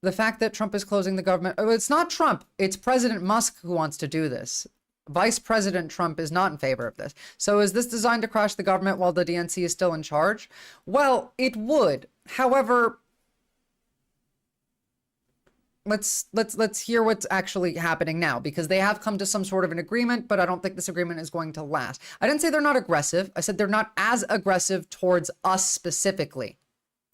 The fact that Trump is closing the government, it's not Trump, it's President Musk who wants to do this. Vice President Trump is not in favor of this. So is this designed to crash the government while the DNC is still in charge? Well, it would. However, let's hear what's actually happening now, because they have come to some sort of an agreement, but I don't think this agreement is going to last. I didn't say they're not aggressive. I said they're not as aggressive towards us specifically.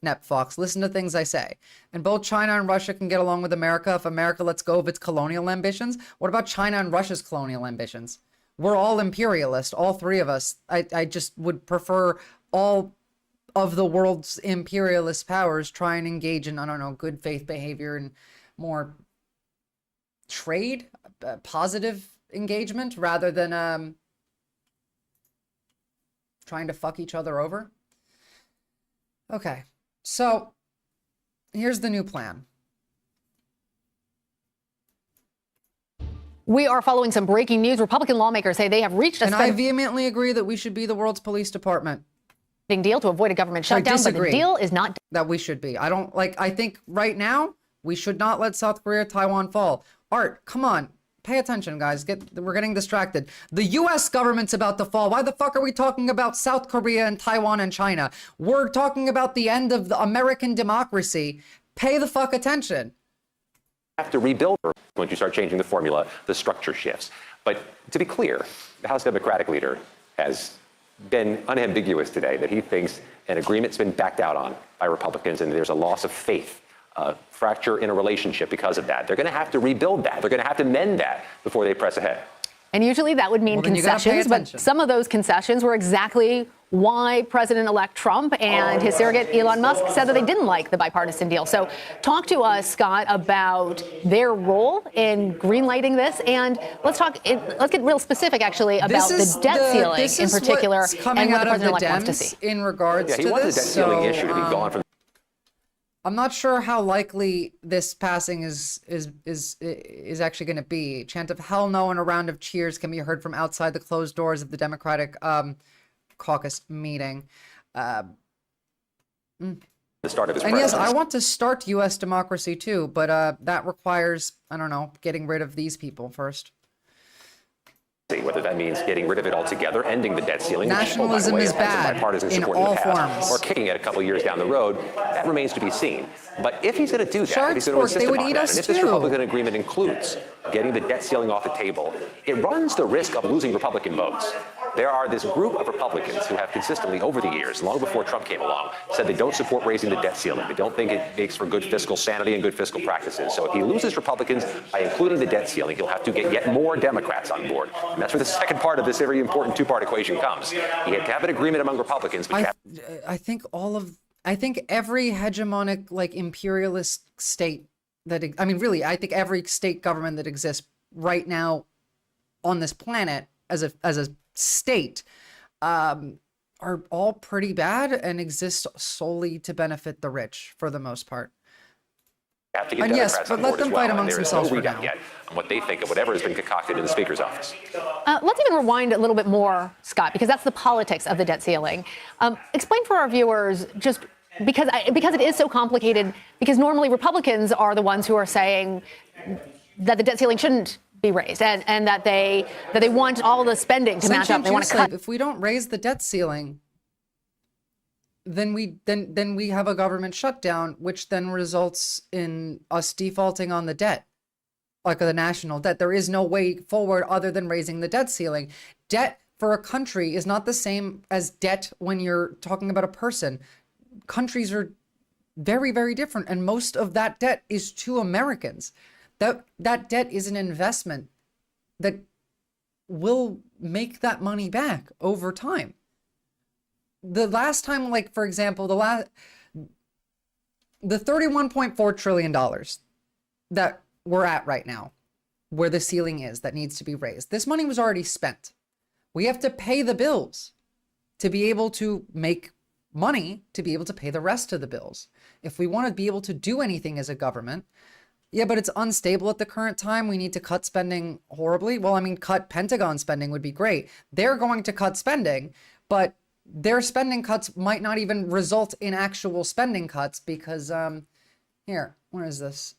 Nep Fox, listen to things I say. And both China and Russia can get along with America if America lets go of its colonial ambitions. What about China and Russia's colonial ambitions? We're all imperialist, all three of us. I just would prefer all of the world's imperialist powers try and engage in, good faith behavior and more trade, positive engagement, rather than trying to fuck each other over. Okay, so here's the new plan. We are following some breaking news. Republican lawmakers say they have reached a... And I vehemently agree that we should be the world's police department. ...deal to avoid a government shutdown, but the deal is not... That we should be. I think right now, we should not let South Korea, Taiwan fall. Art, come on. Pay attention, guys. We're getting distracted. The U.S. government's about to fall. Why the fuck are we talking about South Korea and Taiwan and China? We're talking about the end of the American democracy. Pay the fuck attention. Have to rebuild once you start changing the formula, the structure shifts. But to be clear, the House Democratic leader has been unambiguous today that he thinks an agreement's been backed out on by Republicans and there's a loss of faith fracture in a relationship because of that. They're going to have to rebuild that. They're going to have to mend that before they press ahead. And usually that would mean concessions, but some of those concessions were exactly why President-elect Trump and his surrogate Elon Musk said that they didn't like the bipartisan deal. So talk to us, Scott, about their role in greenlighting this. And let's get real specific, actually, about the debt ceiling in particular and what the President-elect wants to see. In regards to this. He wants the debt ceiling issue to be gone from. I'm not sure how likely this passing is actually going to be. Chant of hell no and a round of cheers can be heard from outside the closed doors of the Democratic caucus meeting. The start of his and yes, I want to start U.S. democracy too, but that requires, I don't know, getting rid of these people first. Whether that means getting rid of it altogether, ending the debt ceiling, nationalism which, is bad in all forms, or kicking it a couple of years down the road, that remains to be seen. But if he's going to do that, if he's going to insist upon that, and if this Republican agreement includes getting the debt ceiling off the table, it runs the risk of losing Republican votes. There are this group of Republicans who have consistently, over the years, long before Trump came along, said they don't support raising the debt ceiling. They don't think it makes for good fiscal sanity and good fiscal practices. So if he loses Republicans by including the debt ceiling, he'll have to get yet more Democrats on board. And that's where the second part of this very important two-part equation comes. He had to have an agreement among Republicans. I think every hegemonic, like, imperialist state that, I mean, really, I think every state government that exists right now on this planet as a state are all pretty bad and exist solely to benefit the rich for the most part. Have to get and Democrats yes, but on let board them as well. fight amongst themselves There for is no now. readout yet on what they think of whatever has been concocted in the Speaker's office. Let's even rewind a little bit more, Scott, because that's the politics of the debt ceiling. Explain for our viewers, just because it is so complicated, because normally Republicans are the ones who are saying that the debt ceiling shouldn't be raised and that they want all the spending to match up. They want to cut. If we don't raise the debt ceiling, then we have a government shutdown, which then results in us defaulting on the debt, like the national debt. There is no way forward other than raising the debt ceiling. Debt for a country is not the same as debt when you're talking about a person. Countries are very, very different, and most of that debt is to Americans. That debt is an investment that will make that money back over time. The last time, like, for example, the $31.4 trillion that we're at right now, where the ceiling is that needs to be raised, this money was already spent. We have to pay the bills to be able to make money to be able to pay the rest of the bills. If we want to be able to do anything as a government, yeah, but it's unstable at the current time. We need to cut spending horribly. Well, I mean, cut Pentagon spending would be great. They're going to cut spending, but their spending cuts might not even result in actual spending cuts because, here, where is this?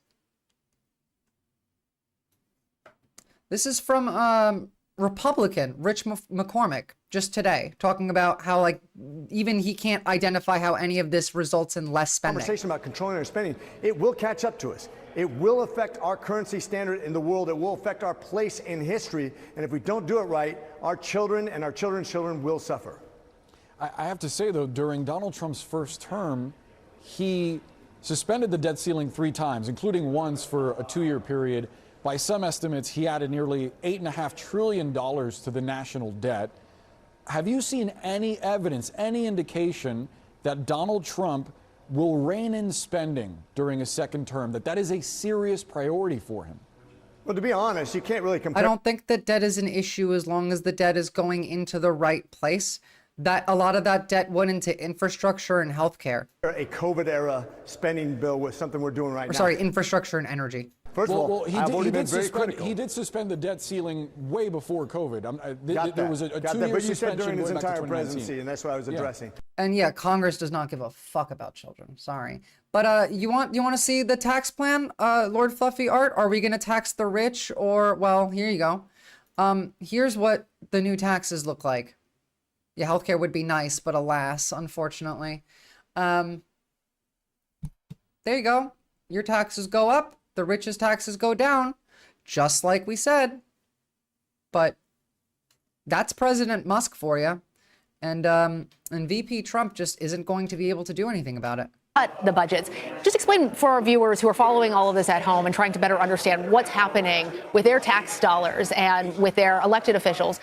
This is from Republican Rich McCormick just today, talking about how, like, even he can't identify how any of this results in less spending. Conversation about controlling our spending, it will catch up to us. It will affect our currency standard in the world. It will affect our place in history. And if we don't do it right, our children and our children's children will suffer. I have to say, though, during Donald Trump's first term, he suspended the debt ceiling 3 times, including once for a 2-year period. By some estimates, he added nearly $8.5 trillion to the national debt. Have you seen any evidence, any indication that Donald Trump will rein in spending during a second term, that is a serious priority for him? Well, to be honest, you can't really compare. I don't think that debt is an issue as long as the debt is going into the right place. That a lot of that debt went into infrastructure and healthcare. A COVID-era spending bill with something we're doing right now. Sorry, infrastructure and energy. First of all, he did suspend the debt ceiling way before COVID. There was a 2-year suspension. But you said during his going back to entire 2019. presidency, and that's what I was addressing. And yeah, Congress does not give a fuck about children. Sorry, but you want to see the tax plan, Lord Fluffy Art? Are we going to tax the rich, or, well, here you go. Here's what the new taxes look like. Yeah, healthcare would be nice, but alas, unfortunately, there you go. Your taxes go up. The rich's taxes go down, just like we said. But that's President Musk for you. And VP Trump just isn't going to be able to do anything about it. cut the budgets. Just explain for our viewers who are following all of this at home and trying to better understand what's happening with their tax dollars and with their elected officials,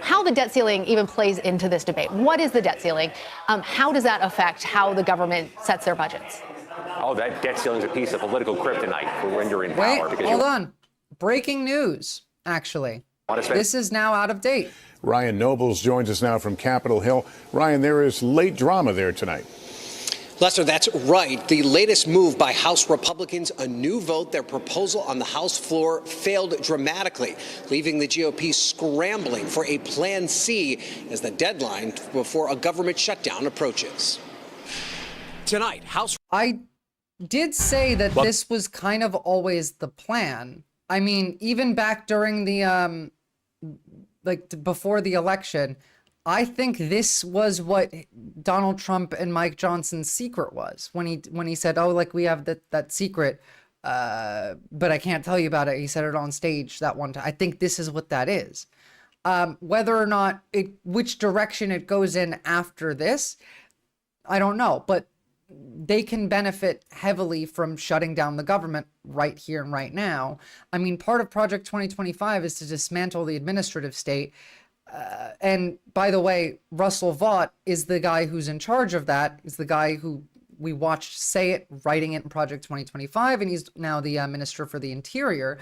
how the debt ceiling even plays into this debate. What is the debt ceiling? How does that affect how the government sets their budgets? Oh, that debt ceiling is a piece of political kryptonite for when you're in power. Wait, hold on. Breaking news, actually. This is now out of date. Ryan Nobles joins us now from Capitol Hill. Ryan, there is late drama there tonight. Lester, that's right. The latest move by House Republicans, a new vote. Their proposal on the House floor failed dramatically, leaving the GOP scrambling for a Plan C as the deadline before a government shutdown approaches. Tonight, I did say that this was kind of always the plan. I mean, even back during the, before the election, I think this was what Donald Trump and Mike Johnson's secret was when he said, "Oh, like we have that secret, but I can't tell you about it." He said it on stage that one time. I think this is what that is. Whether or not which direction it goes in after this, I don't know. But they can benefit heavily from shutting down the government right here and right now. I mean, part of Project 2025 is to dismantle the administrative state. And by the way, Russell Vought is the guy who's in charge of that. He's the guy who we watched say it, writing it in Project 2025, and he's now the Minister for the Interior.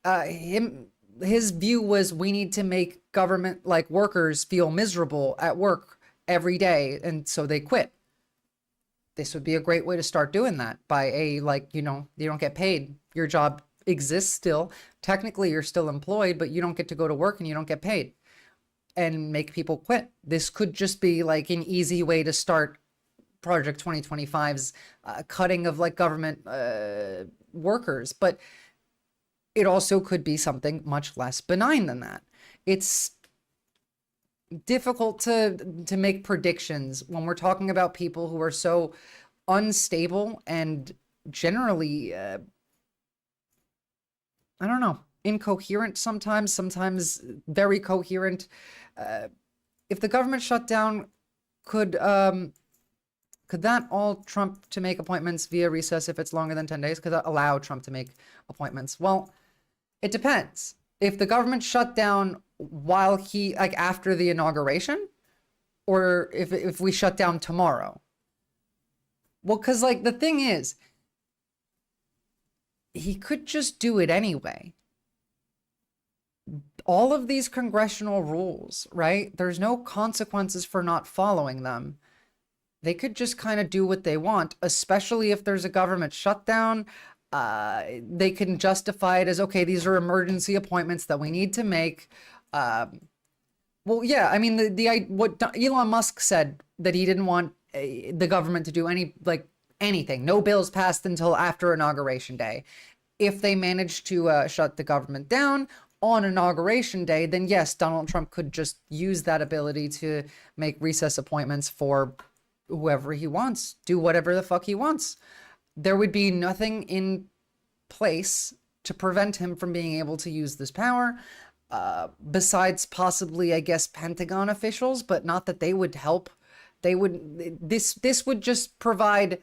His view was we need to make government, like workers, feel miserable at work every day, and so they quit. This would be a great way to start doing that by you don't get paid. Your job exists still. Technically, you're still employed, but you don't get to go to work and you don't get paid. And make people quit. This could just be like an easy way to start Project 2025's cutting of like government workers, but it also could be something much less benign than that. It's difficult to make predictions when we're talking about people who are so unstable and generally, I don't know, incoherent sometimes very coherent. If the government shut down, could that all Trump to make appointments via recess if it's longer than 10 days? Could that allow Trump to make appointments? Well, it depends. If the government shut down while after the inauguration, or if we shut down tomorrow. Well, because the thing is, he could just do it anyway. All of these congressional rules, right? There's no consequences for not following them. They could just kind of do what they want, especially if there's a government shutdown. They can justify it as, okay, these are emergency appointments that we need to make. Well, yeah, I mean, what Elon Musk said, that he didn't want the government to do anything. No bills passed until after Inauguration Day. If they managed to shut the government down on Inauguration Day, then yes, Donald Trump could just use that ability to make recess appointments for whoever he wants, do whatever the fuck he wants. There would be nothing in place to prevent him from being able to use this power, besides possibly, I guess, Pentagon officials, but not that they would help. This would just provide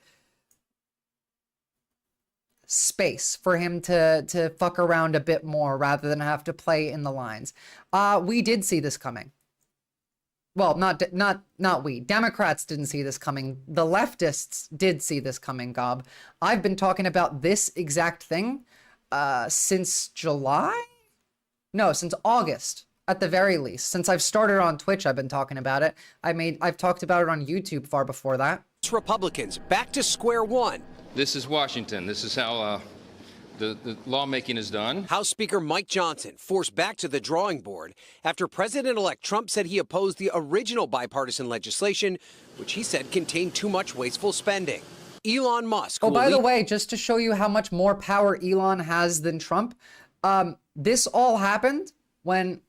space for him to fuck around a bit more rather than have to play in the lines. We did see this coming. Well, not we. Democrats didn't see this coming. The leftists did see this coming, Gob. I've been talking about this exact thing since July? No, since August, at the very least. Since I've started on Twitch, I've been talking about it. I've talked about it on YouTube far before that. Republicans back to square one. This is Washington. This is how the lawmaking is done. House Speaker Mike Johnson forced back to the drawing board after President-elect Trump said he opposed the original bipartisan legislation, which he said contained too much wasteful spending. Elon Musk. Oh, by the way, just to show you how much more power Elon has than Trump, this all happened when...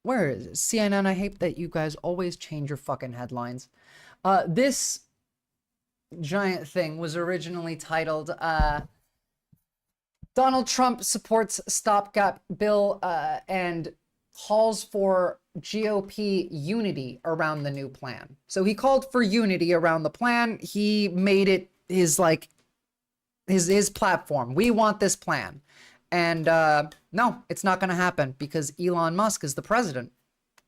Where is it? CNN, I hate that you guys always change your fucking headlines. This giant thing was originally titled Donald Trump supports stopgap bill and calls for GOP unity around the new plan. So he called for unity around the plan. He made it his platform. We want this plan. And no, it's not going to happen because Elon Musk is the president.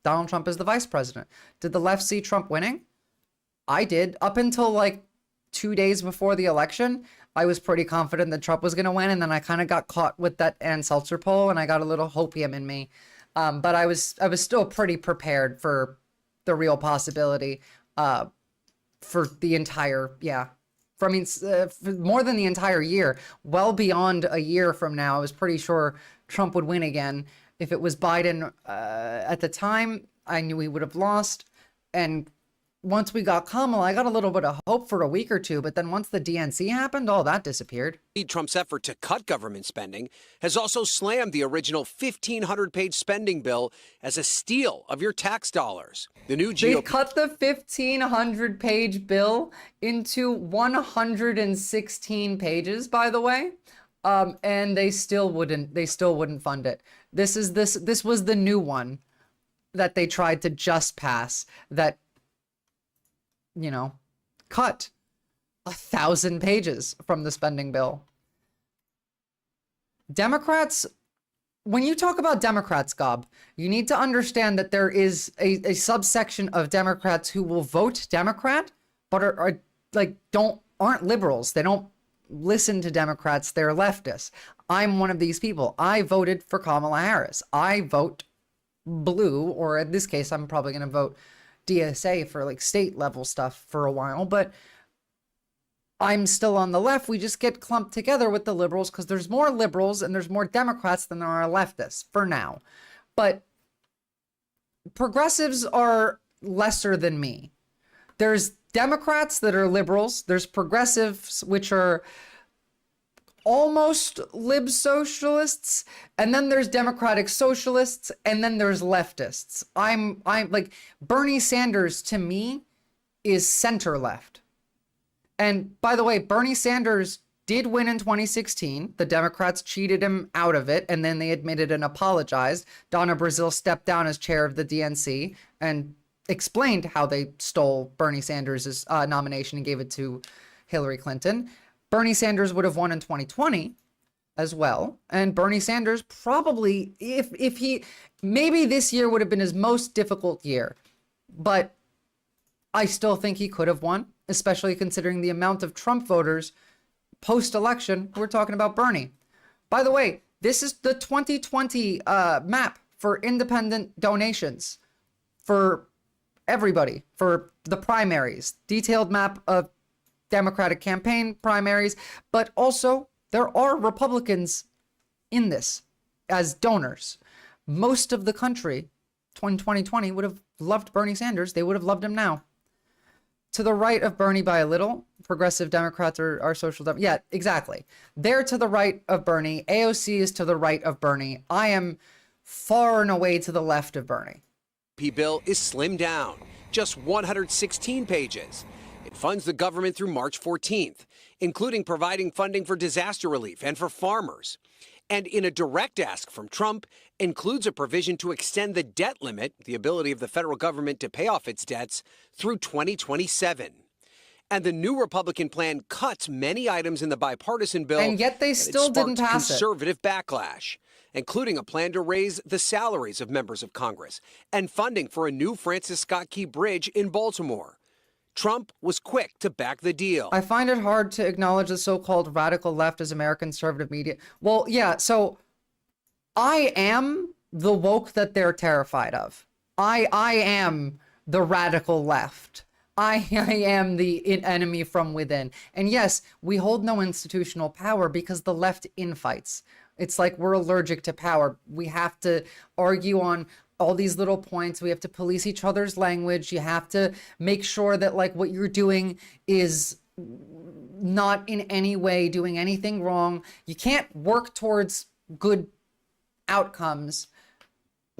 Donald Trump is the vice president. Did the left see Trump winning? I did. Up until like 2 days before the election, I was pretty confident that Trump was going to win. And then I kind of got caught with that Ann Seltzer poll and I got a little hopium in me. But I was still pretty prepared for the real possibility for the entire, for more than the entire year, well beyond a year from now. I was pretty sure Trump would win again. If it was Biden at the time, I knew he would have lost. And once we got Kamala, I got a little bit of hope for a week or two. But then once the DNC happened, all that disappeared. Trump's effort to cut government spending has also slammed the original 1,500-page spending bill as a steal of your tax dollars. The new GOP... They cut the 1,500-page bill into 116 pages, by the way. And they still wouldn't fund it. This was the new one that they tried to just pass that, cut 1,000 pages from the spending bill. Democrats, when you talk about Democrats, Gob, you need to understand that there is a subsection of Democrats who will vote Democrat, but aren't liberals. They don't listen to Democrats. They're leftists. I'm one of these people. I voted for Kamala Harris. I vote blue, or in this case, I'm probably going to vote DSA for like state level stuff for a while, but I'm still on the left. We just get clumped together with the liberals because there's more liberals and there's more Democrats than there are leftists for now. But progressives are lesser than me. There's Democrats that are liberals. There's progressives, which are almost lib socialists, and then there's democratic socialists, and then there's leftists. I'm like, Bernie Sanders to me is center left. And by the way, Bernie Sanders did win in 2016. The Democrats cheated him out of it, and then they admitted and apologized. Donna Brazile stepped down as chair of the DNC and explained how they stole Bernie Sanders' nomination and gave it to Hillary Clinton. Bernie Sanders would have won in 2020 as well. And Bernie Sanders probably, if he, maybe this year would have been his most difficult year, but I still think he could have won, especially considering the amount of Trump voters post-election who are talking about Bernie. By the way, this is the 2020 map for independent donations for everybody, for the primaries, detailed map of Democratic campaign primaries, but also there are Republicans in this as donors. Most of the country, 2020, would have loved Bernie Sanders. They would have loved him now. To the right of Bernie by a little, progressive Democrats are social Democrats. Yeah, exactly. They're to the right of Bernie. AOC is to the right of Bernie. I am far and away to the left of Bernie. The bill is slimmed down, just 116 pages. It funds the government through March 14th, including providing funding for disaster relief and for farmers. And in a direct ask from Trump, includes a provision to extend the debt limit, the ability of the federal government to pay off its debts, through 2027. And the new Republican plan cuts many items in the bipartisan bill. And yet they still didn't pass it. Conservative backlash, including a plan to raise the salaries of members of Congress and funding for a new Francis Scott Key Bridge in Baltimore. Trump was quick to back the deal. I find it hard to acknowledge the so-called radical left as American conservative media. Well, yeah, so I am the woke that they're terrified of. I am the radical left. I am the enemy from within. And yes, we hold no institutional power because the left infights. It's like we're allergic to power. We have to argue on all these little points. We have to police each other's language. You have to make sure that like what you're doing is not in any way doing anything wrong. You can't work towards good outcomes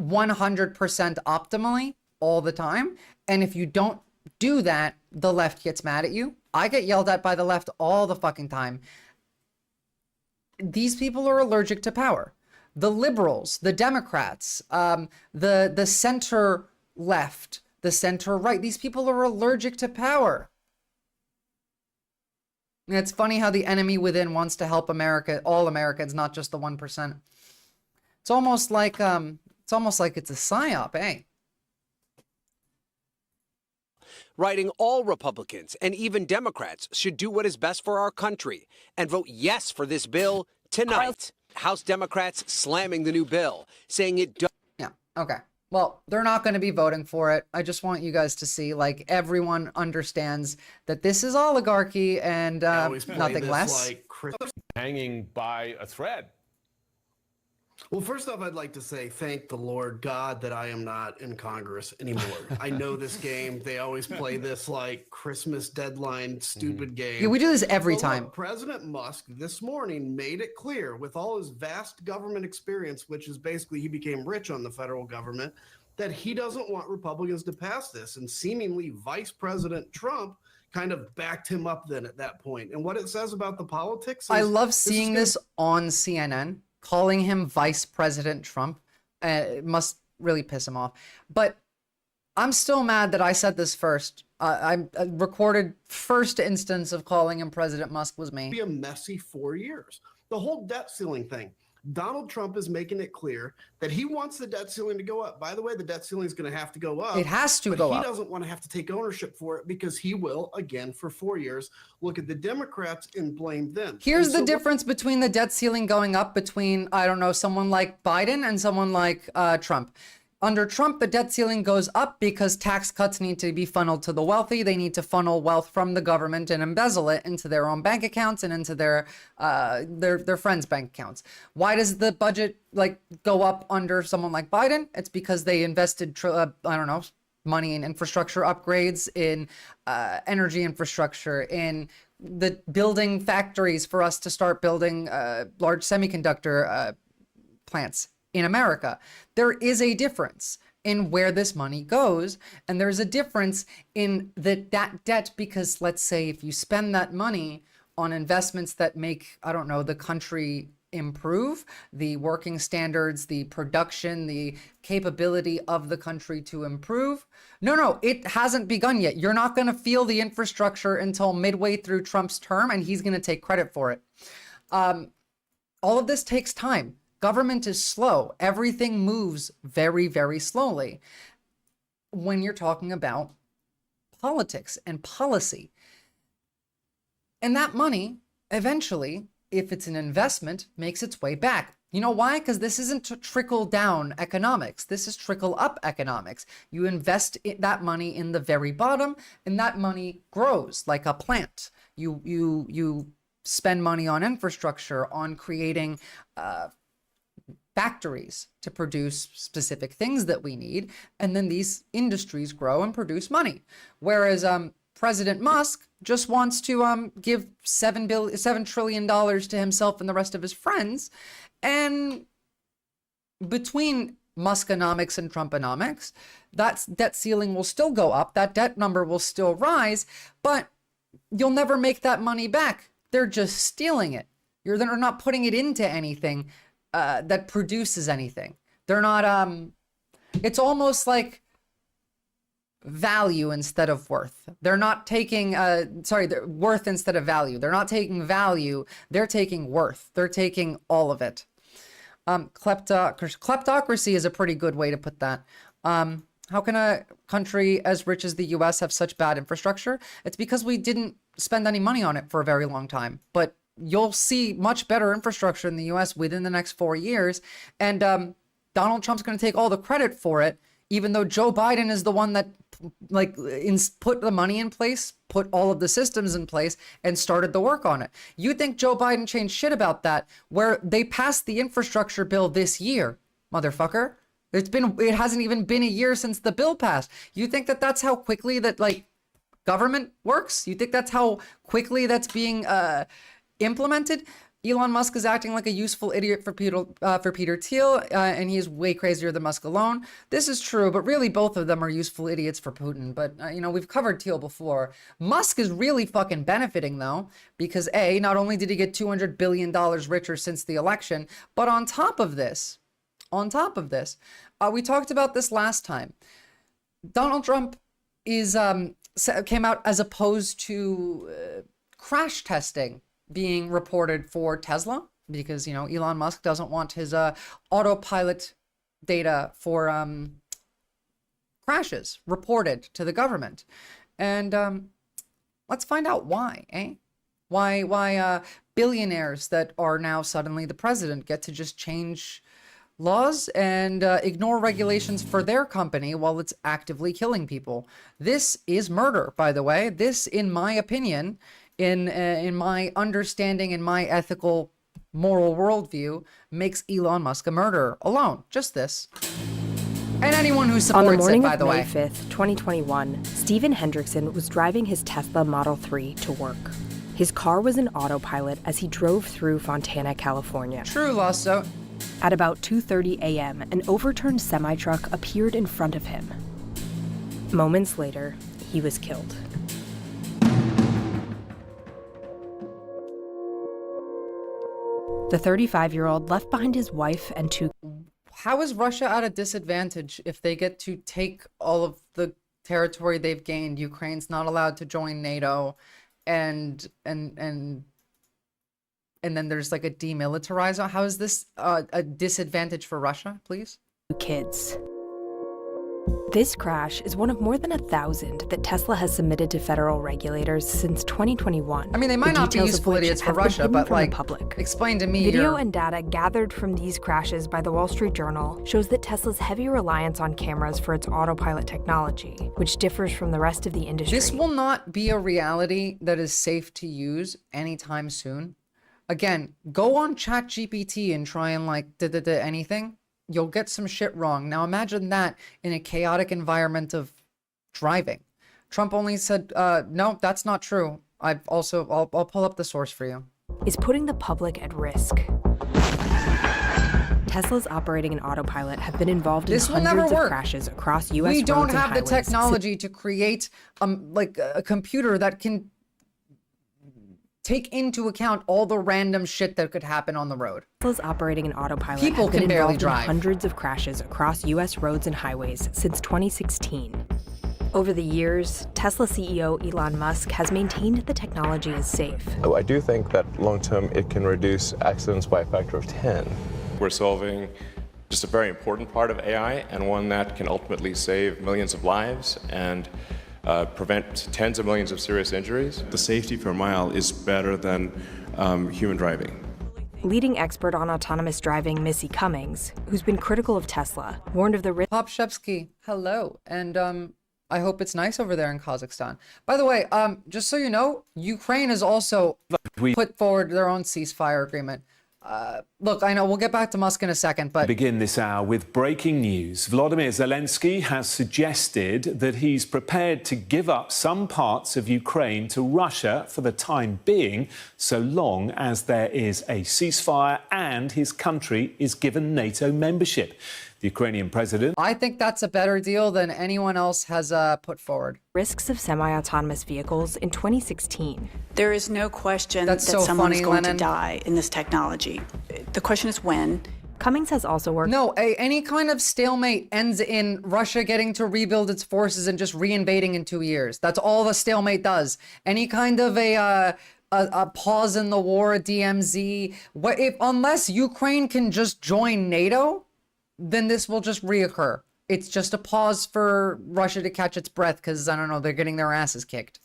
100% optimally all the time. And if you don't do that, the left gets mad at you. I get yelled at by the left all the fucking time. These people are allergic to power. the liberals, the Democrats, the center left, the center right. These people are allergic to power. And it's funny how the enemy within wants to help America, all Americans, not just the 1%. It's almost like it's a psyop, eh? Writing all Republicans and even Democrats should do what is best for our country and vote yes for this bill tonight. House Democrats slamming the new bill, saying it does. Yeah, okay. Well, they're not going to be voting for it. I just want you guys to see, like, everyone understands that this is oligarchy and nothing less. Like Christmas hanging by a thread. Well, first off, I'd like to say thank the Lord God that I am not in Congress anymore. I know this game. They always play this like Christmas deadline stupid game. Yeah, we do this every time. Look, President Musk this morning made it clear with all his vast government experience, which is basically he became rich on the federal government, that he doesn't want Republicans to pass this. And seemingly Vice President Trump kind of backed him up then at that point. And what it says about the politics is, I love seeing this on CNN. Calling him Vice President Trump, it must really piss him off. But I'm still mad that I said this first. I recorded first instance of calling him President Musk was me. Be a messy 4 years. The whole debt ceiling thing. Donald Trump is making it clear that he wants the debt ceiling to go up. By the way, the debt ceiling is going to have to go up. It has to but go up. He doesn't want to have to take ownership for it because he will again for 4 years. Look at the Democrats and blame them. Here's the difference between the debt ceiling going up between, I don't know, someone like Biden and someone like Trump. Under Trump, the debt ceiling goes up because tax cuts need to be funneled to the wealthy. They need to funnel wealth from the government and embezzle it into their own bank accounts and into their friends' bank accounts. Why does the budget go up under someone like Biden? It's because they invested, money in infrastructure upgrades, in energy infrastructure, in the building factories for us to start building large semiconductor plants in America. There is a difference in where this money goes, and there's a difference in that debt, because let's say if you spend that money on investments that make, I don't know, the country improve, the working standards, the production, the capability of the country to improve. No, it hasn't begun yet. You're not going to feel the infrastructure until midway through Trump's term, and he's going to take credit for it. All of this takes time. Government is slow. Everything moves very, very slowly when you're talking about politics and policy. And that money, eventually, if it's an investment, makes its way back. You know why? Because this isn't trickle-down economics. This is trickle-up economics. You invest that money in the very bottom, and that money grows like a plant. You spend money on infrastructure, on creating factories to produce specific things that we need, and then these industries grow and produce money. Whereas President Musk just wants to give $7 trillion to himself and the rest of his friends, and between Muskonomics and Trumponomics, that debt ceiling will still go up, that debt number will still rise, but you'll never make that money back. They're just stealing it. They're not putting it into anything that produces anything. They're not, it's almost like value instead of worth. They're not taking, worth instead of value. They're not taking value, they're taking worth. They're taking all of it. Kleptocracy is a pretty good way to put that. How can a country as rich as the US have such bad infrastructure? It's because we didn't spend any money on it for a very long time. But you'll see much better infrastructure in the US within the next 4 years. And Donald Trump's going to take all the credit for it, even though Joe Biden is the one that put the money in place, put all of the systems in place, and started the work on it. You think Joe Biden changed shit about that, where they passed the infrastructure bill this year, motherfucker? It hasn't even been a year since the bill passed. You think that that's how quickly that government works? You think that's how quickly that's being implemented? Elon Musk is acting like a useful idiot for Peter Thiel, and he's way crazier than Musk alone. This is true, but really both of them are useful idiots for Putin. But, we've covered Thiel before. Musk is really fucking benefiting, though, because A, not only did he get $200 billion richer since the election, but on top of this, we talked about this last time. Donald Trump came out as opposed to crash testing being reported for Tesla, because Elon Musk doesn't want his autopilot data for crashes reported to the government. And let's find out why, eh? Why billionaires that are now suddenly the president get to just change laws and ignore regulations for their company while it's actively killing people. This is murder, by the way. This, in my opinion, in my understanding and my ethical moral worldview, makes Elon Musk a murderer alone. Just this. And anyone who supports it, by the way. On the morning of May 5th, 2021, Stephen Hendrickson was driving his Tesla Model 3 to work. His car was in autopilot as he drove through Fontana, California. True, Lasso. At about 2:30 a.m., an overturned semi-truck appeared in front of him. Moments later, he was killed. The 35-year-old left behind his wife and two. How is Russia at a disadvantage if they get to take all of the territory they've gained? Ukraine's not allowed to join NATO, and then there's like a demilitarized. How is this a disadvantage for Russia, please? Kids. This crash is one of more than 1,000 that Tesla has submitted to federal regulators since 2021. I mean, they might not be useful idiots for Russia, but like, explain to me. Video and data gathered from these crashes by the Wall Street Journal shows that Tesla's heavy reliance on cameras for its autopilot technology, which differs from the rest of the industry. This will not be a reality that is safe to use anytime soon. Again, go on ChatGPT and try and like anything. You'll get some shit wrong. Now imagine that in a chaotic environment of driving. Trump only said, no, that's not true. I'll pull up the source for you. Is putting the public at risk. Tesla's operating in autopilot have been involved in hundreds of crashes across U.S. roads and highways. We don't have the technology to create like a computer that can take into account all the random shit that could happen on the road. Tesla's operating in autopilot People have been can barely involved in drive. hundreds of crashes across U.S. roads and highways since 2016. Over the years, Tesla CEO Elon Musk has maintained the technology is safe. I do think that long-term it can reduce accidents by a factor of 10. We're solving just a very important part of AI, and one that can ultimately save millions of lives and prevent tens of millions of serious injuries. The safety per mile is better than human driving. Leading expert on autonomous driving, Missy Cummings, who's been critical of Tesla, warned of the risk. Popshevsky, hello. And I hope it's nice over there in Kazakhstan. By the way, just so you know, Ukraine has also put forward their own ceasefire agreement. Look, I know we'll get back to Musk in a second, but begin this hour with breaking news. Volodymyr Zelensky has suggested that he's prepared to give up some parts of Ukraine to Russia for the time being, so long as there is a ceasefire and his country is given NATO membership. The Ukrainian president. I think that's a better deal than anyone else has put forward. Risks of semi-autonomous vehicles in 2016. There is no question that someone is going to die in this technology. The question is when. Cummings has also worked. No, any kind of stalemate ends in Russia getting to rebuild its forces and just reinvading in 2 years. That's all the stalemate does. Any kind of a pause in the war, a DMZ. Unless Ukraine can just join NATO, then this will just reoccur. It's just a pause for Russia to catch its breath because, I don't know, they're getting their asses kicked.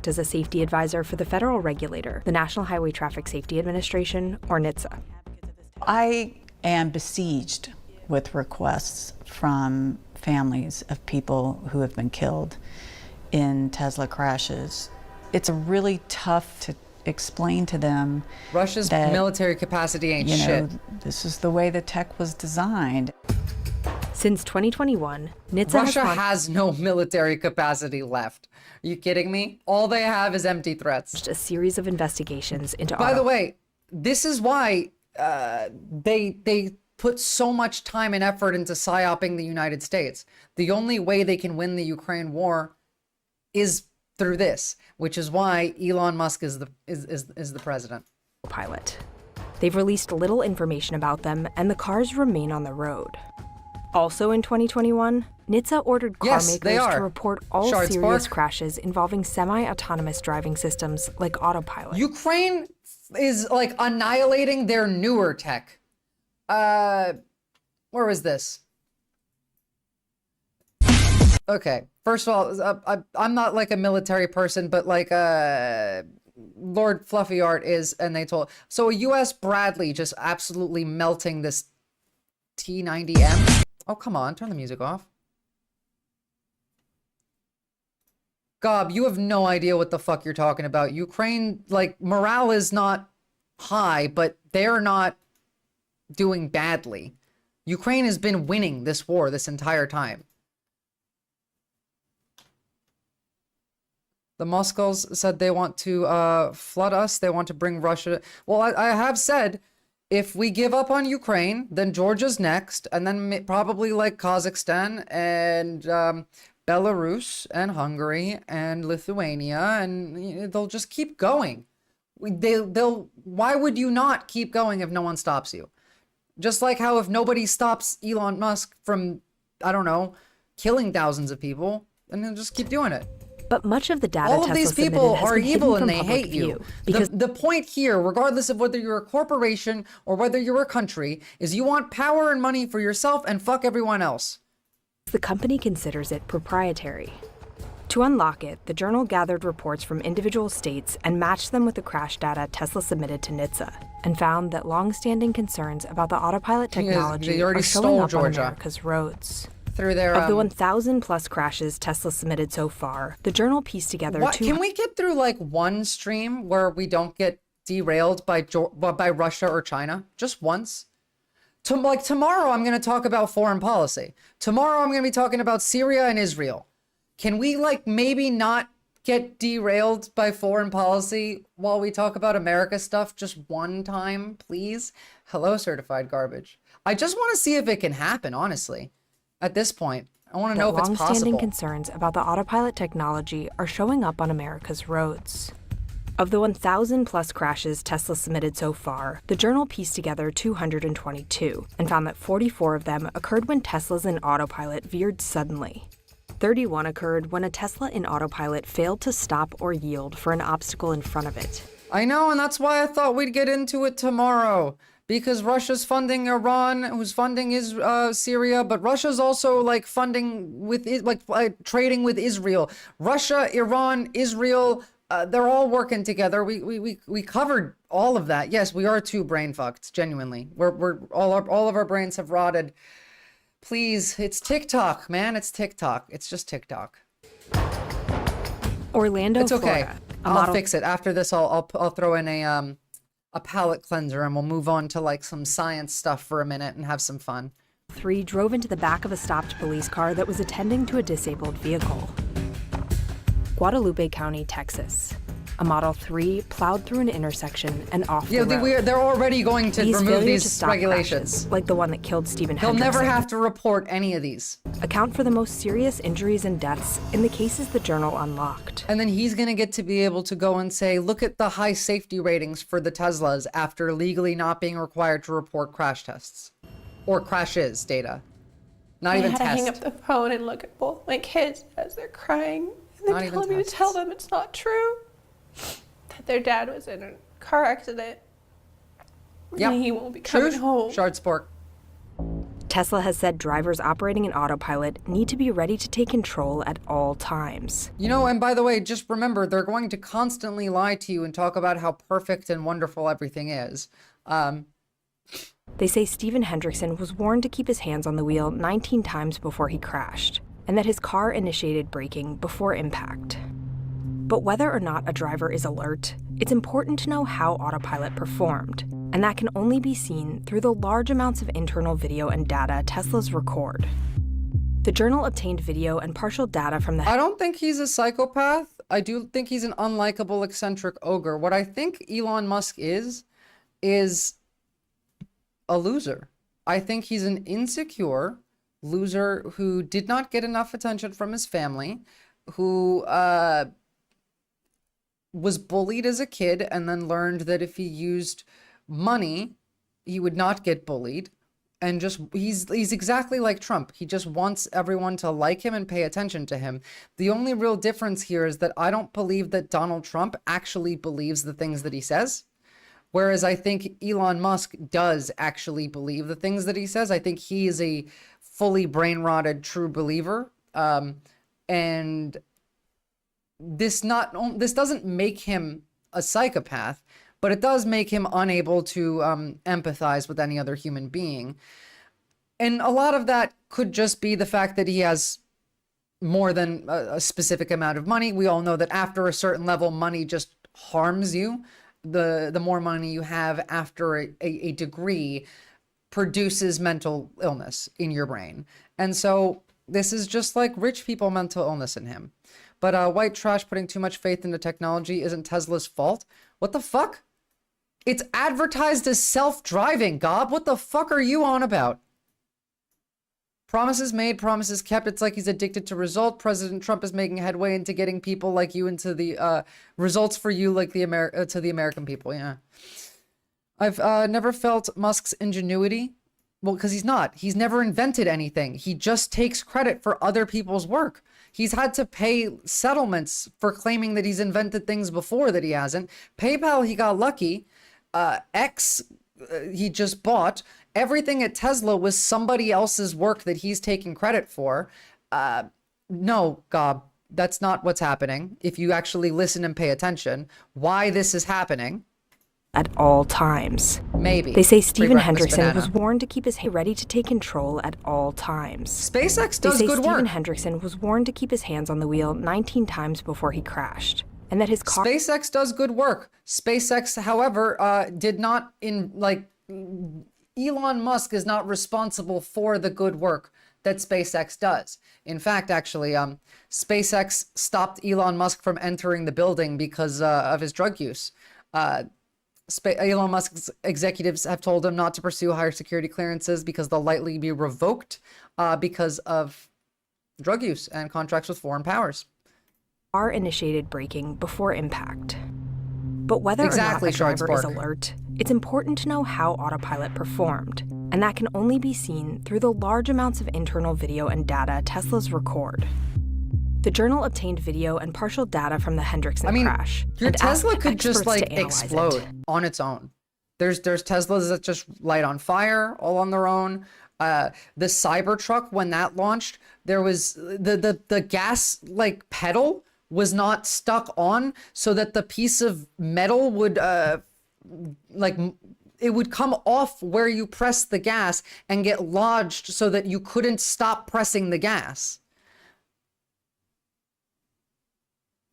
As a safety advisor for the federal regulator, the National Highway Traffic Safety Administration, or NHTSA. I am besieged with requests from families of people who have been killed in Tesla crashes. It's really tough to explain to them Russia's that, military capacity ain't shit. This is the way the tech was designed. Since 2021, NHTSA Russia has no military capacity left. Are you kidding me? All they have is empty threats. A series of investigations into. By the way, this is why they put so much time and effort into psyoping the United States. The only way they can win the Ukraine war is through this, which is why Elon Musk is the president. Pilot. They've released little information about them, and the cars remain on the road. Also in 2021, NHTSA ordered car makers to report all serious crashes involving semi-autonomous driving systems like autopilot. Ukraine is like annihilating their newer tech. Where was this? Okay, first of all, I'm not like a military person, but like Lord Fluffy Art is, and they told, so a US Bradley just absolutely melting this T90M. Oh, come on, turn the music off. Gob, you have no idea what the fuck you're talking about. Ukraine, like, morale is not high, but they're not doing badly. Ukraine has been winning this war this entire time. The Muscles said they want to flood us. They want to bring Russia. Well, I have said, if we give up on Ukraine, then Georgia's next, and then probably like Kazakhstan and Belarus and Hungary and Lithuania, and they'll just keep going. Why would you not keep going if no one stops you? Just like how if nobody stops Elon Musk from, I don't know, killing thousands of people, then they'll just keep doing it. But much of the data all of these people are evil and they hate you. Because the point here, regardless of whether you're a corporation or whether you're a country, is you want power and money for yourself and fuck everyone else. The company considers it proprietary. To unlock it, the journal gathered reports from individual states and matched them with the crash data Tesla submitted to NHTSA, and found that long-standing concerns about the autopilot technology are showing up on America's roads. Through their, of the 1,000 plus crashes Tesla submitted so far, the journal pieced together Can we get through like one stream where we don't get derailed by Russia or China? Just once? Like tomorrow I'm going to talk about foreign policy. Tomorrow I'm going to be talking about Syria and Israel. Can we like maybe not get derailed by foreign policy while we talk about America stuff just one time, please? Hello, certified garbage. I just want to see if it can happen, honestly. At this point, I want to know if it's possible. Long-standing concerns about the autopilot technology are showing up on America's roads. Of the 1,000 plus crashes Tesla submitted so far, the journal pieced together 222 and found that 44 of them occurred when Teslas in autopilot veered suddenly. 31 occurred when a Tesla in autopilot failed to stop or yield for an obstacle in front of it. I know, and that's why I thought we'd get into it tomorrow. Because Russia's funding Iran, who's funding Syria, but Russia's also like funding with trading with Israel. Russia, Iran, Israel, they're all working together. We covered all of that. Yes, we are too brain fucked. Genuinely, we're all of our brains have rotted. Please, it's TikTok, man. It's TikTok. It's just TikTok. Orlando, it's okay. Florida. I'll fix it after this. I'll throw in a palate cleanser and we'll move on to like some science stuff for a minute and have some fun. 3 drove into the back of a stopped police car that was attending to a disabled vehicle. Guadalupe County, Texas. A Model 3 plowed through an intersection and off the road. They're already going to remove these regulations. Crashes, like the one that killed Stephen Hendrickson. He'll never have to report any of these. Account for the most serious injuries and deaths in the cases the journal unlocked. And then he's going to get to be able to go and say, look at the high safety ratings for the Teslas after legally not being required to report crash tests. Or crashes data. Not even tests. I had to hang up the phone and look at both my kids as they're crying. And they're telling me to tell them it's not true. That their dad was in a car accident. Yeah, he won't be coming home. Shard Spork. Tesla has said drivers operating in autopilot need to be ready to take control at all times. You know, and by the way, just remember, they're going to constantly lie to you and talk about how perfect and wonderful everything is. They say Stephen Hendrickson was warned to keep his hands on the wheel 19 times before he crashed, and that his car initiated braking before impact. But whether or not a driver is alert, it's important to know how autopilot performed, and that can only be seen through the large amounts of internal video and data Teslas record. The journal obtained video and partial data from the... I don't think he's a psychopath. I do think he's an unlikable, eccentric ogre. What I think Elon Musk is is a loser. I think he's an insecure loser who did not get enough attention from his family, who was bullied as a kid and then learned that if he used money, he would not get bullied. And just, he's exactly like Trump. He just wants everyone to like him and pay attention to him. The only real difference here is that I don't believe that Donald Trump actually believes the things that he says. Whereas I think Elon Musk does actually believe the things that he says. I think he is a fully brain-rotted true believer. And this doesn't make him a psychopath, but it does make him unable to empathize with any other human being. And a lot of that could just be the fact that he has more than a specific amount of money. We all know that after a certain level, money just harms you. The more money you have after a degree produces mental illness in your brain. And so this is just like rich people mental illness in him. But white trash putting too much faith into technology isn't Tesla's fault. What the fuck? It's advertised as self-driving, Gob. What the fuck are you on about? Promises made, promises kept. It's like he's addicted to result. President Trump is making headway into getting people like you into the results for you, like the to the American people. Yeah. I've never felt Musk's ingenuity. Well, because he's not. He's never invented anything. He just takes credit for other people's work. He's had to pay settlements for claiming that he's invented things before that he hasn't. PayPal, he got lucky. X, he just bought. Everything at Tesla was somebody else's work that he's taking credit for. No, Gob, that's not what's happening. If you actually listen and pay attention, why this is happening. At all times. Maybe. They say Stephen Hendrickson was warned to keep his hands ready to take control at all times. SpaceX does good work. Stephen Hendrickson was warned to keep his hands on the wheel 19 times before he crashed. And that his car... SpaceX does good work. SpaceX, however, did not Elon Musk is not responsible for the good work that SpaceX does. In fact, actually, SpaceX stopped Elon Musk from entering the building because of his drug use. Elon Musk's executives have told him not to pursue higher security clearances because they'll likely be revoked because of drug use and contracts with foreign powers. Car initiated braking before impact. But whether or not a driver is alert, it's important to know how autopilot performed, and that can only be seen through the large amounts of internal video and data Teslas record. The journal obtained video and partial data from the Hendrickson crash. Your Tesla could just explode on its own. There's Teslas that just light on fire all on their own. The Cybertruck, when that launched, there was the gas pedal was not stuck on, so that the piece of metal would it would come off where you press the gas and get lodged so that you couldn't stop pressing the gas.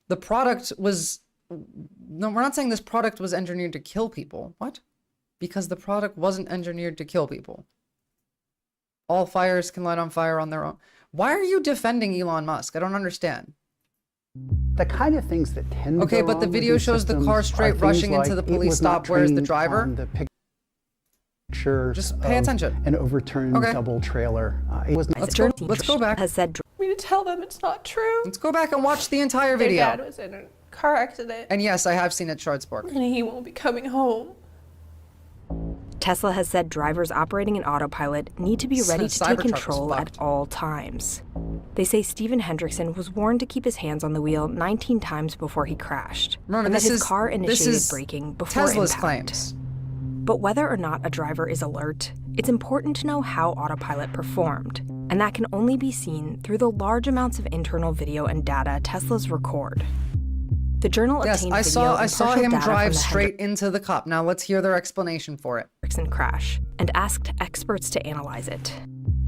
The product was, no, we're not saying this product was engineered to kill people. What? Because the product wasn't engineered to kill people. All fires can light on fire on their own. Why are you defending Elon Musk? I don't understand. The kind of things that tend to go wrong, but the video shows the car straight rushing into the police stop. Where's the driver? Just pay attention. An overturned double trailer. Let's go back. I mean, to tell them it's not true. Let's go back and watch the entire video. Their dad was in a car accident. And yes, I have seen it Schwarzborg. And he won't be coming home. Tesla has said drivers operating in autopilot need to be ready to take control at all times. They say Stephen Hendrickson was warned to keep his hands on the wheel 19 times before he crashed. Remember, and that his car initiated braking before Tesla's impact. Claims. But whether or not a driver is alert, it's important to know how autopilot performed, and that can only be seen through the large amounts of internal video and data Teslas record. The journal obtained video I saw him drive straight into the cop. Now let's hear their explanation for it. Crash, and asked experts to analyze it.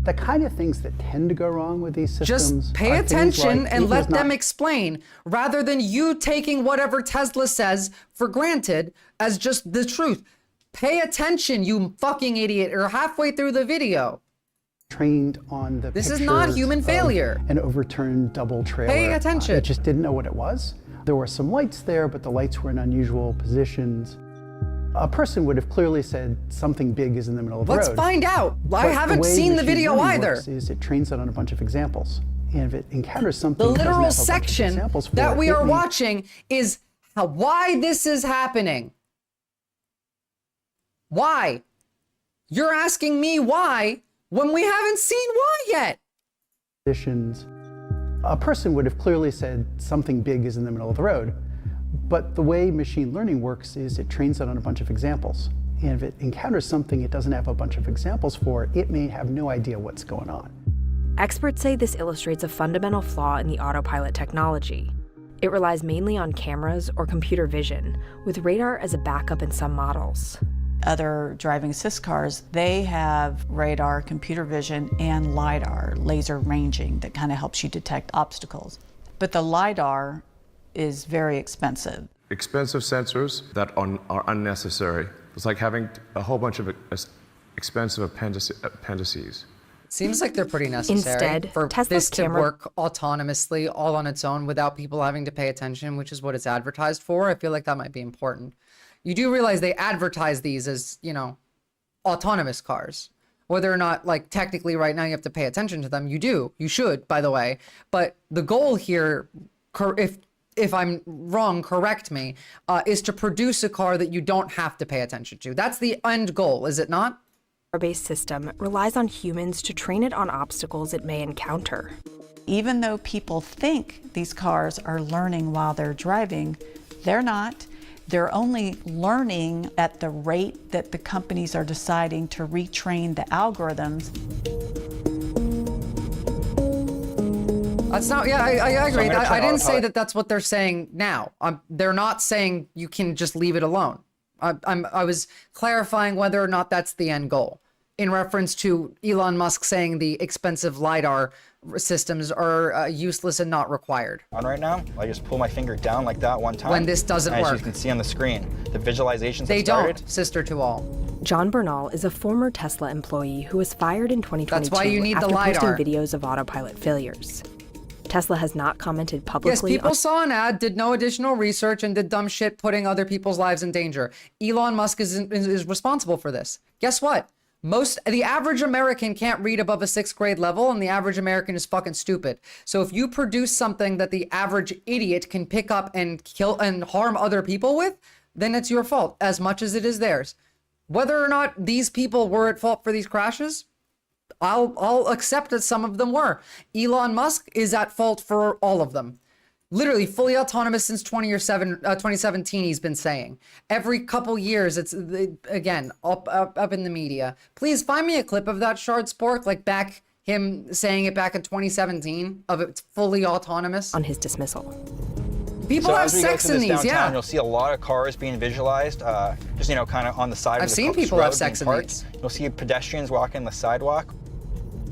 The kind of things that tend to go wrong with these systems. Just pay attention and let them explain, rather than you taking whatever Tesla says for granted as just the truth. Pay attention, you fucking idiot. You're halfway through the video. Trained on the This is not human failure. An overturned double trailer. Pay attention. It just didn't know what it was. There were some lights there, but the lights were in unusual positions. A person would have clearly said something big is in the middle of the road. Let's find out. I haven't seen the video either. It trains it on a bunch of examples. And if it encounters something, the literal section that we are watching is why this is happening. Why? You're asking me why when we haven't seen why yet. A person would have clearly said something big is in the middle of the road. But the way machine learning works is it trains it on a bunch of examples. And if it encounters something it doesn't have a bunch of examples for, it may have no idea what's going on. Experts say this illustrates a fundamental flaw in the autopilot technology. It relies mainly on cameras or computer vision, with radar as a backup in some models. Other driving assist cars, they have radar, computer vision, and LiDAR, laser ranging, that kind of helps you detect obstacles. But the LiDAR is very expensive. Expensive sensors that are unnecessary. It's like having a whole bunch of expensive appendices. Seems like they're pretty necessary. Instead, for Tesla's this to camera work autonomously, all on its own, without people having to pay attention, which is what it's advertised for. I feel like that might be important. You do realize they advertise these as, you know, autonomous cars. Whether or not, like, technically right now you have to pay attention to them, you do. You should, by the way. But the goal here, if I'm wrong, correct me, is to produce a car that you don't have to pay attention to. That's the end goal, is it not? Based system relies on humans to train it on obstacles it may encounter. Even though people think these cars are learning while they're driving, they're not. They're only learning at the rate that the companies are deciding to retrain the algorithms. That's not, yeah, I agree. I didn't say that that's what they're saying now. They're not saying you can just leave it alone. I was clarifying whether or not that's the end goal in reference to Elon Musk saying the expensive LiDAR systems are useless and not required. On right now, I just pull my finger down like that one time. When this doesn't work. As you can see on the screen, the visualizations they have started. don't, sister to all. John Bernal is a former Tesla employee who was fired in 2022 That's why you need after the LiDAR. posting videos of autopilot failures. Tesla has not commented publicly. Yes, people saw an ad, did no additional research, and did dumb shit putting other people's lives in danger. Elon Musk is responsible for this. Guess what? The average American can't read above a 6th grade level, and the average American is fucking stupid. So if you produce something that the average idiot can pick up and kill and harm other people with, then it's your fault as much as it is theirs. Whether or not these people were at fault for these crashes, I'll accept that some of them were. Elon Musk is at fault for all of them. Literally fully autonomous since 2017, he's been saying. Every couple years, it's, again, up in the media. Please find me a clip of that Shard Spork, like him saying it back in 2017, of it's fully autonomous. On his dismissal. People have sex in these, downtown, yeah. You'll see a lot of cars being visualized, just, kind of on the side of the I've seen people have sex in these. You'll see pedestrians walking the sidewalk.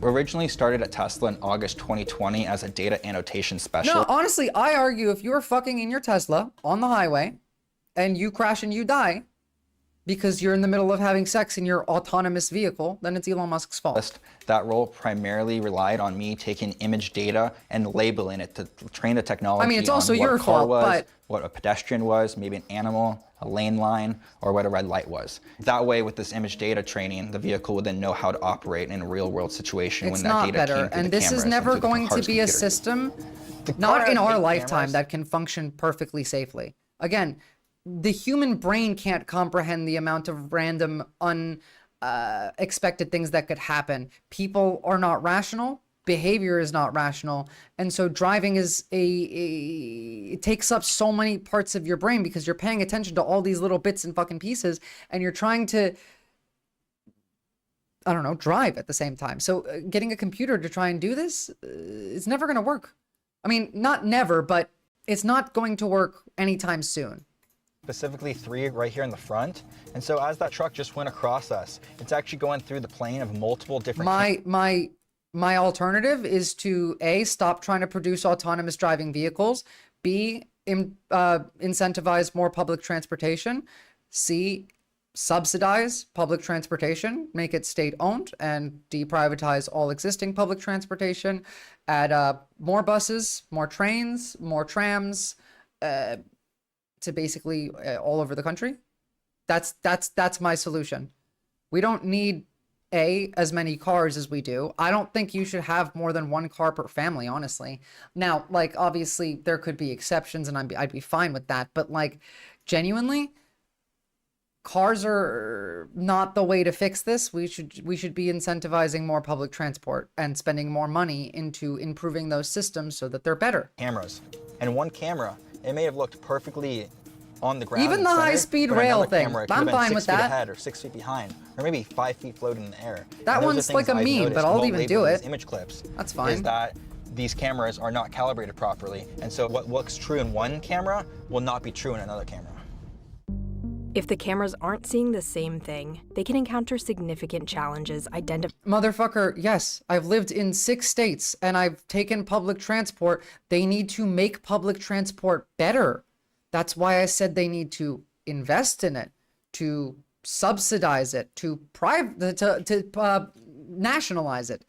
Originally started at Tesla in August 2020 as a data annotation specialist. No, honestly, I argue if you're fucking in your Tesla on the highway and you crash and you die because you're in the middle of having sex in your autonomous vehicle, then it's Elon Musk's fault. That role primarily relied on me taking image data and labeling it to train the technology. I mean, it's also on what your a car fault, was, but what a pedestrian was, maybe an animal, a lane line, or what a red light was. That way, with this image data training, the vehicle would then know how to operate in a real-world situation when that data came through the cameras. And this is never going to be a system, not in our lifetime, that can function perfectly safely. Again, the human brain can't comprehend the amount of random, unexpected things that could happen. People are not rational. Behavior is not rational. And so driving is it takes up so many parts of your brain because you're paying attention to all these little bits and fucking pieces and you're trying to, I don't know, drive at the same time. So getting a computer to try and do this, it's never going to work. I mean, not never, but it's not going to work anytime soon. Specifically 3 right here in the front. And so as that truck just went across us, it's actually going through the plane of multiple different... My alternative is to A, stop trying to produce autonomous driving vehicles, B, incentivize more public transportation, C, subsidize public transportation, make it state-owned, and deprivatize all existing public transportation, add more buses, more trains, more trams, to basically all over the country. That's my solution. We don't need as many cars as we do. I don't think you should have more than one car per family, honestly. Now, like, obviously there could be exceptions and I'd be fine with that, but like, genuinely, cars are not the way to fix this. We should be incentivizing more public transport and spending more money into improving those systems so that they're better. Cameras. And one camera, it may have looked perfectly on the ground. Even the high-speed rail thing, I'm fine with that. 6 feet ahead or 6 feet behind, or maybe 5 feet floating in the air. That one's like a meme, but I'll even do it. Image clips. That's fine. Is that these cameras are not calibrated properly, and so what looks true in one camera will not be true in another camera. If the cameras aren't seeing the same thing, they can encounter significant challenges identifying. Motherfucker, yes, I've lived in 6 states and I've taken public transport. They need to make public transport better. That's why I said they need to invest in it, to subsidize it, to nationalize it.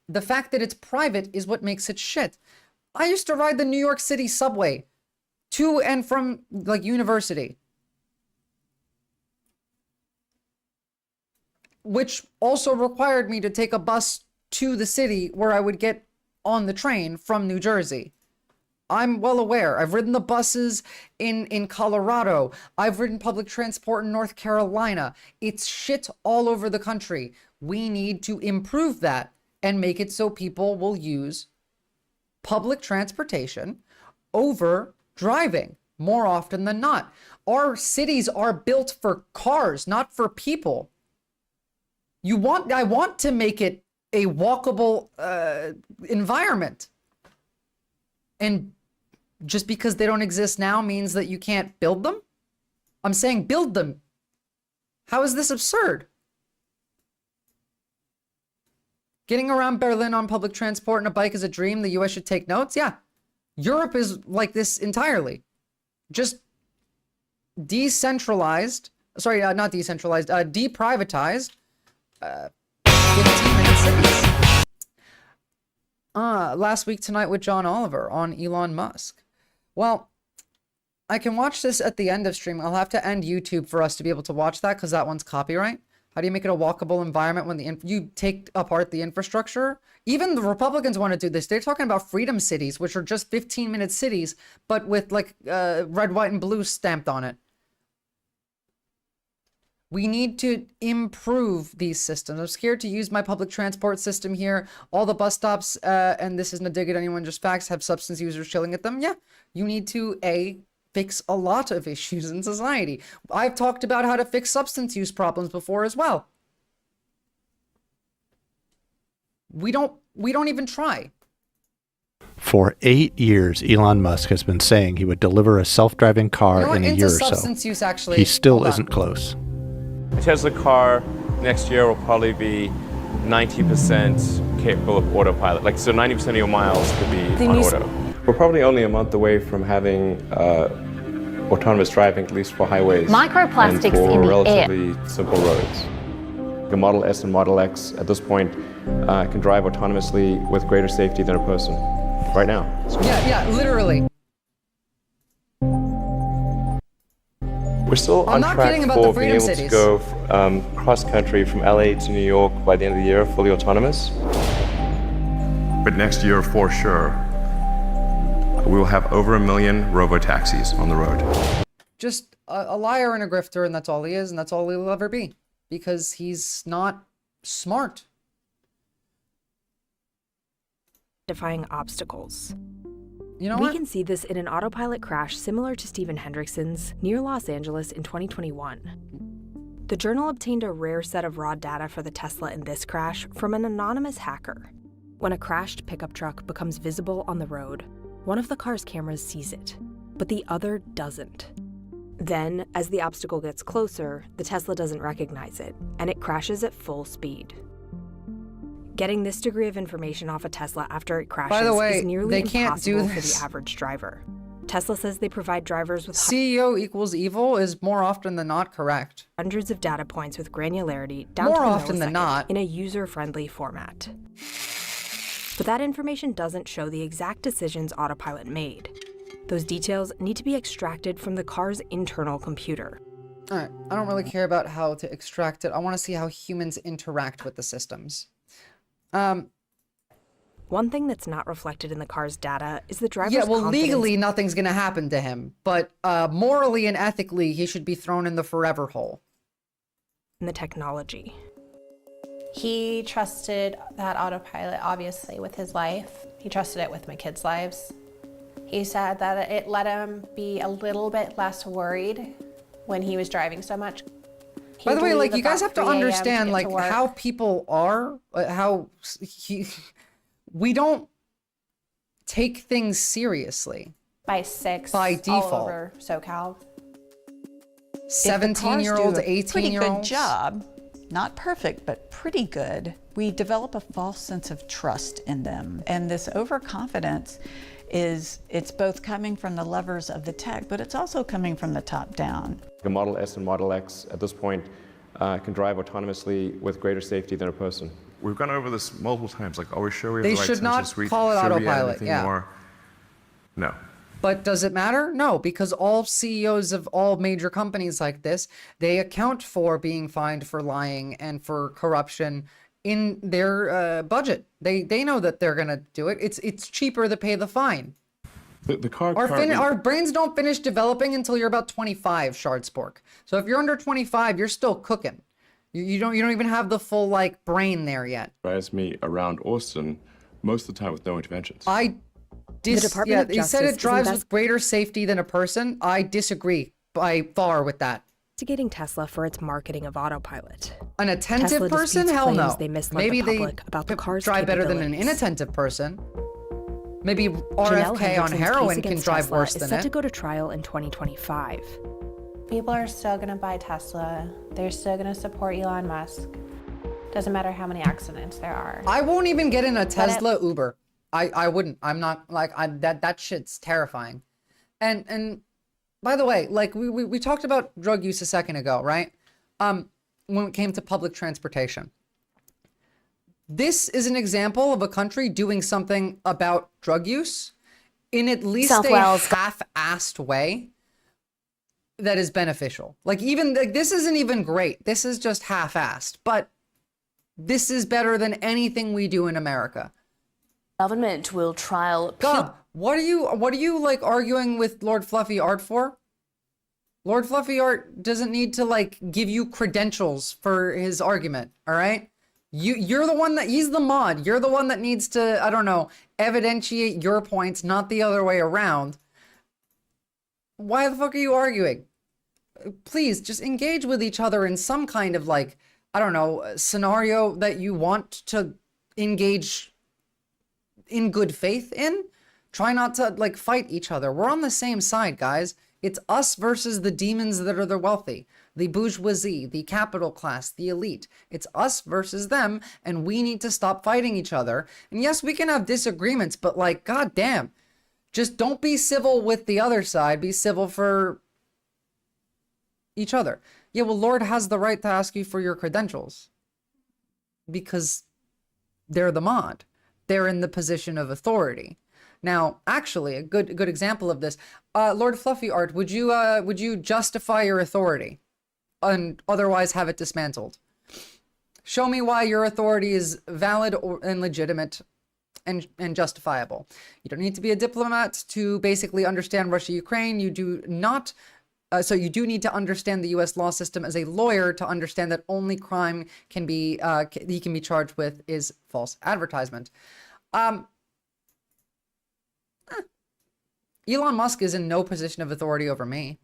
The fact that it's private is what makes it shit. I used to ride the New York City subway to and from like university, which also required me to take a bus to the city where I would get on the train from New Jersey. I'm well aware. I've ridden the buses in Colorado. I've ridden public transport in North Carolina. It's shit all over the country. We need to improve that and make it so people will use public transportation over driving more often than not. Our cities are built for cars, not for people. I want to make it a walkable environment. And just because they don't exist now means that you can't build them? I'm saying build them. How is this absurd? Getting around Berlin on public transport and a bike is a dream. The US should take notes. Yeah. Europe is like this entirely. Just decentralized. Sorry, not decentralized. Deprivatized. 15-minute cities. Last week tonight with John Oliver on Elon Musk. Well, I can watch this at the end of stream. I'll have to end YouTube for us to be able to watch that because that one's copyright. How do you make it a walkable environment when you take apart the infrastructure? Even the Republicans want to do this. They're talking about freedom cities, which are just 15-minute cities, but with like red, white, and blue stamped on it. We need to improve these systems. I'm scared to use my public transport system here. All the bus stops, and this isn't a dig at anyone, just facts, have substance users chilling at them. Yeah, you need to, fix a lot of issues in society. I've talked about how to fix substance use problems before as well. We don't even try. For 8 years, Elon Musk has been saying he would deliver a self-driving car in a year or so. Substance use, actually. He still isn't close. A Tesla car next year will probably be 90% capable of autopilot. Like, so 90% of your miles could be on auto. We're probably only a month away from having autonomous driving, at least for highways. Microplastics and for in the relatively simple roads. The Model S and Model X at this point can drive autonomously with greater safety than a person right now. Yeah, literally. We're still on track for being able to go cross-country from LA to New York by the end of the year, fully autonomous. But next year, for sure, we will have over 1 million robo-taxis on the road. Just a liar and a grifter, and that's all he is, and that's all he'll ever be. Because he's not smart. Defying obstacles. You know we what? can see this in an autopilot crash similar to Steven Hendrickson's near Los Angeles in 2021. The Journal obtained a rare set of raw data for the Tesla in this crash from an anonymous hacker. When a crashed pickup truck becomes visible on the road, one of the car's cameras sees it, but the other doesn't. Then, as the obstacle gets closer, the Tesla doesn't recognize it, and it crashes at full speed. Getting this degree of information off a Tesla after it crashes is nearly impossible for the average driver. Tesla says they provide drivers with CEO equals evil is more often than not correct. Hundreds of data points with granularity down more to the often than not in a user-friendly format. But that information doesn't show the exact decisions Autopilot made. Those details need to be extracted from the car's internal computer. All right, I don't really care about how to extract it. I want to see how humans interact with the systems. One thing that's not reflected in the car's data is the driver's legally nothing's going to happen to him, but morally and ethically, he should be thrown in the forever hole. And the technology. He trusted that autopilot, obviously, with his life. He trusted it with my kids' lives. He said that it let him be a little bit less worried when he was driving so much. By the way, like, you guys have to understand, like, how people are, we don't take things seriously. By 6, by default. all over SoCal. 17-year-olds, 18-year-olds. Pretty good job. Not perfect, but pretty good. We develop a false sense of trust in them. And this overconfidence it's both coming from the levers of the tech, but it's also coming from the top down. The Model S and Model X at this point can drive autonomously with greater safety than a person. We've gone over this multiple times. Like, are we sure we have They the right should not sensor suite? call it Should we add autopilot, anything yeah. more? No. But does it matter? No, because all CEOs of all major companies like this, they account for being fined for lying and for corruption in their budget. They know that they're gonna do it. It's cheaper to pay the fine. The car Our brains don't finish developing until you're about 25, Shardspork. So if you're under 25, you're still cooking. You don't even have the full like brain there yet. drives me around Austin most of the time with no interventions. He said it drives with greater safety than a person. I disagree by far with that. Investigating Tesla for its marketing of autopilot. An attentive Tesla person? disputes Hell claims no. They misled Maybe the public about the car's drive better than an capabilities. inattentive person. Maybe Janelle RFK on Hendrickson's heroin case can against drive Tesla worse is than set to it. go to trial in 2025. People are still gonna buy Tesla. They're still gonna support Elon Musk. Doesn't matter how many accidents there are. I won't even get in a Tesla Uber. I wouldn't. I'm not like that shit's terrifying. And by the way, like we talked about drug use a second ago, right? When it came to public transportation. This is an example of a country doing something about drug use in at least a half-assed way that is beneficial. Like even like this isn't even great. This is just half-assed, but this is better than anything we do in America. Government will trial. God, what are you like arguing with Lord Fluffy Art for? Lord Fluffy Art doesn't need to like give you credentials for his argument, all right? You're the one that, he's the mod. You're the one that needs to, I don't know, evidentiate your points, not the other way around. Why the fuck are you arguing? Please just engage with each other in some kind of like, I don't know, scenario that you want to engage in good faith in. Try not to like fight each other. We're on the same side, guys. It's us versus the demons that are the wealthy, the bourgeoisie, the capital class, the elite. It's us versus them, and we need to stop fighting each other. And yes, we can have disagreements, but like, goddamn, just don't be civil with the other side. Be civil for each other. Yeah, well, Lord has the right to ask you for your credentials because they're the mod. They're in the position of authority. Now, actually, a good example of this, Lord Fluffy Art, would you justify your authority and otherwise have it dismantled? Show me why your authority is valid and legitimate and justifiable. You don't need to be a diplomat to basically understand Russia-Ukraine. You do not. So you do need to understand the U.S. law system as a lawyer to understand that only crime he can be charged with is false advertisement. Elon Musk is in no position of authority over me.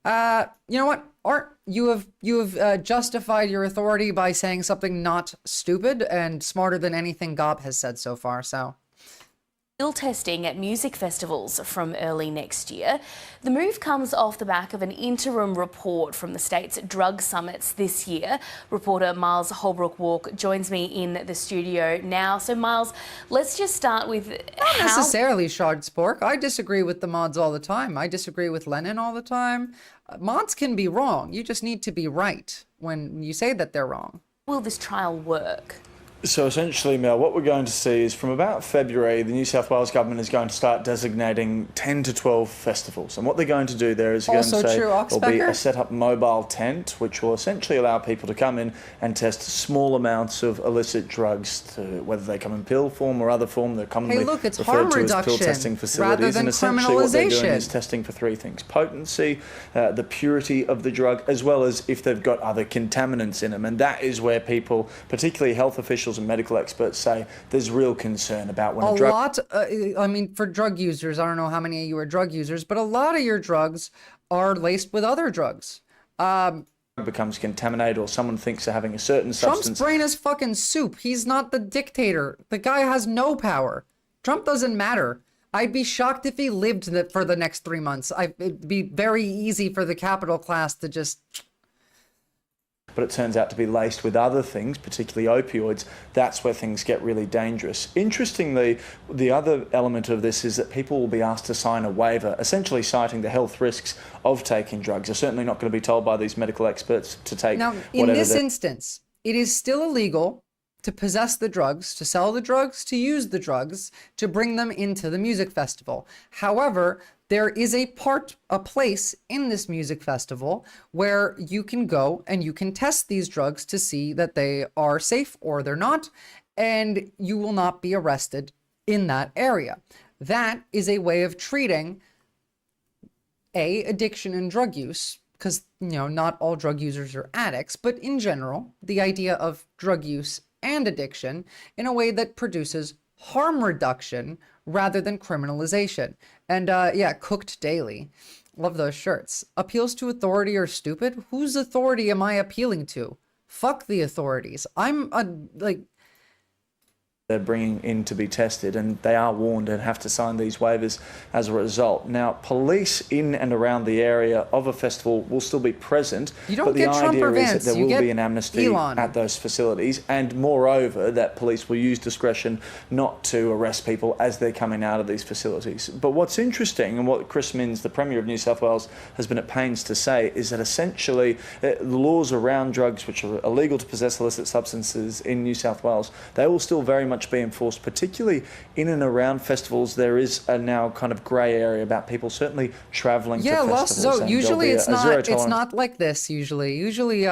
You know what, Art? You have justified your authority by saying something not stupid and smarter than anything Gob has said so far. So. Still testing at music festivals from early next year. The move comes off the back of an interim report from the state's drug summits this year. Reporter Miles Holbrook-Walk joins me in the studio now. So Miles, let's just start with Not necessarily, Shardspork. I disagree with the mods all the time. I disagree with Lennon all the time. Mods can be wrong. You just need to be right when you say that they're wrong. Will this trial work? So essentially, Mel, what we're going to see is from about February, the New South Wales government is going to start designating 10 to 12 festivals. And what they're going to do there is they're going to say there'll be a set-up mobile tent, which will essentially allow people to come in and test small amounts of illicit drugs, whether they come in pill form or other form. They're commonly it's referred harm to as pill reduction testing facilities. rather than And essentially what they're doing criminalization. is testing for three things: potency, the purity of the drug, as well as if they've got other contaminants in them. And that is where people, particularly health officials and medical experts, say there's real concern about when a drug... I mean, for drug users, I don't know how many of you are drug users, but a lot of your drugs are laced with other drugs. becomes contaminated, or someone thinks they're having a certain Trump's substance... brain is fucking soup. He's not the dictator. The guy has no power. Trump doesn't matter. I'd be shocked if he lived for the next 3 months. It'd be very easy for the capital class to just... But it turns out to be laced with other things, particularly opioids. That's where things get really dangerous. Interestingly, the other element of this is that people will be asked to sign a waiver, essentially citing the health risks of taking drugs. They're certainly not going to be told by these medical experts to take Now, in this instance, it is still illegal to possess the drugs, to sell the drugs, to use the drugs, to bring them into the music festival. However, there is a place in this music festival where you can go and you can test these drugs to see that they are safe or they're not, and you will not be arrested in that area. That is a way of treating addiction and drug use, because, you know, not all drug users are addicts, but in general, the idea of drug use and addiction in a way that produces harm reduction rather than criminalization. And yeah, Cooked Daily. Love those shirts. Appeals to authority are stupid. Whose authority am I appealing to? Fuck the authorities. They're bringing in to be tested, and they are warned and have to sign these waivers as a result. Now, police in and around the area of a festival will still be present, but the idea is that there will be an amnesty at those facilities, and moreover, that police will use discretion not to arrest people as they're coming out of these facilities. But what's interesting, and what Chris Minns, the Premier of New South Wales, has been at pains to say, is that essentially the laws around drugs, which are illegal to possess illicit substances in New South Wales, they will still very much be enforced, particularly in and around festivals. There is a now kind of grey area about people certainly travelling to festivals. So usually it's not like this. Usually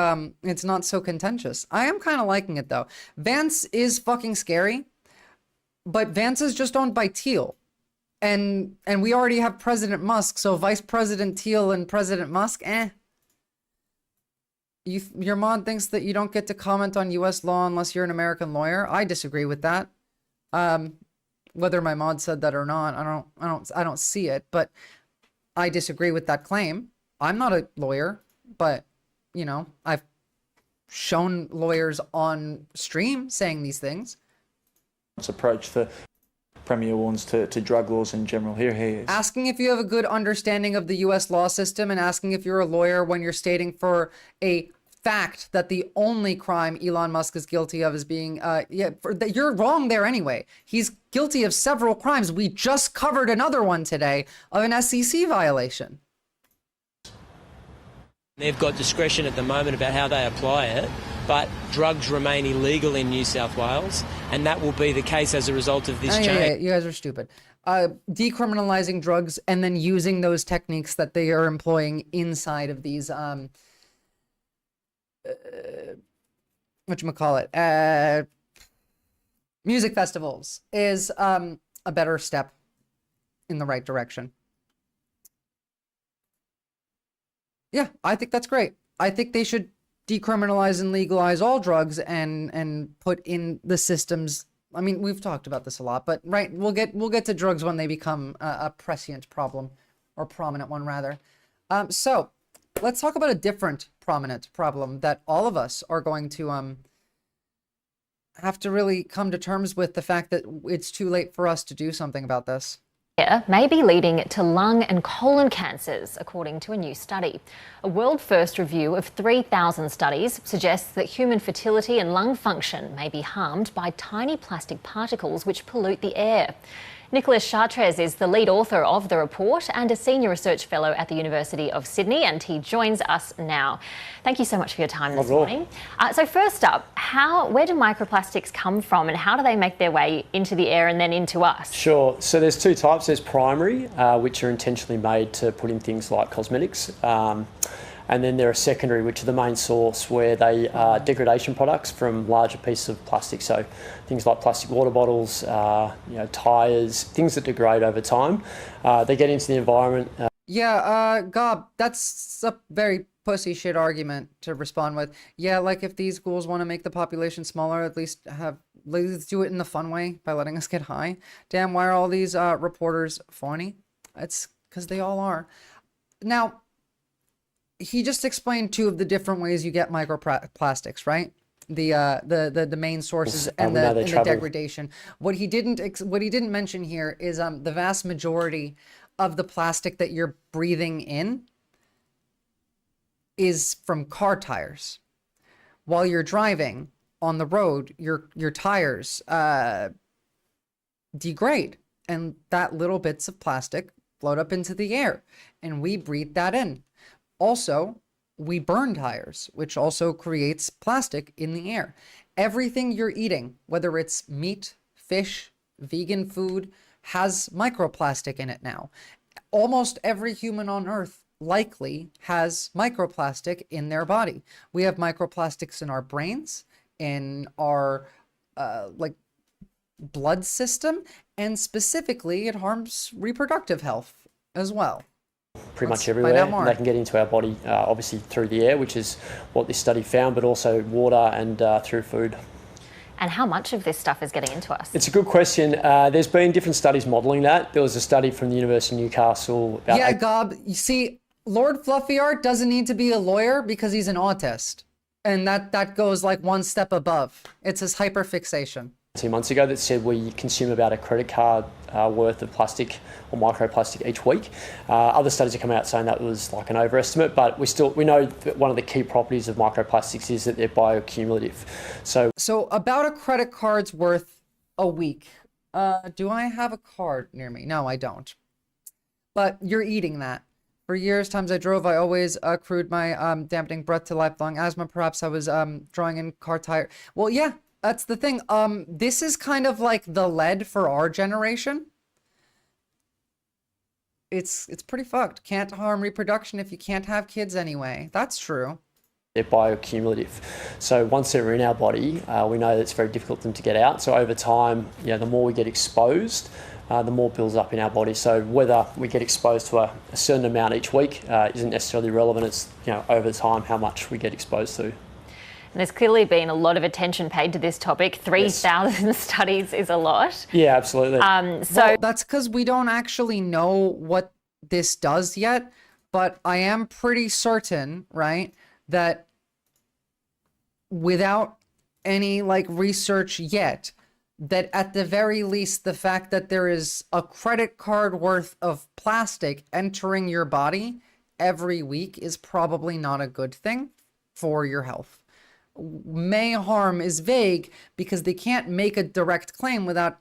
it's not so contentious. I am kind of liking it though. Vance is fucking scary, but Vance is just owned by Thiel, and we already have President Musk. So Vice President Thiel and President Musk, Your mod thinks that you don't get to comment on U.S. law unless you're an American lawyer. I disagree with that. Whether my mod said that or not, I don't see it, but I disagree with that claim. I'm not a lawyer, but you know, I've shown lawyers on stream saying these things. Approach the Premier warns to drug laws in general. Here he is. Asking if you have a good understanding of the U.S. law system, and asking if you're a lawyer when you're stating for a fact that the only crime Elon Musk is guilty of is being, you're wrong there anyway. He's guilty of several crimes. We just covered another one today of an SEC violation. They've got discretion at the moment about how they apply it, but drugs remain illegal in New South Wales, and that will be the case as a result of this change. Yeah, you guys are stupid. Decriminalizing drugs and then using those techniques that they are employing inside of these music festivals is a better step in the right direction. Yeah, I think that's great. I think they should decriminalize and legalize all drugs and put in the systems. I mean, we've talked about this a lot, but right, we'll get to drugs when they become a prescient problem, or prominent one rather. So let's talk about a different prominent problem that all of us are going to have to really come to terms with, the fact that it's too late for us to do something about this. May be leading to lung and colon cancers, according to a new study. A world-first review of 3,000 studies suggests that human fertility and lung function may be harmed by tiny plastic particles which pollute the air. Nicholas Chartres is the lead author of the report and a senior research fellow at the University of Sydney, and he joins us now. Thank you so much for your time this morning. So first up, where do microplastics come from and how do they make their way into the air and then into us? Sure. So there's two types. There's primary, which are intentionally made to put in things like cosmetics. And then there are secondary, which are the main source, where they are degradation products from larger pieces of plastic. So things like plastic water bottles, tyres, things that degrade over time. They get into the environment. Gob, that's a very pussy shit argument to respond with. Yeah, like if these schools want to make the population smaller, at least let's do it in the fun way by letting us get high. Damn, why are all these reporters phony? It's because they all are. Now, he just explained two of the different ways you get microplastics, right? The main sources and the degradation. What he didn't mention here is the vast majority of the plastic that you're breathing in is from car tires. While you're driving on the road, your tires degrade, and that little bits of plastic float up into the air, and we breathe that in. Also, we burn tires, which also creates plastic in the air. Everything you're eating, whether it's meat, fish, vegan food, has microplastic in it now. Almost every human on Earth likely has microplastic in their body. We have microplastics in our brains, in our blood system, and specifically it harms reproductive health as well. Pretty much everywhere. And they can get into our body, obviously through the air, which is what this study found, but also water and through food. And how much of this stuff is getting into us? It's a good question. There's been different studies modelling that. There was a study from the University of Newcastle. Gob, you see, Lord Fluffy Art doesn't need to be a lawyer because he's an autist. And that goes like one step above. It's his hyperfixation. 2 months ago that said we consume about a credit card worth of plastic or microplastic each week. Other studies have come out saying that was like an overestimate, but we know that one of the key properties of microplastics is that they're bioaccumulative. So about a credit card's worth a week. Do I have a card near me? No, I don't. But you're eating that. For years, times I drove, I always accrued my dampening breath to lifelong asthma. Perhaps I was drawing in car tire. Well, yeah. That's the thing. This is kind of like the lead for our generation. It's pretty fucked. Can't harm reproduction if you can't have kids anyway. That's true. They're bioaccumulative. So once they're in our body, we know that it's very difficult for them to get out. So over time, the more we get exposed, the more builds up in our body. So whether we get exposed to a certain amount each week isn't necessarily relevant. It's over time how much we get exposed to. And there's clearly been a lot of attention paid to this topic. 3,000 studies is a lot. Yeah, absolutely. Well, that's because we don't actually know what this does yet, but I am pretty certain, right, that without any research yet, that at the very least, the fact that there is a credit card worth of plastic entering your body every week is probably not a good thing for your health. May harm is vague because they can't make a direct claim without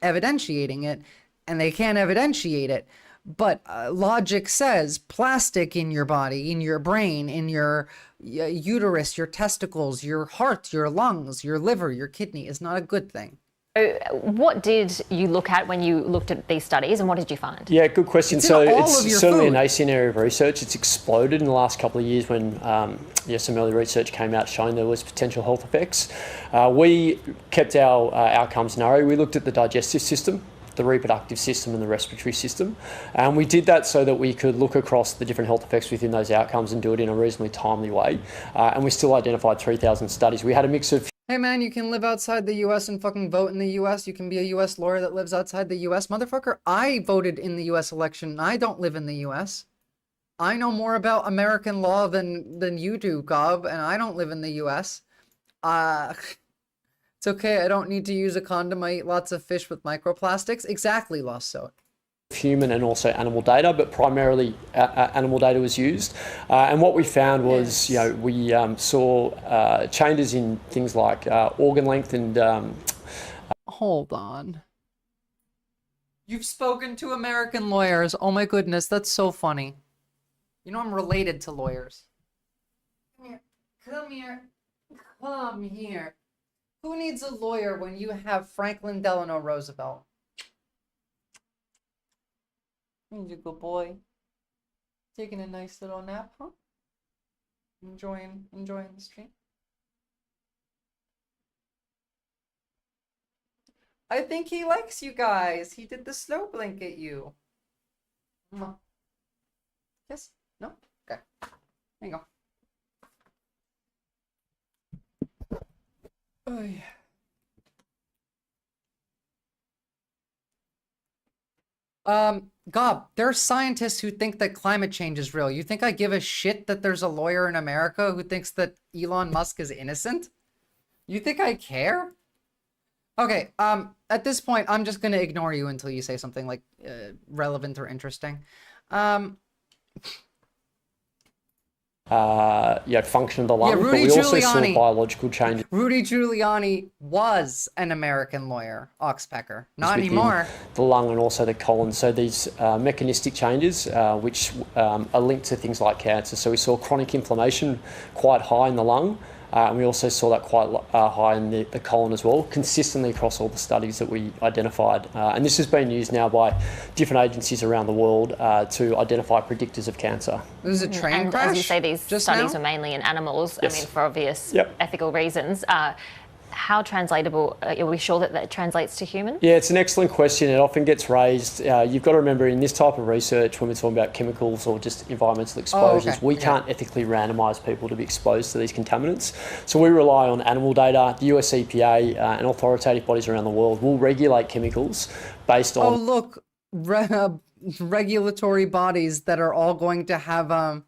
evidentiating it, and they can't evidentiate it. But logic says plastic in your body, in your brain, in your uterus, your testicles, your heart, your lungs, your liver, your kidney is not a good thing. What did you look at when you looked at these studies, and what did you find? Yeah, good question. So it's certainly a nascent area of research. It's exploded in the last couple of years when some early research came out showing there was potential health effects. We kept our outcomes narrow. We looked at the digestive system, the reproductive system and the respiratory system. And we did that so that we could look across the different health effects within those outcomes and do it in a reasonably timely way. And we still identified 3,000 studies. We had a mix of... Hey man, you can live outside the US and fucking vote in the US. You can be a US lawyer that lives outside the US. Motherfucker, I voted in the US election. I don't live in the US. I know more about American law than you do, Gob, and I don't live in the US. It's okay, I don't need to use a condom. I eat lots of fish with microplastics. Exactly, Lost Soul. Human and also animal data, but primarily animal data was used. And what we found was, we saw changes in things like organ length and... Hold on. You've spoken to American lawyers. Oh my goodness, that's so funny. You know I'm related to lawyers. Come here. Come here. Come here. Who needs a lawyer when you have Franklin Delano Roosevelt? He's a good boy. Taking a nice little nap, huh? Enjoying the stream. I think he likes you guys. He did the slow blink at you. Yes? No? Okay. There you go. Oh, yeah. Gob, there are scientists who think that climate change is real. You think I give a shit that there's a lawyer in America who thinks that Elon Musk is innocent? You think I care? Okay, at this point, I'm just gonna ignore you until you say something like relevant or interesting. Function of the lung, Yeah, but Rudy we also saw Giuliani. biological changes. Rudy Giuliani was an American lawyer, Oxpecker. Not within anymore. the lung and also the colon. So these mechanistic changes, which are linked to things like cancer. So we saw chronic inflammation quite high in the lung, and we also saw that quite high in the colon as well, consistently across all the studies that we identified. And this has been used now by different agencies around the world to identify predictors of cancer. This is a train And crash. as you say, these studies are mainly in animals, Yes. I mean, for obvious Yep. ethical reasons. How translatable, are we sure that that translates to humans? Yeah, it's an excellent question. It often gets raised. You've got to remember in this type of research, when we're talking about chemicals or just environmental exposures, we can't ethically randomise people to be exposed to these contaminants. So we rely on animal data. The US EPA and authoritative bodies around the world will regulate chemicals based on... Oh, look, regulatory bodies that are all going to have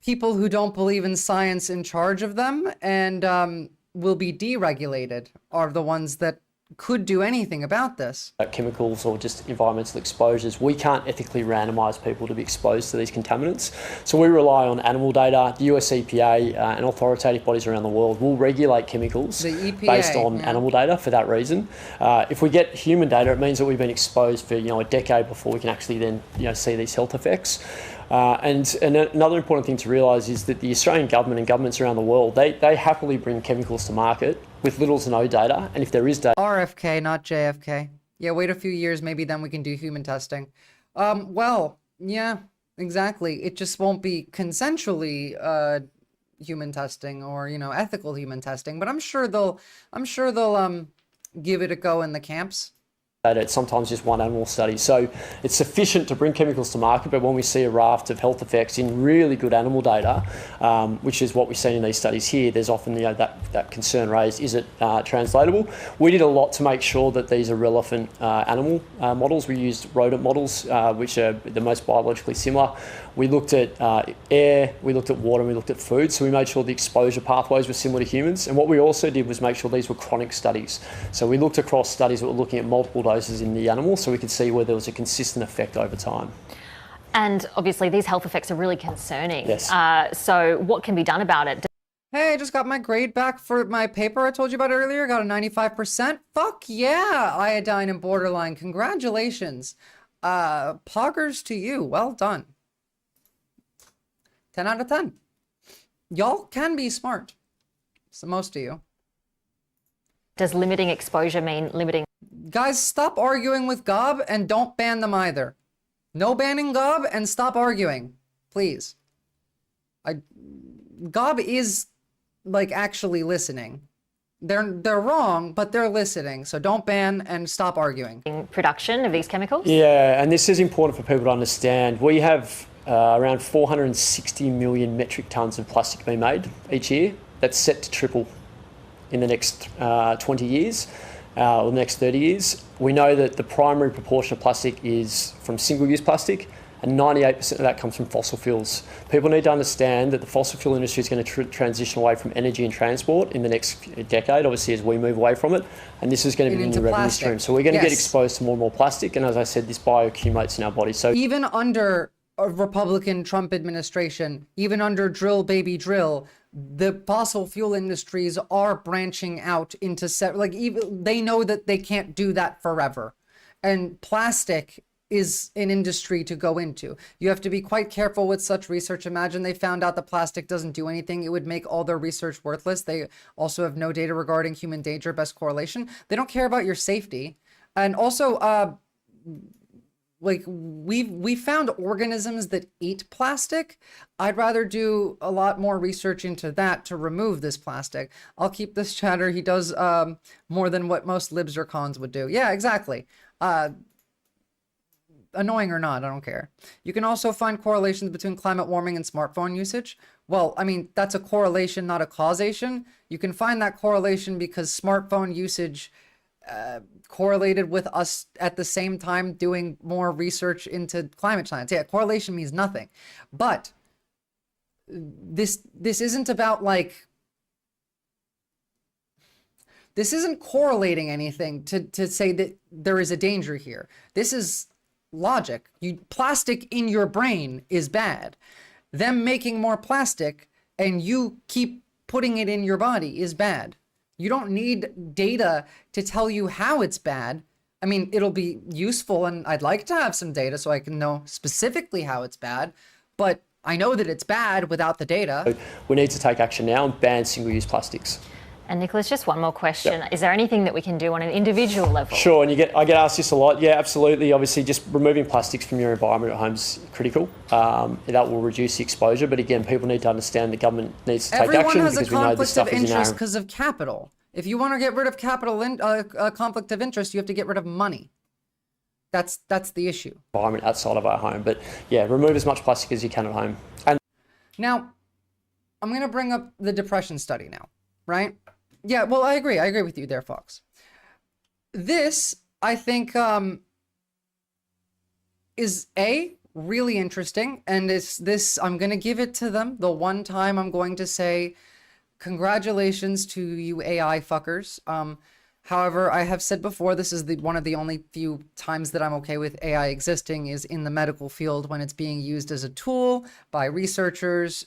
people who don't believe in science in charge of them and will be deregulated are the ones that could do anything about this. Chemicals or just environmental exposures, we can't ethically randomise people to be exposed to these contaminants. So we rely on animal data. The US EPA and authoritative bodies around the world will regulate chemicals based on animal data for that reason. If we get human data, it means that we've been exposed for a decade before we can actually then see these health effects. And another important thing to realise is that the Australian government and governments around the world, they happily bring chemicals to market with little to no data. And if there is data... RFK, not JFK. Yeah, wait a few years, maybe then we can do human testing. Well, yeah, exactly. It just won't be consensually human testing or, ethical human testing. But I'm sure they'll give it a go in the camps. It's sometimes just one animal study. So it's sufficient to bring chemicals to market, but when we see a raft of health effects in really good animal data, which is what we've seen in these studies here, there's often that concern raised, is it translatable? We did a lot to make sure that these are relevant animal models. We used rodent models, which are the most biologically similar. We looked at air, we looked at water, and we looked at food. So we made sure the exposure pathways were similar to humans. And what we also did was make sure these were chronic studies. So we looked across studies that were looking at multiple doses in the animal so we could see where there was a consistent effect over time. And obviously these health effects are really concerning. Yes. So what can be done about it? Hey, I just got my grade back for my paper I told you about earlier. Got a 95%. Fuck yeah, iodine and borderline. Congratulations. Poggers to you. Well done. 10 out of 10. Y'all can be smart. So most of you. Does limiting exposure mean limiting? Guys, stop arguing with Gob and don't ban them either. No banning Gob and stop arguing. Please. Gob is actually listening. They're wrong, but they're listening. So don't ban and stop arguing. Production of these chemicals? Yeah, and this is important for people to understand. We have around 460 million metric tonnes of plastic being made each year. That's set to triple in the next 20 years or the next 30 years. We know that the primary proportion of plastic is from single-use plastic, and 98% of that comes from fossil fuels. People need to understand that the fossil fuel industry is going to transition away from energy and transport in the next decade, obviously, as we move away from it. And this is going to be the new revenue stream. So we're going to get exposed to more and more plastic. And as I said, this bioaccumulates in our body. So even under a Republican Trump administration, even under drill baby drill, the fossil fuel industries are branching out into even they know that they can't do that forever. And plastic is an industry to go into. You have to be quite careful with such research. Imagine they found out that plastic doesn't do anything. It would make all their research worthless. They also have no data regarding human danger, best correlation. They don't care about your safety. And also, like we found organisms that eat plastic. I'd rather do a lot more research into that to remove this plastic. I'll keep this chatter. He does more than what most libs or cons would do. Yeah, exactly. Annoying or not, I don't care. You can also find correlations between climate warming and smartphone usage. Well, I mean, that's a correlation, not a causation. You can find that correlation because smartphone usage correlated with us at the same time doing more research into climate science. Yeah, correlation means nothing. But this isn't about like, this isn't correlating anything to say that there is a danger here. This is logic. Plastic in your brain is bad. Them making more plastic and you keep putting it in your body is bad. You don't need data to tell you how it's bad. I mean, it'll be useful and I'd like to have some data so I can know specifically how it's bad, but I know that it's bad without the data. We need to take action now and ban single-use plastics. And Nicholas, just one more question. Yep. Is there anything that we can do on an individual level? Sure, and I get asked this a lot. Yeah, absolutely. Obviously, just removing plastics from your environment at home is critical. That will reduce the exposure. But again, people need to understand the government needs to take action because we know this stuff is in our... Everyone has a conflict of interest because of capital. If you want to get rid of conflict of interest, you have to get rid of money. That's the issue. Environment outside of our home. But yeah, remove as much plastic as you can at home. And now, I'm going to bring up the depression study now, right? Yeah, well, I agree. I agree with you there, Fox. This, I think, is really interesting. And I'm going to give it to them. The one time I'm going to say, congratulations to you AI fuckers. However, I have said before, this is one of the only few times that I'm okay with AI existing is in the medical field when it's being used as a tool by researchers,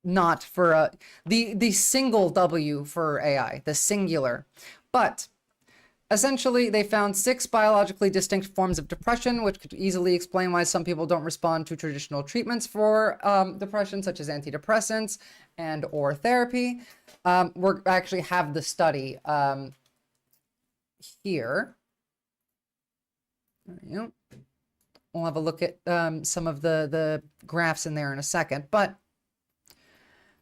not for the single W for AI, the singular. But essentially, they found 6 biologically distinct forms of depression, which could easily explain why some people don't respond to traditional treatments for depression, such as antidepressants and or therapy. We actually have the study here. There you go. We'll have a look at some of the graphs in there in a second, but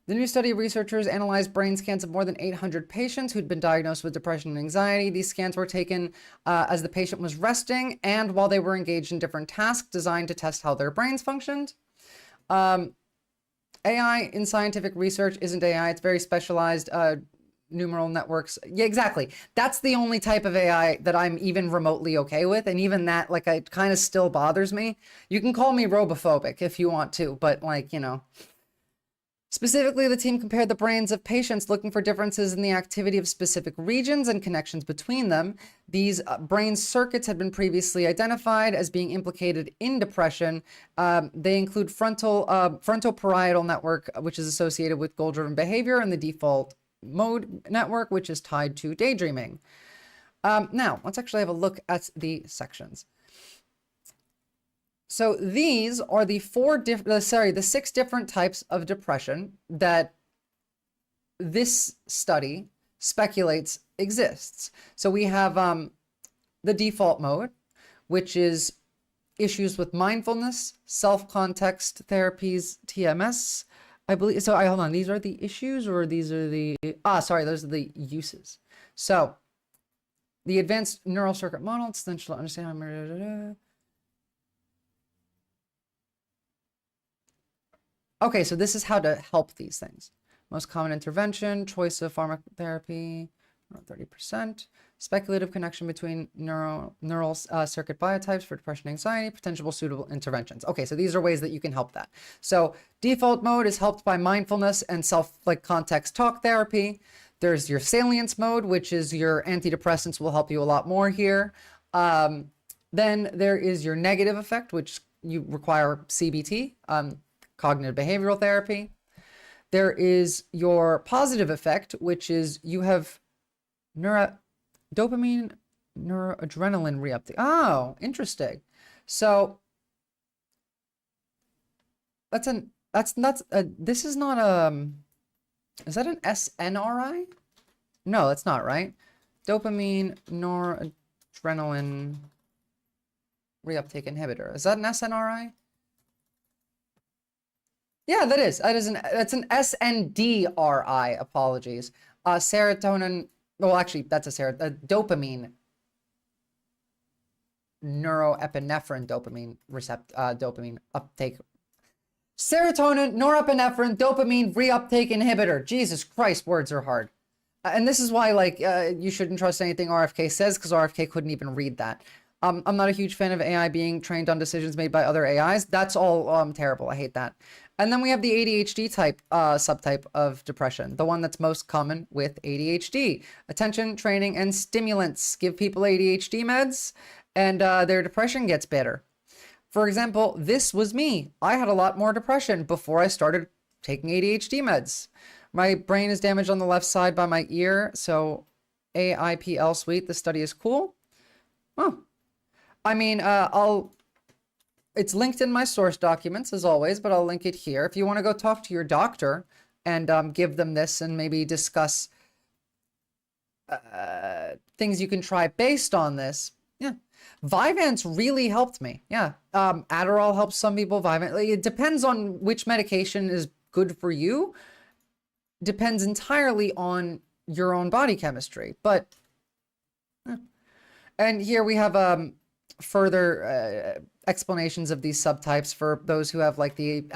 the new study, researchers analyzed brain scans of more than 800 patients who'd been diagnosed with depression and anxiety. These scans were taken as the patient was resting and while they were engaged in different tasks designed to test how their brains functioned. AI in scientific research isn't AI. It's very specialized neural networks. Yeah, exactly. That's the only type of AI that I'm even remotely okay with. And even that, like, it kind of still bothers me. You can call me robophobic if you want to, but like, you know. Specifically, the team compared the brains of patients looking for differences in the activity of specific regions and connections between them. These brain circuits had been previously identified as being implicated in depression. They include frontal-parietal network, which is associated with goal-driven behavior, and the default mode network, which is tied to daydreaming. Now, let's actually have a look at the sections. So these are the 6 different types of depression that this study speculates exists. So we have the default mode, which is issues with mindfulness, self-context therapies, TMS, I believe. So hold on, these are the issues or these are the, those are the uses. So the advanced neural circuit model, it's essential to understand. Okay, so this is how to help these things. Most common intervention, choice of pharmacotherapy, 30%. Speculative connection between neural circuit biotypes for depression and anxiety, potential suitable interventions. Okay, so these are ways that you can help that. So default mode is helped by mindfulness and context talk therapy. There's your salience mode, which is your antidepressants will help you a lot more here. Then there is your negative effect, which you require CBT. Cognitive behavioral therapy. There is your positive effect, which is you have dopamine Neuroadrenaline reuptake. Oh, interesting. So this is not is that an SNRI? No, that's not, right? Dopamine noradrenaline reuptake inhibitor. Is that an SNRI? Yeah, that is. That's an SNDRI. Apologies. Serotonin. Well, actually, that's a dopamine. Neuroepinephrine dopamine uptake. Serotonin, norepinephrine, dopamine reuptake inhibitor. Jesus Christ, words are hard. And this is why, like, you shouldn't trust anything RFK says, because RFK couldn't even read that. I'm not a huge fan of AI being trained on decisions made by other AIs. That's all terrible. I hate that. And then we have the ADHD type, subtype of depression, the one that's most common with ADHD. Attention, training, and stimulants give people ADHD meds, and their depression gets better. For example, this was me. I had a lot more depression before I started taking ADHD meds. My brain is damaged on the left side by my ear, so AIPL sweet, the study is cool. Oh. I mean, it's linked in my source documents as always, but I'll link it here. If you want to go talk to your doctor and give them this and maybe discuss things you can try based on this. Yeah. Vyvanse really helped me. Yeah. Adderall helps some people. Vyvanse, like, it depends on which medication is good for you. Depends entirely on your own body chemistry. But, and here we have further explanations of these subtypes for those who have like the